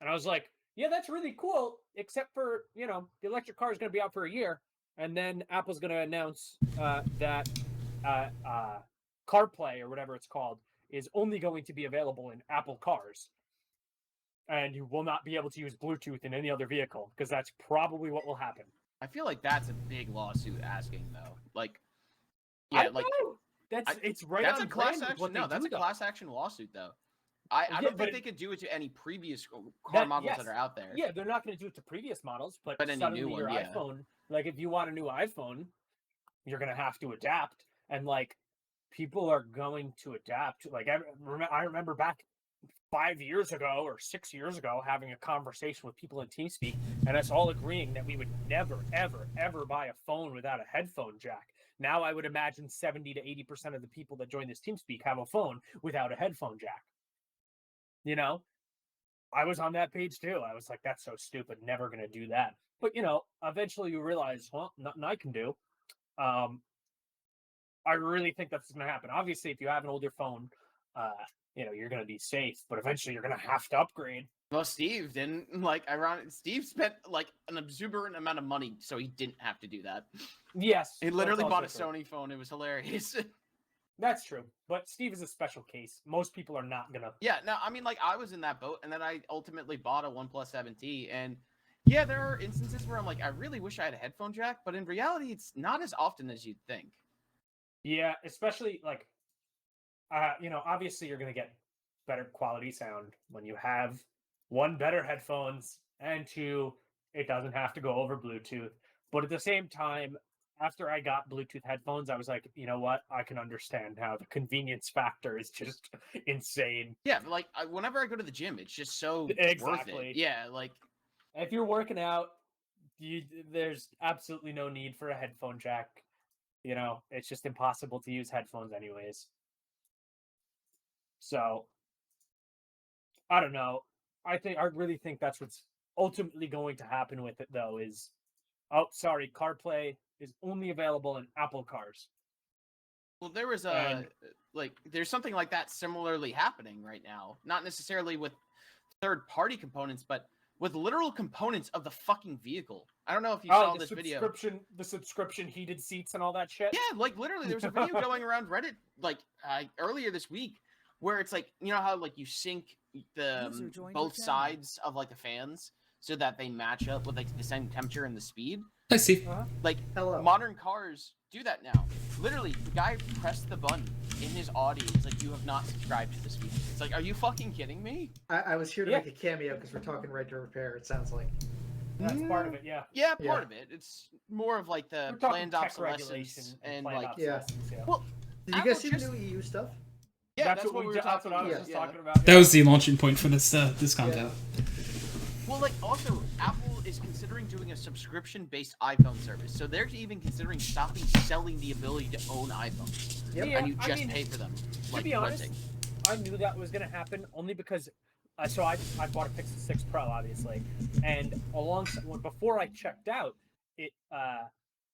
And I was like, yeah, that's really cool, except for, the electric car is going to be out for a year, and then Apple's going to announce that CarPlay, or whatever it's called, is only going to be available in Apple cars. And you will not be able to use Bluetooth in any other vehicle, because that's probably what will happen. I feel like that's a big lawsuit asking, though. Like, yeah, it's right. That's on a class brand action. No, that's a class action lawsuit, though. I don't think they could do it to any previous car models that are out there. Yeah, they're not going to do it to previous models, but any new one, iPhone, like if you want a new iPhone, you're going to have to adapt, and like people are going to adapt. Like I remember back 5 years ago or 6 years ago having a conversation with people in TeamSpeak, and us all agreeing that we would never, ever, ever buy a phone without a headphone jack. Now I would imagine 70 to 80% of the people that join this TeamSpeak have a phone without a headphone jack. I was on that page too. I was like, that's so stupid. Never going to do that. But, eventually you realize, well, nothing I can do. I really think that's going to happen. Obviously, if you have an older phone, you're going to be safe, but eventually you're going to have to upgrade. Well, Steve didn't. Steve spent like an exuberant amount of money, so he didn't have to do that. Yes. He literally bought a Sony phone. It was hilarious. That's true. But Steve is a special case. Most people are not going to. Yeah, no, I mean, I was in that boat, and then I ultimately bought a OnePlus 7T, and yeah, there are instances where I'm like, I really wish I had a headphone jack, but in reality, it's not as often as you'd think. Yeah, especially obviously you're going to get better quality sound when you have one, better headphones, and two, it doesn't have to go over Bluetooth. But at the same time, after I got Bluetooth headphones, I was like, you know what? I can understand how the convenience factor is just insane. Yeah, whenever I go to the gym, it's just so worth it. Yeah, if you're working out, there's absolutely no need for a headphone jack. It's just impossible to use headphones anyways. So, I don't know. I really think that's what's ultimately going to happen with it, though, is, oh, sorry, CarPlay is only available in Apple cars. Well, there was there's something like that similarly happening right now. Not necessarily with third-party components, but with literal components of the fucking vehicle. I don't know if you saw this video. The subscription heated seats and all that shit. Yeah, like literally, there was a video going around Reddit earlier this week where it's like, you know how like you sync the both sides of like the fans so that they match up with like the same temperature and the speed. I see. Like modern cars do that now. Literally, the guy pressed the button in his Audi. It's like, you have not subscribed to this feature. It's like, are you fucking kidding me? I was here to make a cameo because we're talking right to repair. It sounds like that's part of it. Yeah. Yeah, part of it. It's more of like the planned obsolescence and like Well, did you guys see the new EU stuff? Yeah, that's what we were talking about. I was just talking about. That was the launching point for this content. Well, like, also, Apple is considering doing a subscription-based iPhone service, so they're even considering stopping selling the ability to own iPhones. Yep. And you just pay for them. To be honest, I knew that was going to happen only because, so I bought a Pixel 6 Pro, obviously, and before I checked out, it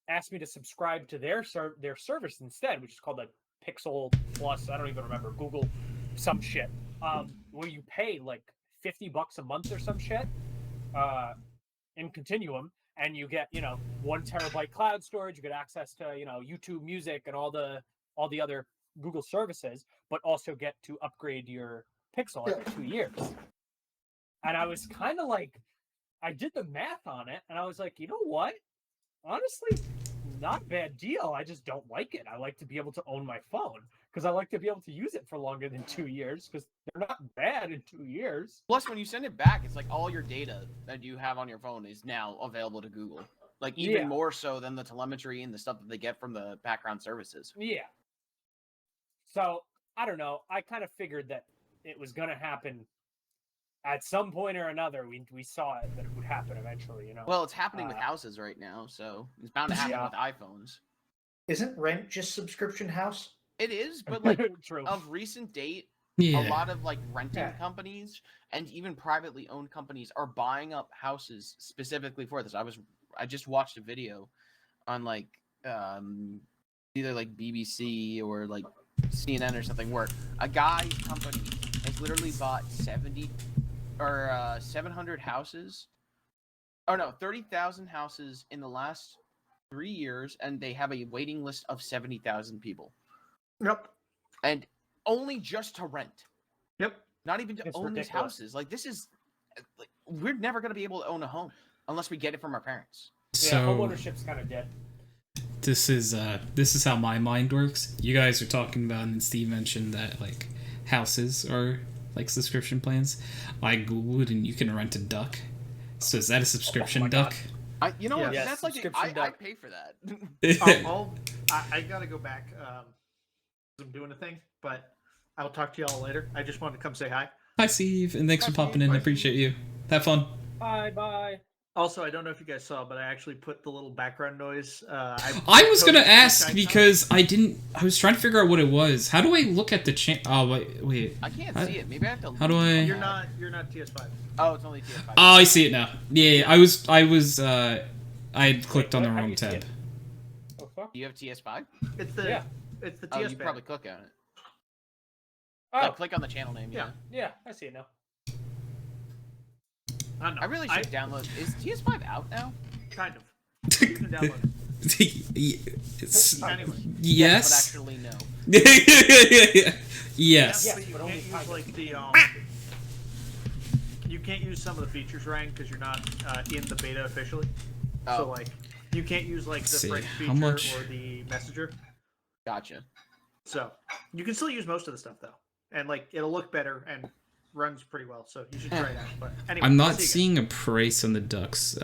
asked me to subscribe to their service instead, which is called like Pixel Plus. I don't even remember, Google some shit, where you pay like $50 a month or some shit in Continuum, and you get 1 terabyte cloud storage. You get access to YouTube Music and all the other Google services, but also get to upgrade your Pixel every 2 years. And I was kind of like, I did the math on it, and I was like, you know what? Honestly, not a bad deal. I just don't like it. I like to be able to own my phone because I like to be able to use it for longer than 2 years because they're not bad in 2 years. Plus, when you send it back, it's like all your data that you have on your phone is now available to Google. Like, even more so than the telemetry and the stuff that they get from the background services. Yeah. So, I don't know. I kind of figured that it was going to happen at some point or another. We saw it, that it would happen eventually, Well, it's happening with houses right now, so it's bound to happen with iPhones. Isn't rent just subscription house? It is, but like True. Of recent date, Yeah. a lot of like renting companies and even privately owned companies are buying up houses specifically for this. I just watched a video on like either like BBC or like CNN or something where a guy's company has literally bought 700 houses. Oh no, 30,000 houses in the last 3 years, and they have a waiting list of 70,000 people. Yep. And only just to rent. Yep. Not even to own these houses. Like, this is like, we're never going to be able to own a home unless we get it from our parents. So, home ownership's kind of dead. This is how my mind works. You guys are talking about, and Steve mentioned that like houses are like subscription plans. I googled, and you can rent a duck. So is that a subscription duck? You know what? Yes. That's like I pay for that. I gotta go back. I'm doing a thing, but I'll talk to y'all later. I just wanted to come say hi. Hi, Steve, and thanks for popping in. I appreciate you. Have fun. Bye. Also, I don't know if you guys saw, but I actually put the little background noise. I was gonna ask because I was trying to figure out what it was. How do I look at the channel? Oh wait. I can't see it. Maybe I have to. How do I? You're not TS5. Oh, it's only TS5. Oh, I see it now. Yeah, I had clicked on the wrong tab. Do you have TS5? It's the TS. Oh, you probably click on it. Oh, click on the channel name. Yeah, I see it now. I really should download. Is TS5 out now? Kind of. You can download it. Anyway. Yes. But actually, no. Yes. Yeah, but you can't use like the you can't use some of the features, Ryan, because you're not in the beta officially. Oh. So like you can't use like the French feature or the messenger. Gotcha. So you can still use most of the stuff though, and like it'll look better and runs pretty well. So you should try it out. But anyway, I'm not seeing a price on the ducks,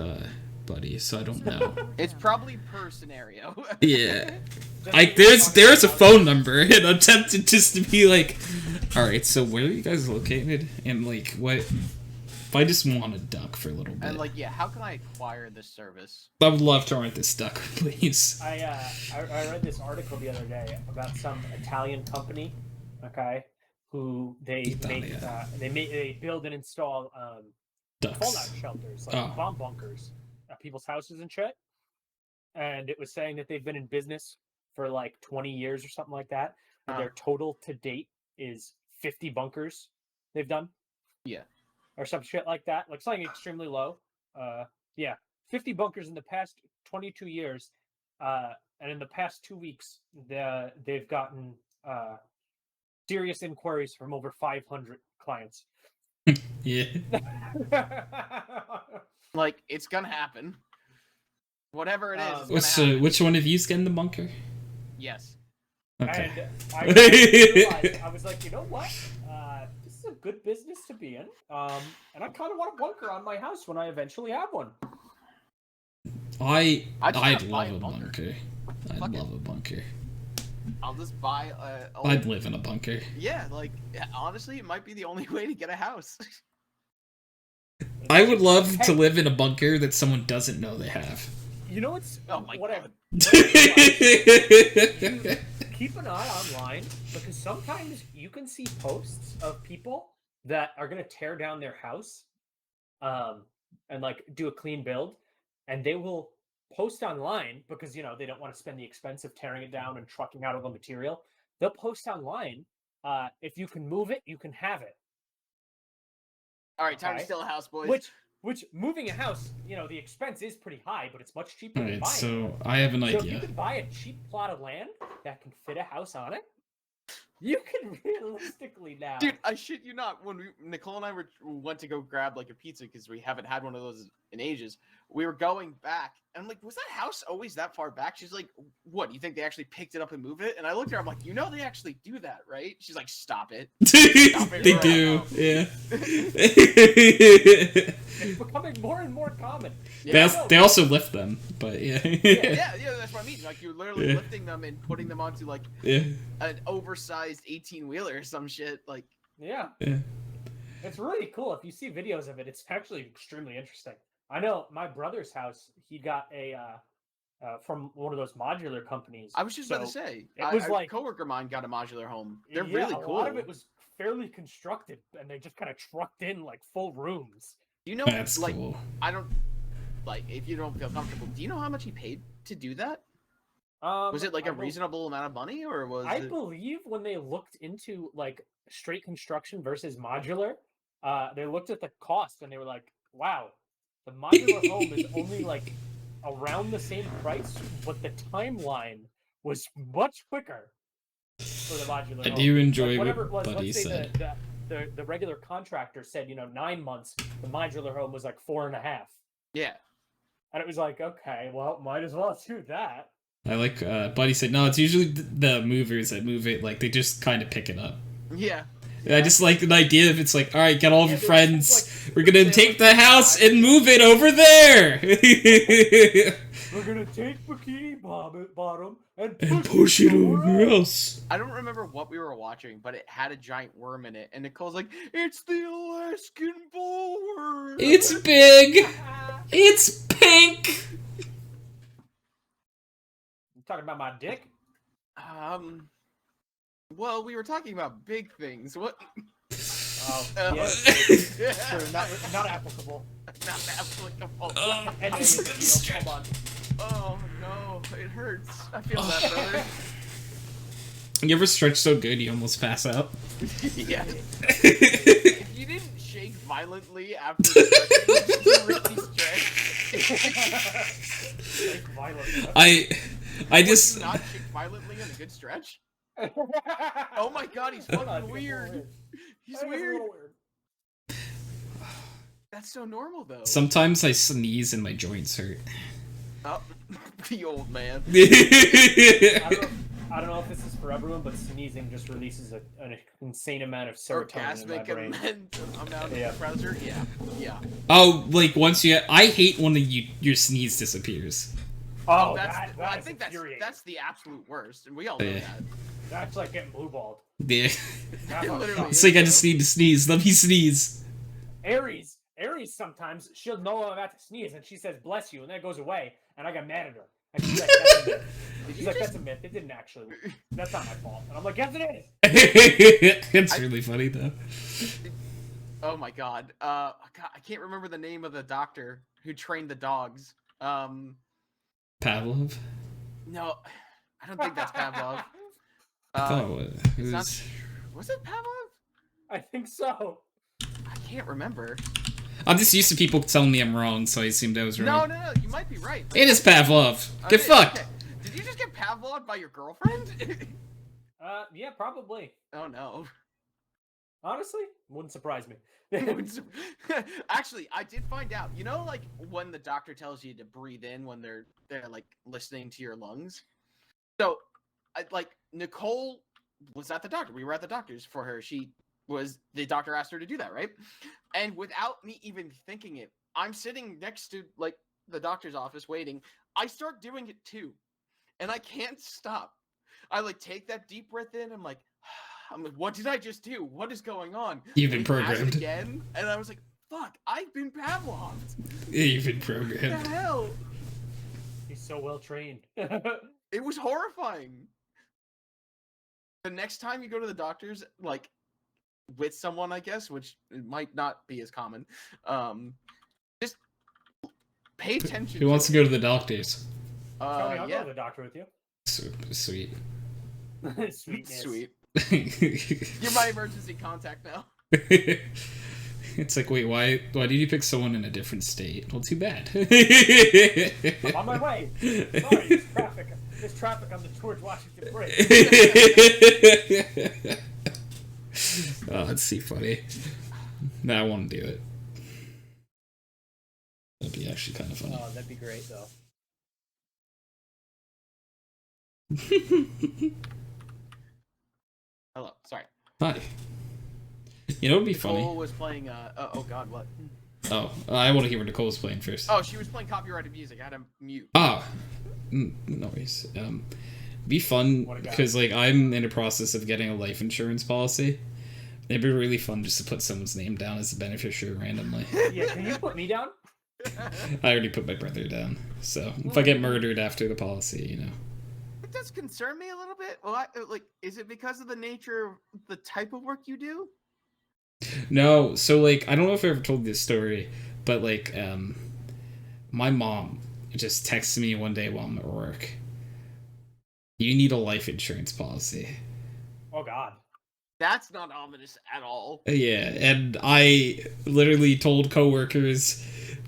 buddy, so I don't know. It's probably per scenario. Yeah. Like there's a phone number, and I'm tempted just to be like, all right, so where are you guys located? And like, what? If I just want a duck for a little bit. And like, how can I acquire this service? I would love to rent this duck, please. I read this article the other day about some Italian company, okay, who they build and install fallout shelters, like bomb bunkers at people's houses and shit. And it was saying that they've been in business for like 20 years or something like that. And their total to date is 50 bunkers they've done. Yeah. Or some shit like that. Like something extremely low. 50 bunkers in the past 22 years. And in the past 2 weeks, they've gotten serious inquiries from over 500 clients. Yeah. Like, it's gonna happen. Whatever it is, which one of you's getting the bunker? Yes. Okay. And I realized, I was like, you know what? This is a good business to be in. And I kind of want a bunker on my house when I eventually have one. I'd love love a bunker. I'd love a bunker. I'll just buy I'd live in a bunker. Yeah, like, honestly, it might be the only way to get a house. I would love to live in a bunker that someone doesn't know they have. You know what's God. Keep an eye online, because sometimes you can see posts of people that are going to tear down their house and like do a clean build, and they will post online because, you know, they don't want to spend the expense of tearing it down and trucking out all the material. They'll post online, if you can move it, you can have it. All right, time to steal a house, boys. Which moving a house, you know, the expense is pretty high, but it's much cheaper than Alright, buying so it. I have an So if idea. you could buy a cheap plot of land that can fit a house on it, you can realistically now. Dude, I shit you not. When Nicole and I went to go grab like a pizza because we haven't had one of those in ages, we were going back, and I'm like, "Was that house always that far back?" She's like, "What? You think they actually picked it up and moved it?" And I looked at her. I'm like, "You know they actually do that, right?" She's like, "Stop it." They do, yeah. It's becoming more and more common. Yeah. They also lift them, but yeah. yeah, that's what I mean. Like, you're literally lifting them and putting them onto like an oversized 18-wheeler or some shit. Like, yeah, it's really cool. If you see videos of it, it's actually extremely interesting. I know my brother's house. He got a from one of those modular companies. I was just about to say, it was like a coworker of mine got a modular home. They're yeah, really cool. A lot of it was fairly constructed, and they just kind of trucked in like full rooms. Do you know? That's like, cool. I don't like if you don't feel comfortable. Do you know how much he paid to do that? Was it like a reasonable amount of money, or was I believe when they looked into like straight construction versus modular, they looked at the cost and they were like, "Wow, the modular home is only like around the same price, but the timeline was much quicker for the modular I home." do enjoy like, whatever what it was, Buddy let's say said. the regular contractor said, 9 months. The modular home was like 4.5. Yeah. And it was like, okay, well, might as well do that. I like, Buddy said, no, it's usually the movers that move it, like, they just kind of pick it up. Yeah. I just like the idea of it's like, alright, get all of your friends, we're gonna take the house and move it over there! We're gonna take Bikini Bottom and push it over else. I don't remember what we were watching, but it had a giant worm in it, and Nicole's like, "It's the Alaskan bullworm. It's big! It's pink! You talking about my dick? Well, we were talking about big things. What? Oh, yes. Sure, not applicable. Not applicable. And hold on. Oh no, it hurts. I feel that, brother. You ever stretch so good you almost pass out? Yeah. If you didn't shake violently after stretching, you really stretched. I just... Would you not shake violently in a good stretch? Oh my god, he's fucking weird. He's weird. That's so normal, though. Sometimes I sneeze and my joints hurt. Oh, the old man. I don't know if this is for everyone, but sneezing just releases an insane amount of serotonin in my brain. Amount of pressure. Yeah. Oh, like once you... I hate when your sneeze disappears. Oh, I think that's the absolute worst, and we all know that. That's like getting blue balled. Yeah. It's like I just need to sneeze. Let me sneeze. Aries sometimes she'll know I'm about to sneeze and she says bless you and then it goes away and I got mad at her and she's like that's a myth. She's like that's a myth. It didn't actually. That's not my fault. And I'm like yes it is. It's really funny though. Oh my god. I can't remember the name of the doctor who trained the dogs. Pavlov? No, I don't think that's Pavlov. I thought it It's not. was... Was it Pavlov? I think so. I can't remember. I'm just used to people telling me I'm wrong, so I assumed I was wrong. No, you might be right. It is Pavlov. Get fucked. Okay. Did you just get Pavloved by your girlfriend? Yeah, probably. Oh no. Honestly, wouldn't surprise me. Actually, I did find out. You know, like when the doctor tells you to breathe in when they're like listening to your lungs. So, Nicole was at the doctor. We were at the doctor's for her. The doctor asked her to do that, right? And without me even thinking it, I'm sitting next to like the doctor's office waiting. I start doing it too, and I can't stop. I like take that deep breath in. I'm like, what did I just do? What is going on? You've been And he asked programmed. again, and I was like, fuck, I've been Pavloved. You've been What programmed. the hell? He's so well trained. It was horrifying. The next time you go to the doctor's, like with someone, I guess, which might not be as common, just pay attention. Who wants to go to the doctors? Tony, I'll Yeah. go to the doctor with you. Sweet. Sweetness. Sweet. You're my emergency contact now. It's like, wait, why did you pick someone in a different state? Well, too bad. I'm on my way. Sorry, there's traffic on the George Washington Bridge. Oh, that's too funny. No, I want to do it. That'd be actually kind of funny. Oh, that'd be great, though. Hello. Sorry. Hi. You know what would be Nicole funny? was playing. Oh God, what? Oh, I want to hear what Nicole's playing first. Oh, she was playing copyrighted music. I had to mute. Ah, no worries. Be fun What a guy. because like I'm in the process of getting a life insurance policy. It'd be really fun just to put someone's name down as a beneficiary randomly. Yeah, can you put me down? I already put my brother down, so if I get murdered after the policy, you know. It does concern me a little bit. Well, is it because of the nature of the type of work you do? No, so like I don't know if I ever told this story, but like my mom just texted me one day while I'm at work. You need a life insurance policy. Oh, God. That's not ominous at all. Yeah, and I literally told coworkers,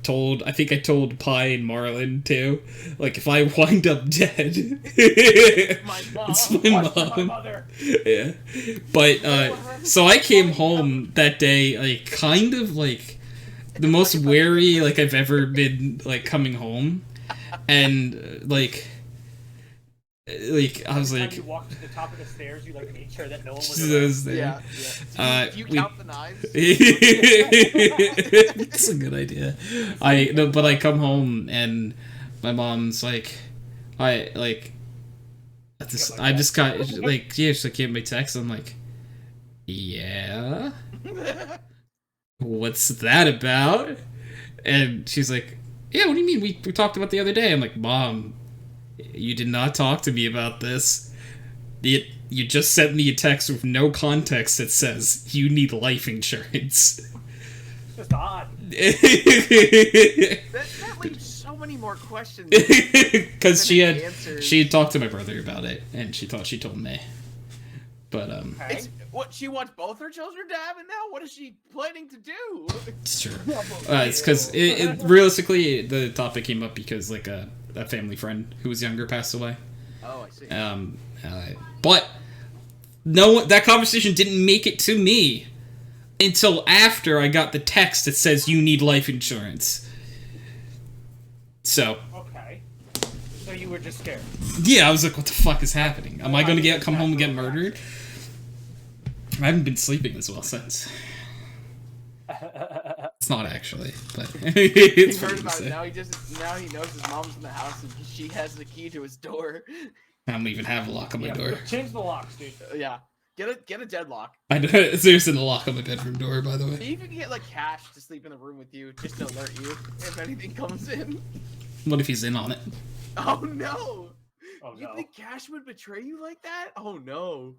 I think I told Pi and Marlon too, like if I wind up dead, My mom. it's my Watch my mom. mother. Yeah, but so I came home that day, like kind of like the most wary like I've ever been, like coming home, and like I was Every like, time you walked to the top of the stairs, you like made sure that no one was "This around. is there." Yeah. Do you count the knives? It's a good idea. But I come home and my mom's like, I just got like, yeah, she's like, get my text. I'm like, yeah, what's that about? And she's like, yeah, what do you mean? We talked about the other day. I'm like, Mom, you did not talk to me about this. You just sent me a text with no context that says you need life insurance. Just odd. That leaves so many more questions. Because she than had answers. talked to my brother about it, and she thought she told me. But Okay. It's what she wants both her children to have, and now what is she planning to do? it's true. It's because realistically, the topic came up because like a family friend who was younger passed away. Oh, I see. But no, that conversation didn't make it to me until after I got the text that says you need life insurance. So Okay. So you were just scared. yeah, I was like, what the fuck is happening? Am I gonna come home and get murdered? I haven't been sleeping as well since. It's not actually, but He it's heard funny to about it. say. Now he knows his mom's in the house and she has the key to his door. I don't even have a lock on my door. Change the locks, dude. Yeah. Get a deadlock. I know there's a lock on my bedroom door, by the way. You can get like Cash to sleep in the room with you, just to alert you if anything comes in. What if he's in on it? Oh no! Oh, You no. think Cash would betray you like that? Oh no!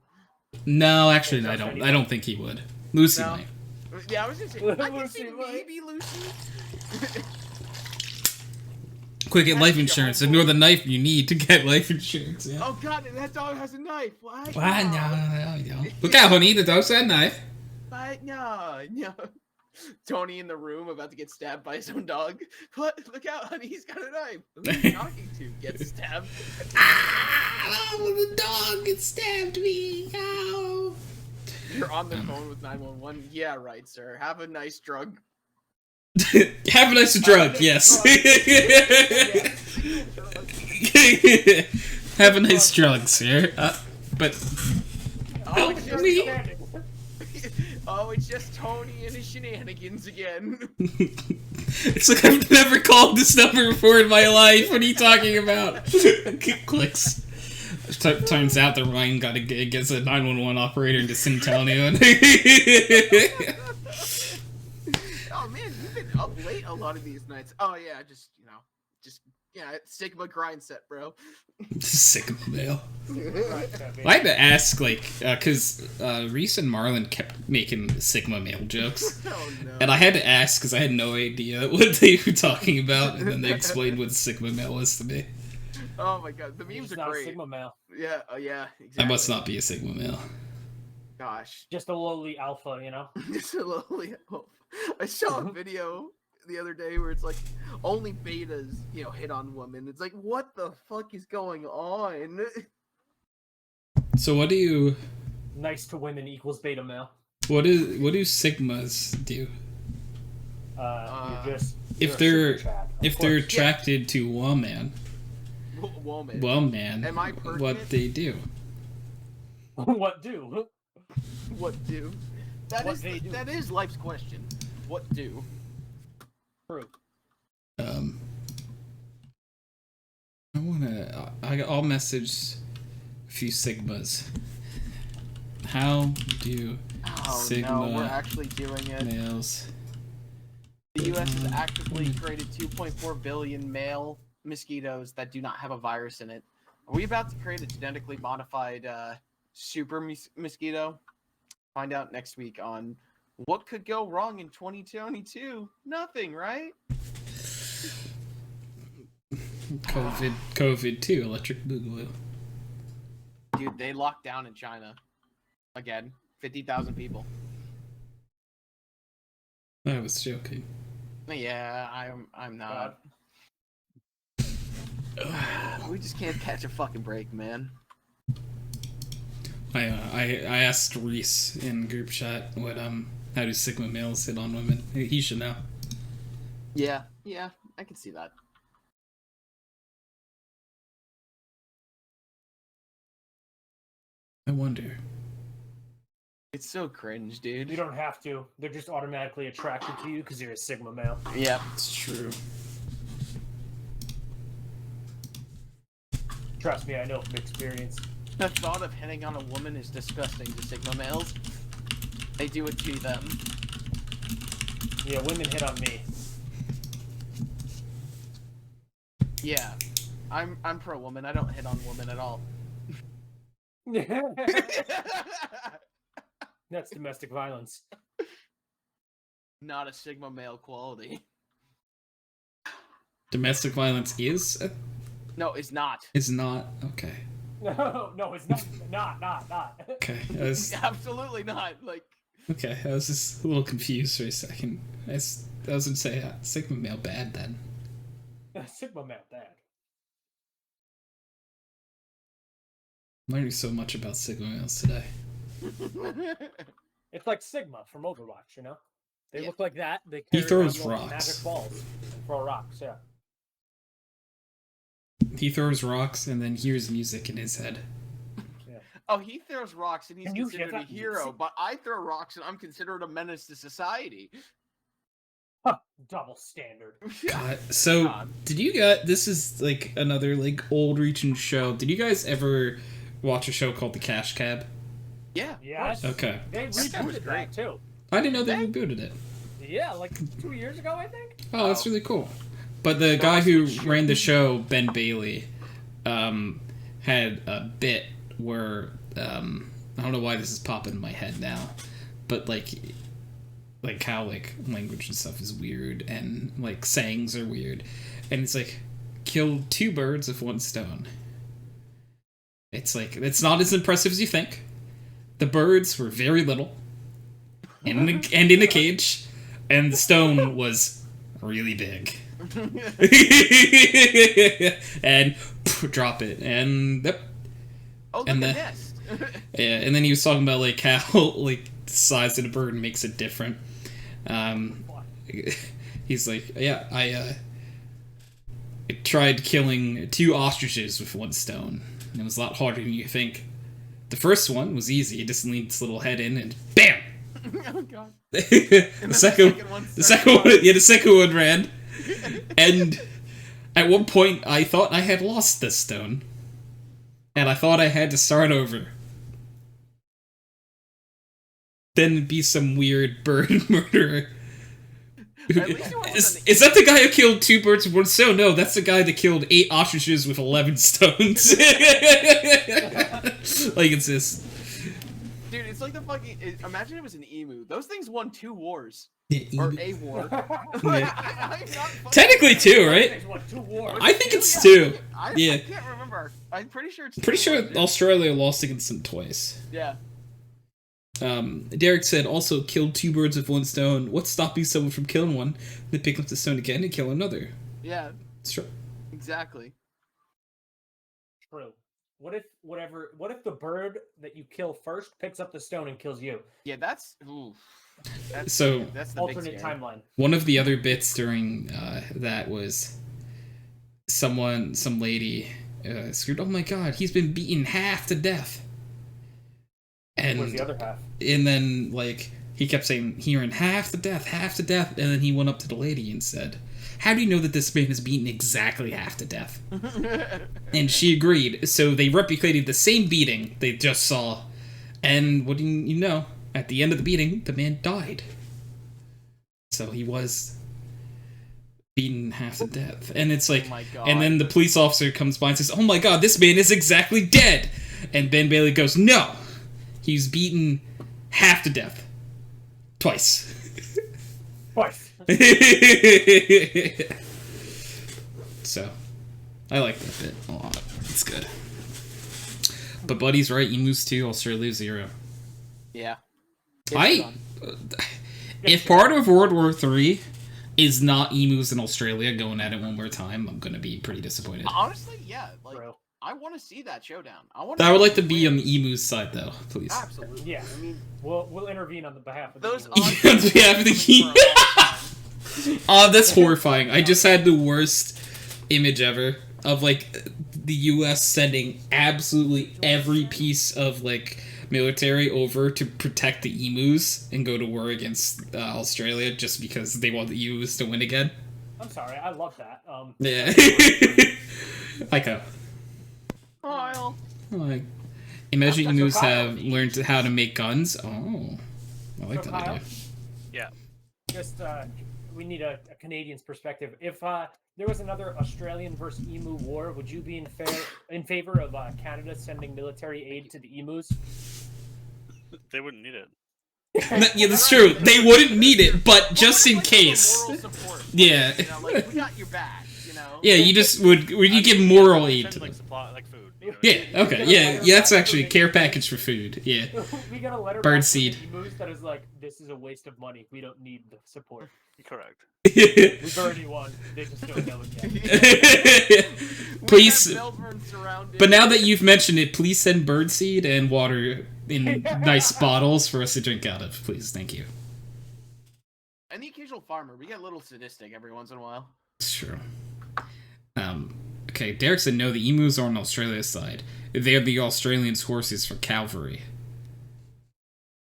No, actually, no, I don't think he would. Lucy No. might. Yeah, I was gonna say, I could say maybe Lucy. Quick, get life insurance. Ignore the knife you need to get life insurance. Yeah. Oh god, that dog has a knife. What? What? No. Look out, honey. The dog's got a knife. What? No. Tony in the room about to get stabbed by his own dog. What? Look out, honey. He's got a knife. Who are you talking to? Gets stabbed. Oh, the dog it stabbed me. Ow. You're on the phone with 911. Yeah, right, sir. Have a nice drug. Have a nice drug, yes. Have a nice drug, sir. But oh, it's just Tony and his shenanigans again. It's like I've never called this number before in my life. What are you talking about? Clicks. Turns out the Ryan got against a 911 operator in San Antonio. Oh man, you've been up late a lot of these nights. Oh yeah, just Sigma grind set, bro. Sigma male. I had to ask, because Reese and Marlon kept making Sigma male jokes. Oh, no. And I had to ask because I had no idea what they were talking about, and then they explained what Sigma male was to me. Oh my god, the memes are great. Sigma male. Yeah, yeah, exactly. I must not be a Sigma male. Gosh. Just a lowly alpha, you know? Just a lowly alpha. I saw a video the other day where it's like only betas, hit on women. It's like, what the fuck is going on? So what do you? Nice to women equals beta male. What do Sigmas do? If they're attracted to woman. Woman. Am I pertinent? What they do? What do? What do? That is life's question. What do? True. I'll message a few Sigmas. How do Sigma we're actually doing it. males? The U.S. has actively created 2.4 billion male mosquitoes that do not have a virus in it. Are we about to create a genetically modified super mosquito? Find out next week on what could go wrong in 2022. Nothing, right? COVID too. Electric boogaloo. Dude, they locked down in China again. 50,000 people. I was joking. Yeah, I'm not. We just can't catch a fucking break, man. I asked Reese in group chat what how do Sigma males hit on women? He should know. Yeah, I can see that. I wonder. It's so cringe, dude. You don't have to. They're just automatically attracted to you because you're a Sigma male. Yeah, it's true. Trust me, I know from experience. The thought of hitting on a woman is disgusting to Sigma males. They do it to them. Yeah, women hit on me. Yeah, I'm pro woman. I don't hit on women at all. That's domestic violence. Not a Sigma male quality. Domestic violence is? No, it's not. It's not? Okay. No, it's not. Not. Okay. Absolutely not. Okay, I was just a little confused for a second. I was going to say Sigma male bad then. Sigma male bad. I'm learning so much about Sigma males today. It's like Sigma from Overwatch, you know? They look like that. They he carry throws around rocks. magic balls and throw rocks, yeah. He throws rocks and then hears music in his head. Yeah. Oh, he throws rocks and he's And you considered a hear that? hero, but I throw rocks and I'm considered a menace to society. Double standard. God. So, did you guys... This is, another, old reaching show. Did you guys ever watch a show called The Cash Cab? Yeah. Yes. Okay. They rebooted that, too. I didn't know they rebooted it. Yeah, 2 years ago, I think. Oh, that's really cool. But the guy who ran the show, Ben Bailey, had a bit where I don't know why this is popping in my head now, but like how like language and stuff is weird and like sayings are weird, and it's like kill 2 birds with 1 stone. It's like it's not as impressive as you think. The birds were very little, and in a cage, and the stone was really big. And drop it, and yep. Oh, look And at the- this. Yeah, and then he was talking about like how like the size of the bird makes it different. He's like, yeah, I tried killing 2 ostriches with 1 stone. And it was a lot harder than you think. The first one was easy. It just leaned its little head in and bam. Oh god. the second one ran. And at one point, I thought I had lost this stone. And I thought I had to start over. Then it'd be some weird bird murderer. At least you weren't Is that the guy who killed 2 birds with 1 stone? No, that's the guy that killed 8 ostriches with 11 stones. Like it's this. Dude, it's like the fucking. Imagine it was an emu. Those things won 2 wars. Yeah, Or a war. I'm not fucking- technically 2, right? There's what, 2 wars? I think it's Yeah, 2. I Yeah. can't remember. I'm pretty sure it's Pretty 2 sure wars. Australia lost against them twice. Yeah. Derek said, also killed 2 birds with 1 stone. What's stopping someone from killing one, then pick up the stone again and kill another? Yeah. It's true. Exactly. True. What if the bird that you kill first picks up the stone and kills you? Yeah, that's. Ooh. So, That's the Alternate big scare. timeline. one of the other bits during that was some lady screamed, "Oh my god, he's been beaten half to death." And Where's the other half? And then, like, he kept saying, hearing half to death, and then he went up to the lady and said, "How do you know that this man is beaten exactly half to death?" And she agreed, so they replicated the same beating they just saw, and what do you know? At the end of the beating, the man died. So he was beaten half to death. And it's like, Oh my God. and then the police officer comes by and says, "Oh my god, this man is exactly dead!" And Ben Bailey goes, "No! He's beaten half to death. Twice." Twice. So, I like that bit a lot. It's good. But Buddy's right, emus 2, Australia 0. Yeah. If part of World War III is not emus in Australia going at it one more time, I'm gonna be pretty disappointed. Honestly, yeah. Like, Bro. I want to see that showdown. I would like to be on the emu's side, though, please. Absolutely. Yeah. I mean, We'll intervene on the behalf of those the odds On have been behalf of the coming for a long time. Oh, that's horrifying. I just had the worst image ever of, like, the U.S. sending absolutely every piece of, like, military over to protect the emus and go to war against Australia just because they want the emus to win again. I'm sorry, I love that. Yeah. I know. Kyle. Like, imagine That's emus what Kyle have needs. learned how to make guns. Oh, I like So that Kyle? idea. Just we need a Canadian's perspective. If there was another Australian versus emu war, would you be in favor of Canada sending military aid to the emus? They wouldn't need it. Yeah, that's true. They wouldn't need it, but just in Like, case. moral support. Yeah. You know, like, we got your back, you know? Yeah, you just would you I give mean, moral send, aid to like them. supply, like food. You know, Yeah, okay, yeah, that's actually a care package for food. Yeah. We got a letter Bird back from seed. the emus that is like, this is a waste of money. We don't need the support. correct. We've already won. They just don't know it yet. We Please, have Melbourne surrounded. but now that you've mentioned it, please send birdseed and water in nice bottles for us to drink out of, please. Thank you. And the occasional farmer, we get a little sadistic every once in a while. It's true. Okay, Derek said no, the emus are on Australia's side. They're the Australians' horses for cavalry.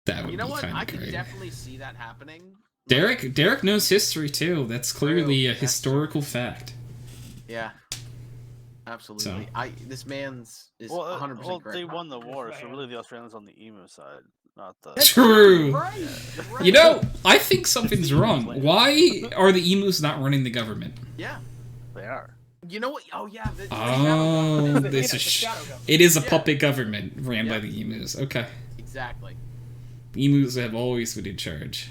That would You know be what? kind I of could great. definitely see that happening. Derek knows history too. That's clearly a That's historical fact. Yeah. Absolutely. This man's is 100% well, correct. they won the war, so man. really the Australians on the emu side, not the. True. Right. Right. You know, I think something's wrong. Why are the emus not running the government? Yeah. They are. You know what? Oh yeah. The Oh, It's the- this it's is the shadow government. it is a Yeah. puppet government ran by Yeah. the emus. Okay, Exactly. emus have always been in charge.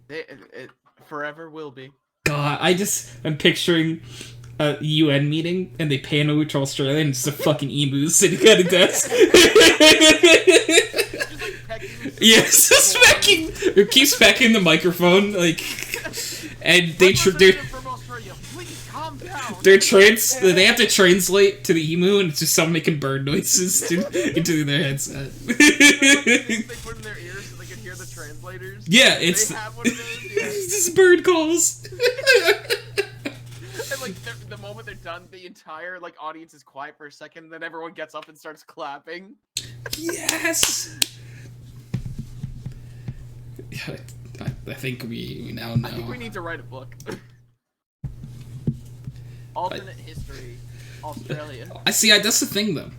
It forever will be. God, I'm picturing a UN meeting, and they pan over to Australia, and it's a fucking emu sitting at a desk. Just like pecking. Yes, smacking. It keeps smacking the microphone, like, and they're from Australia, please calm down. they have to translate to the emu, and it's just someone making bird noises into their headset. They put in their ears so they can hear the translators. Yeah, it's They have one of those. Yeah. it's bird calls. And like the moment they're done, the entire like audience is quiet for a second, and then everyone gets up and starts clapping. Yes. I think we now know. I think we need to write a book. Alternate history, Australia. That's the thing, though.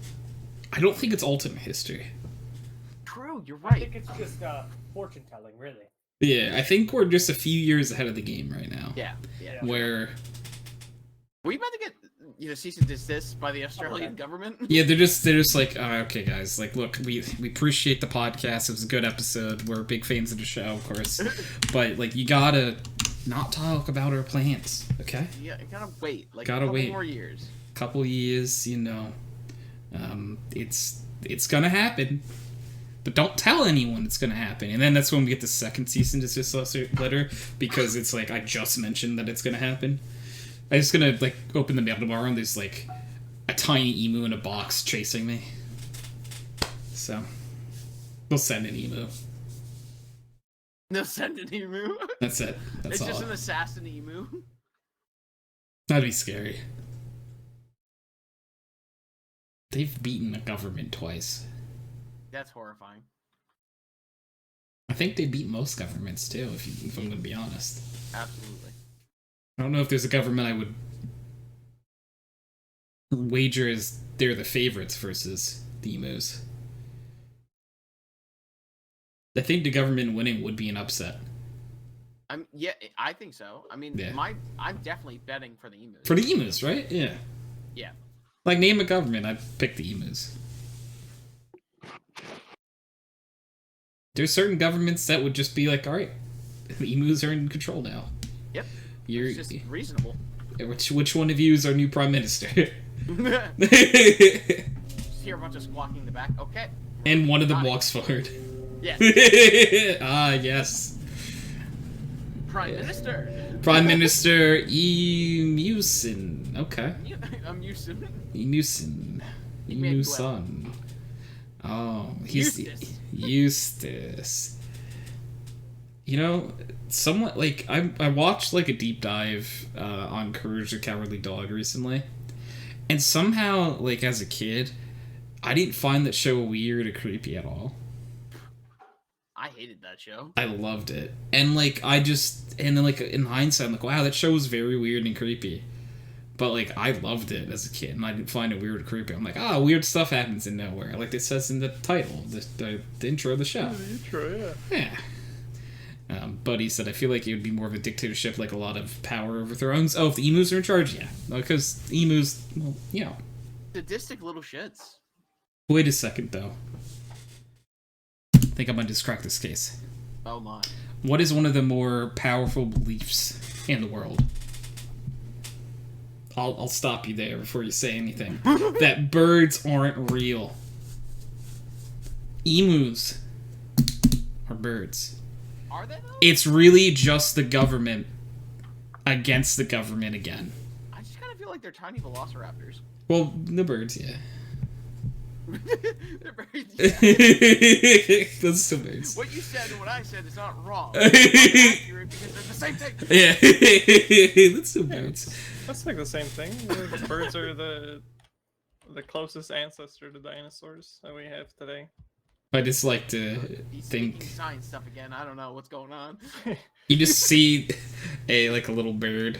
I don't think it's alternate history. True, you're I right. think it's just fortune telling, really. Yeah, I think we're just a few years ahead of the game right now. Yeah. Where Were you about to get cease and desist by the Australian government? yeah, they're just like, okay, guys, like, look, we appreciate the podcast. It was a good episode. We're big fans of the show, of course, but like, you gotta not talk about our plans, okay? Yeah, you gotta wait. Like Gotta a couple wait. more years. Couple years, it's gonna happen. But don't tell anyone it's gonna happen. And then that's when we get the second cease and desist letter, because it's like, I just mentioned that it's gonna happen. I'm just gonna, like, open the mail tomorrow, and there's, like, a tiny emu in a box chasing me. So, we'll send an emu. No, send an emu. That's it. That's It's all. just an assassin emu. That'd be scary. They've beaten the government twice. That's horrifying. I think they beat most governments, too, if I'm gonna be honest. Absolutely. I don't know if there's a government I would wager as they're the favorites versus the emus. I think the government winning would be an upset. Yeah, I think so. I mean, Yeah. I'm definitely betting for the emus. For the emus, right? Yeah. Yeah. Like, name a government, I'd pick the emus. There's certain governments that would just be like, alright, the emus are in control now. Yep. You're, It's just reasonable. which one of you is our new prime minister? Just hear a bunch of squawking in the back. Okay. And one of them Fine. walks forward. Yes. Ah, yes. Prime Minister. Prime Minister Emusin. Okay. I'm used to it. Emusin. Emuson. Oh, he's Eustace. Eustace. You know, somewhat like I watched like a deep dive on Courage the Cowardly Dog recently, and somehow, like, as a kid, I didn't find that show weird or creepy at all. I hated that show. I loved it, and like and then like in hindsight, I'm like, wow, that show was very weird and creepy. But like, I loved it as a kid, and I didn't find it weird or creepy. I'm like, weird stuff happens in nowhere, like it says in the title, the intro of the show. The intro, Yeah. Buddy said, I feel like it would be more of a dictatorship, like a lot of power overthrows. Oh, if the emus are in charge, yeah. Because emus, well, you know. Sadistic little shits. Wait a second, though. I think I might just crack this case. Oh my. What is one of the more powerful beliefs in the world? I'll stop you there before you say anything. That birds aren't real. Emus are birds. Are they though? It's really just the government against the government again. I just kind of feel like they're tiny velociraptors. Well, the birds, yeah. They're very, yeah. Those still birds. What you said and what I said is not wrong. It's accurate because they're the same thing. Yeah, that's still birds. That's like the same thing. Birds are the closest ancestor to dinosaurs that we have today. I just like to He's think speaking science stuff again. I don't know what's going on. you just see a little bird,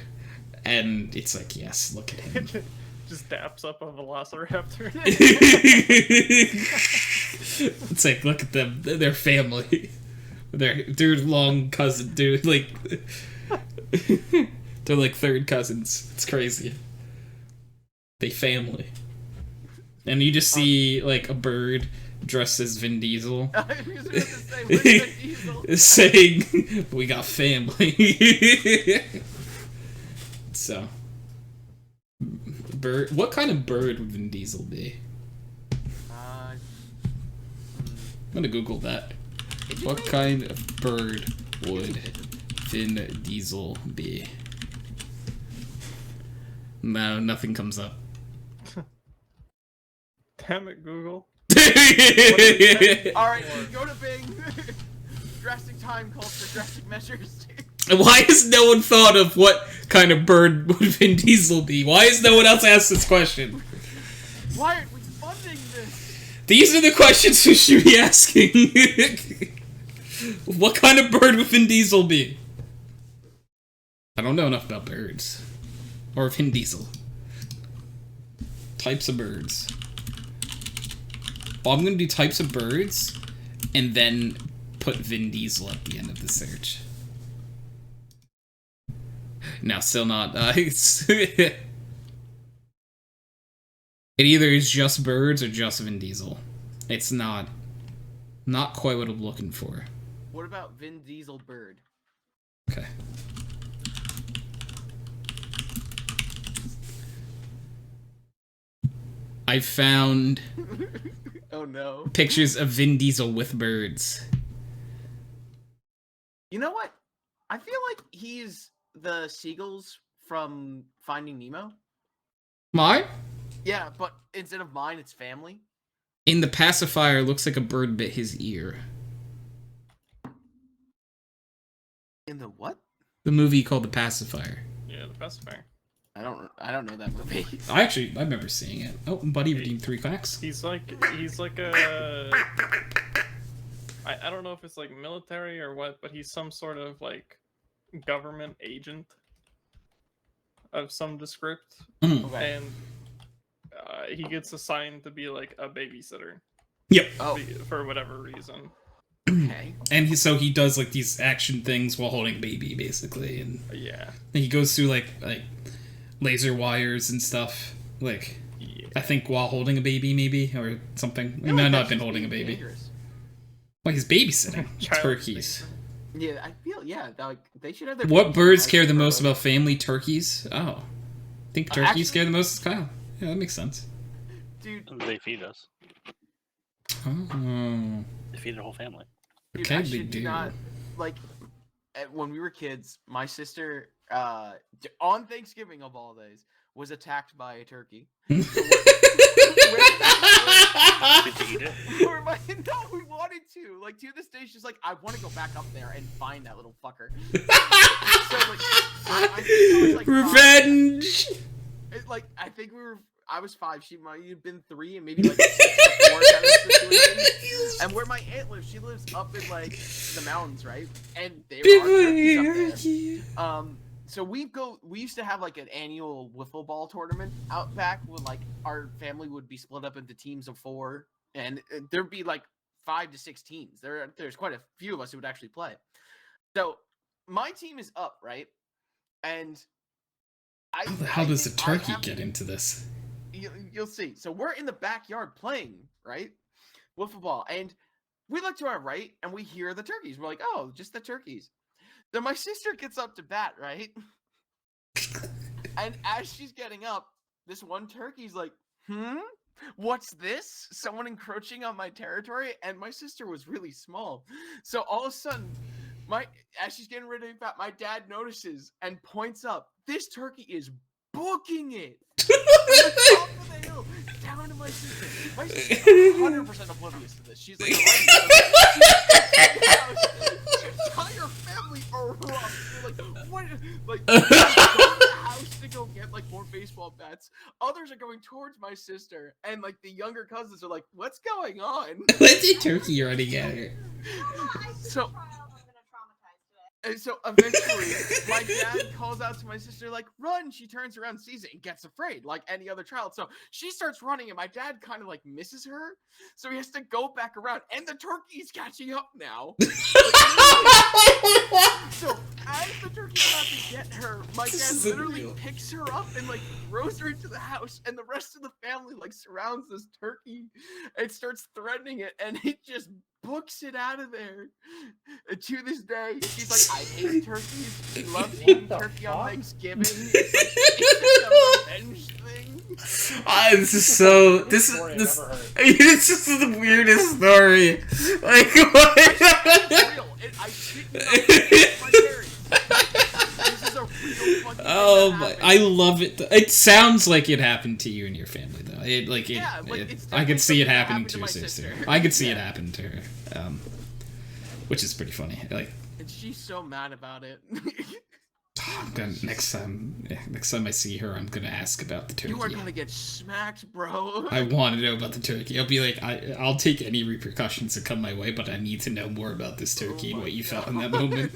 and it's like, yes, look at him. Just daps up a velociraptor. It's like, look at them, their family, their long cousin, dude. Like, they're like third cousins. It's crazy. They family, and you just see like a bird dressed as Vin Diesel, I was about to say, where's Vin Diesel? saying, "We got family." So, bird. What kind of bird would Vin Diesel be? I'm gonna Google that. What kind of bird would Vin Diesel be? No, nothing comes up. Damn it, Google. All right, go to Bing. Drastic time calls for drastic measures. Why has no one thought of what kind of bird would Vin Diesel be? Why has no one else asked this question? Why aren't we funding this? These are the questions we should be asking. What kind of bird would Vin Diesel be? I don't know enough about birds. Or Vin Diesel. Types of birds. Well, I'm gonna do types of birds, and then put Vin Diesel at the end of the search. No, still not. It either is just birds or just Vin Diesel. It's not quite what I'm looking for. What about Vin Diesel bird? Okay. I found Oh no. pictures of Vin Diesel with birds. You know what? I feel like he's the seagulls from Finding Nemo. Mine? Yeah, but instead of mine, it's family. In the pacifier, looks like a bird bit his ear. In the what? The movie called The Pacifier. Yeah, the pacifier. I don't know that movie. I remember seeing it. Oh, Buddy redeemed 3 cracks. He's like a. I don't know if it's like military or what, but he's some sort of like government agent of some descript, Okay. and he gets assigned to be like a babysitter. Yep. Oh, For whatever reason. okay. And he does like these action things while holding a baby, basically, and Yeah. he goes through like laser wires and stuff. Like, Yeah. I think while holding a baby, maybe, or something. He might not have been holding a baby. Dangerous. Well, he's babysitting Child turkeys. Yeah, I feel like they should have their. What birds babies care the for- most about family? Turkeys. Oh, I think turkeys Actually- care the most. Kyle. Yeah, that makes sense. Dude, They feed us. Oh, They feed the whole family. dude, okay, I they shit you do. not. Like, when we were kids, my sister, on Thanksgiving of all days, was attacked by a turkey. Did you eat it? No, we wanted to. Like, to this day, she's like, I want to go back up there and find that little fucker. So, like, I think I was, like, Revenge. I think I was 5. She might have been 3, and maybe like 6 or 4 kind of situation. And where my aunt lives, she lives up in like the mountains, right? And there are turkeys up there. So we used to have like an annual wiffle ball tournament out back when like our family would be split up into teams of 4, and there'd be like 5 to 6 teams. There's quite a few of us who would actually play. So my team is up, right? And How does a turkey get into this? You'll see. So we're in the backyard playing, right? Wiffle ball. And we look to our right and we hear the turkeys. We're like, oh, just the turkeys. Then my sister gets up to bat, right? And as she's getting up, this one turkey's like, what's this? Someone encroaching on my territory? And my sister was really small. So all of a sudden, as she's getting ready to bat, my dad notices and points up. This turkey is booking it. Top of the hill, down to my sister. My sister's 100% oblivious to this. She's like, the entire family erupts. Like, what? Like, going to the house to go get like more baseball bats. Others are going towards my sister, and like the younger cousins are like, "What's going on?" What's a turkey running at her? So. And so eventually, my dad calls out to my sister, like, run! She turns around, sees it, and gets afraid, like any other child. So she starts running, and my dad kind of, like, misses her. So he has to go back around, and the turkey's catching up now. So as the turkey's about to get her, my dad literally picks her up and like throws her into the house, and the rest of the family like surrounds this turkey and starts threatening it, and he just books it out of there. And to this day, she's like, I hate turkeys. She loves eating turkey on Thanksgiving. It's like a revenge thing. This is so. This it's just the weirdest story. Like what? It's real. I shit you not. It's my parents. This is a real fucking Oh my! I love it. It sounds like it happened to you and your family, though. I could see it happening to your sister. I could see it happen to her, which is pretty funny. Like, and she's so mad about it. Next time I see her, I'm gonna ask about the turkey. You are gonna get smacked, bro. I want to know about the turkey. I'll be like, I'll take any repercussions that come my way, but I need to know more about this turkey and what you felt in that moment.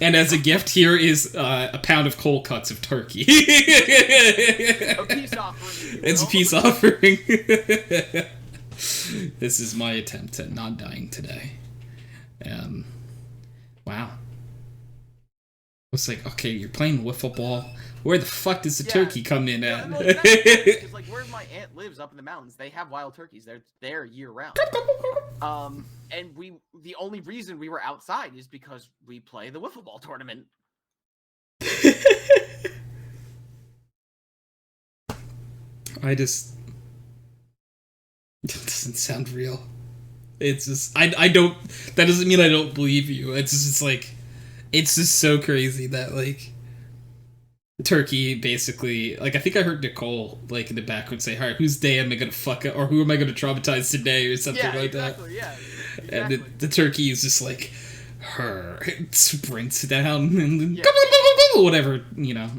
And as a gift, here is a pound of cold cuts of turkey. A peace offering. It's a peace offering. This is my attempt at not dying today. Wow. I was like, okay, you're playing wiffle ball. Where the fuck does the turkey come in at? Because like where my aunt lives up in the mountains, they have wild turkeys. They're there year round. And the only reason we were outside is because we play the wiffle ball tournament. It doesn't sound real. It's just, I don't, that doesn't mean I don't believe you. It's just like, it's just so crazy that, like, turkey basically, like, I think I heard Nicole, like, in the background say, alright, whose day am I gonna fuck up, or who am I gonna traumatize today, or something like that. Yeah, exactly. And the turkey is just like, it sprints down, and then, whatever, you know.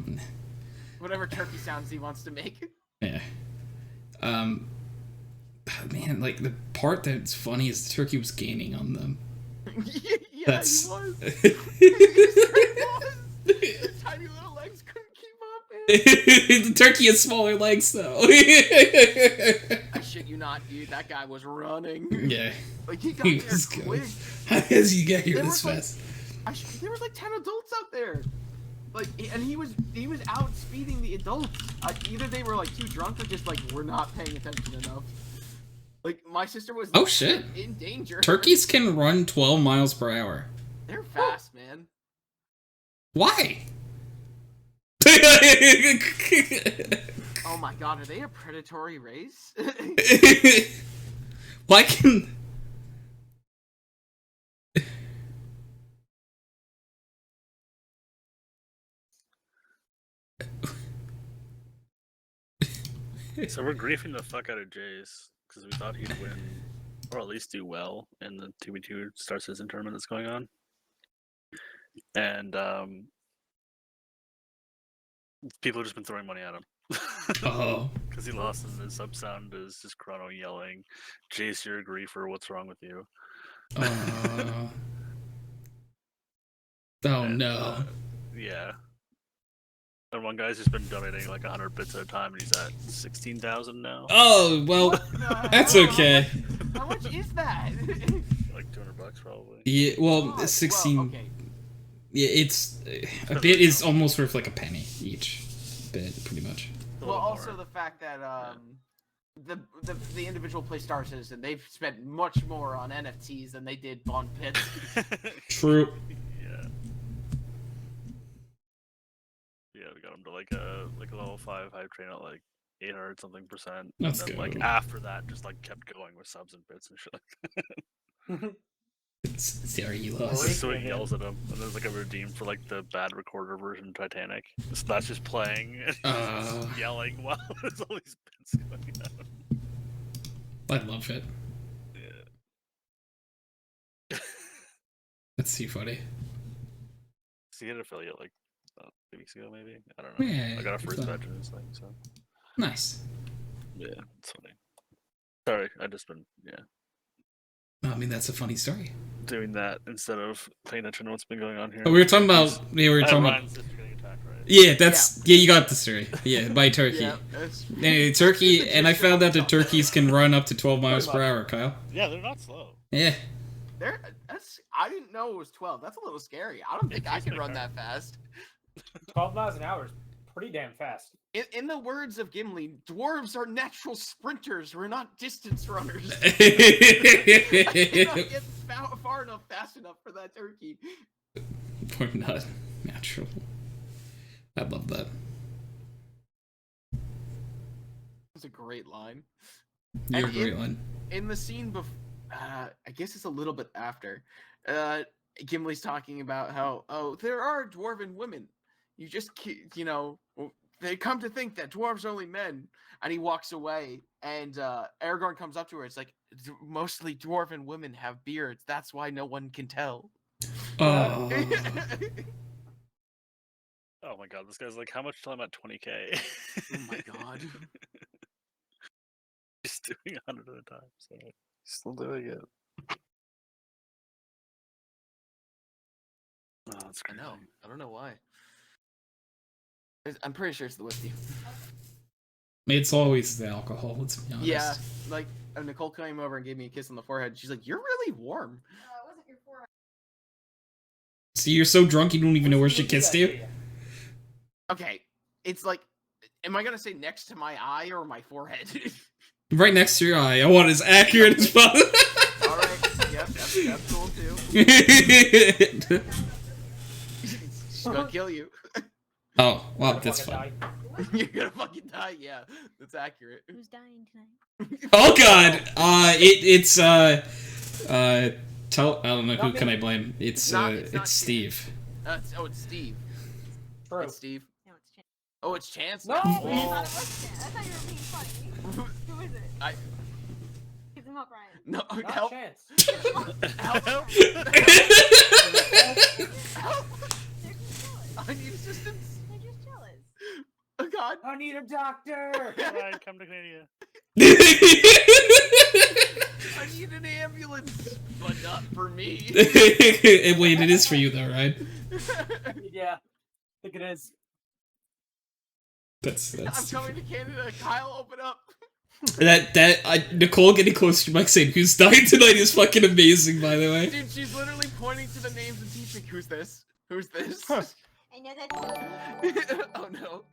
Whatever turkey sounds he wants to make. Yeah. Man, like, the part that's funny is the turkey was gaining on them. He was. The tiny little legs couldn't keep up, man. The turkey has smaller legs, though. I shit you not, dude. That guy was running. Yeah. Like, he got there quick. How does he get here this fast? There was like 10 adults out there. Like, and he was out speeding the adults. Either they were like too drunk or just like we're not paying attention enough. Like, my sister was in danger. Turkeys can run 12 miles per hour. They're fast, man. Why? Oh my god, are they a predatory race? Why can... So we're griefing the fuck out of Jace because we thought he'd win, or at least do well in the 2v2 Star Citizen tournament that's going on. And people have just been throwing money at him. Oh. Because he lost, and his sub sound is just Chrono yelling, Jace, you're a griefer, what's wrong with you? Oh no. Yeah. And one guy's just been donating like 100 bits at a time, and he's at 16,000 now. Oh, well, that's okay. How much is that? Like $200 probably. Yeah, well, 16... Well, okay. Yeah, it's... A bit is almost worth like a penny each bit, pretty much. Well, also the fact that the individual play Star Citizen, they've spent much more on NFTs than they did on pits. True. Yeah, we got him to like a level 5 hype train at like 800 something %. That's and then, good. like after that, just like kept going with subs and bits and shit like that. Sorry, you lost. So he yells at him, and there's like a redeem for like the bad recorder version of Titanic. So that's just playing, and he's just yelling while there's all these bits going on. I love it. Yeah. That's too funny. So he had an affiliate like 2 weeks ago, maybe. I don't know. Yeah, I got a first badge in his thing, so. Nice. Yeah, it's funny. Sorry, I just been I mean, that's a funny story. doing that instead of paying attention to what's been going on here. Oh, we were talking about... Yeah, we were talking about... Ryan's sister getting attacked, right? Yeah, that's... Yeah, you got the story. Yeah, by turkey. Yeah, Anyway, turkey... And I found out that turkeys can run up to 12 miles per hour, Kyle. Yeah, they're not slow. Yeah. that's I didn't know it was 12. That's a little scary. I don't think I can run that fast. 12 miles an hour is pretty damn fast. In the words of Gimli, dwarves are natural sprinters. We're not distance runners. I cannot get far enough, fast enough for that turkey. We're not natural. I love that. That's a great line. You're a great one. In the scene before, I guess it's a little bit after, Gimli's talking about how, oh, there are dwarven women. You just, you know, they come to think that dwarves are only men. And he walks away, and Aragorn comes up to her. It's like, mostly dwarven women have beards. That's why no one can tell. Oh. Oh my god, this guy's like, how much till I'm at 20k? Oh my god. He's doing 100 at a time, so he's still doing it. Oh, that's I crazy. know. I don't know why. I'm pretty sure it's the whiskey. It's always the alcohol, let's be honest. Yeah, like Nicole came over and gave me a kiss on the forehead. She's like, "You're really warm." No, it wasn't your forehead. See, you're so drunk you don't even know where she kissed you? Okay, it's like, am I gonna say next to my eye or my forehead? Right next to your eye. I want it as accurate as possible. All right, yep, that's cool too. She's gonna kill you. Oh, well, that's fine. You're gonna fucking die. Yeah, that's accurate. Who's dying tonight? Oh god! It's I don't know, who can I blame? It's not Steve. It's Steve. True. It's Steve. No, it's Chance. Oh, it's Chance. No! I thought Oh. it was Chance. I thought you were being funny. Who is it? I Give them up, Ryan. no Not help. Chance. Help. Help. Help. They're just jealous. I need assistance. They're just jealous. Oh god. I need a doctor! Alright, come to Canada. I need an ambulance, but not for me. Wait, it is for you though, right? Yeah, I think it is. I'm coming to Canada. Kyle, open up. Nicole getting close to Mike saying who's dying tonight is fucking amazing, by the way. Dude, she's literally pointing to the names and teaching. Who's this? Who's this? I know that's Oh no.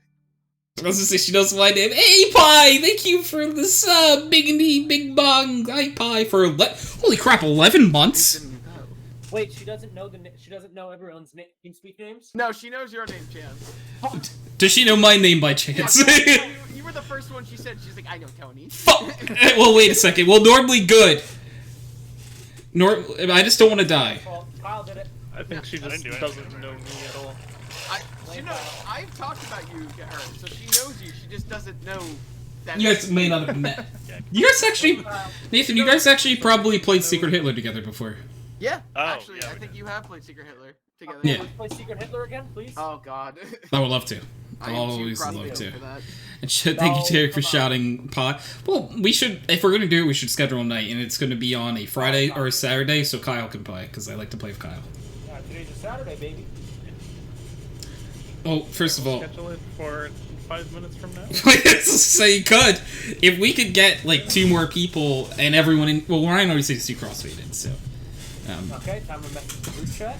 I was gonna say she knows my name. Hey Pie, thank you for the sub, big bong. Hi Pie for holy crap, 11 months. Wait, she doesn't know she doesn't know everyone's TeamSpeak names? No, she knows your name, Chance. Does she know my name by chance? Yeah, you were the first one she said. She's like, I know Tony. Fuck. Well, wait a second. Well, normally good. I just don't want to die. Well, Kyle did it. I think she just doesn't know me at all. I've talked about you to her, so she knows you. She just doesn't know that. You guys may not have met. You guys actually, Nathan, you guys actually probably played Secret Hitler together before. Yeah, Oh, actually, yeah, I we think did. you have played Secret Hitler together. Yeah. Let's play Secret Hitler again, please. Oh god. I would love to. I I'll am too always proud of love you to. for that. And thank you, Derek, for come on. shouting Pie. Well, we should, if we're going to do it, we should schedule a night, and it's going to be on a Friday or a Saturday, so Kyle can play, because I like to play with Kyle. Today's a Saturday, baby. Well, first of all, Schedule it for 5 minutes from now. so you could, if we could get like 2 more people and everyone in. Well, Ryan already says 2 crossfaded, so. Okay, time to message the group chat.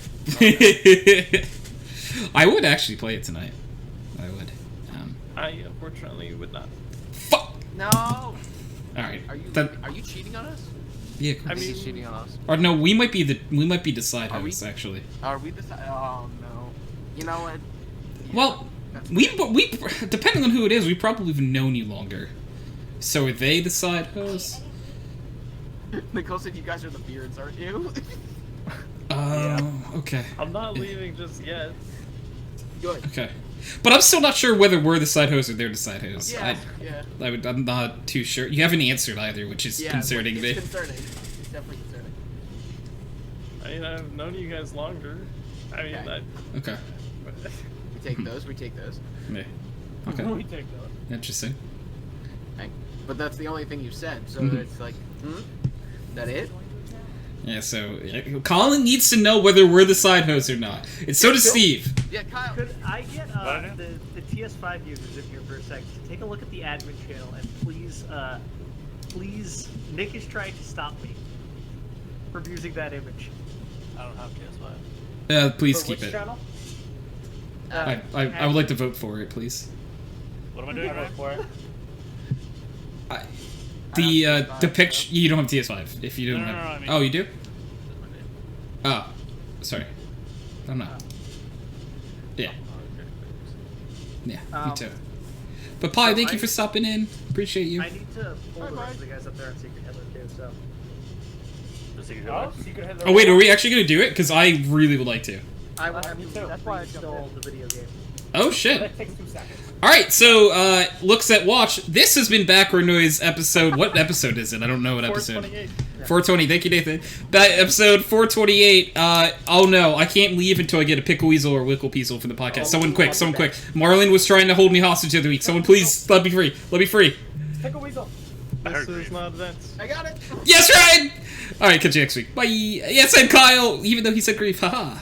I would actually play it tonight. I would. I unfortunately would not. Fuck. No. All right. Are you cheating on us? Yeah. I mean, he's cheating on us. Or no, we might be the side Are we? hosts actually. Are we the? Oh no. You know what? Yeah, Well, that's we depending on who it is, we probably have known you longer. So are they the side hosts? Nicole said you guys are the beards, aren't you? Okay. I'm not leaving just yet. Good. Okay. But I'm still not sure whether we're the side hosts or they're the side hosts. Yeah. Yeah. I'm not too sure. You haven't answered either, which is Yeah, concerning it's me. concerning. It's definitely concerning. I mean, I've known you guys longer. I mean, Okay. Okay. We take those. We take those. Yeah. Okay. We take those. Interesting. Okay. But that's the only thing you said, so Mhm. it's like, that it? Yeah, so Colin needs to know whether we're the side hosts or not. And so does Steve. Yeah, Kyle. Could I get What? the TS5 users in here for a sec to take a look at the admin channel and please, Nick is trying to stop me from using that image. I don't have PS5. Please For keep which it. channel? I would like to vote for it, please. What am I doing I vote right? for it. The picture. You don't have PS5 if you don't No, have. I mean- Oh, you do? That's my name. Oh, sorry. I don't know. Yeah, yeah, me Um, too. But Pi, so thank you I- for stopping in. Appreciate you. I need to pull the Bye-bye. rest of the guys up there on Secret Hitler too. So The Secret Oh, Hitler. Secret Hitler. Oh wait, are we actually gonna do it? Because I really would like to. I will Me have too. to That's why I reinstall the video game. Oh shit. That takes 2 seconds. All right, so looks at watch. This has been Backroom Noise episode. What episode is it? I don't know what episode. 428. 420. Thank you, Nathan. Episode 428. Oh no, I can't leave until I get a pickle weasel or wickle peasel for the podcast. Someone quick, someone quick. Marlon was trying to hold me hostage the other week. Someone please let me free. Let me free. Pick a weasel. I This heard is grief. not Vince. I got it. Yes, Ryan. All right, catch you next week. Bye. Yes, and Kyle. Even though he said grief, haha.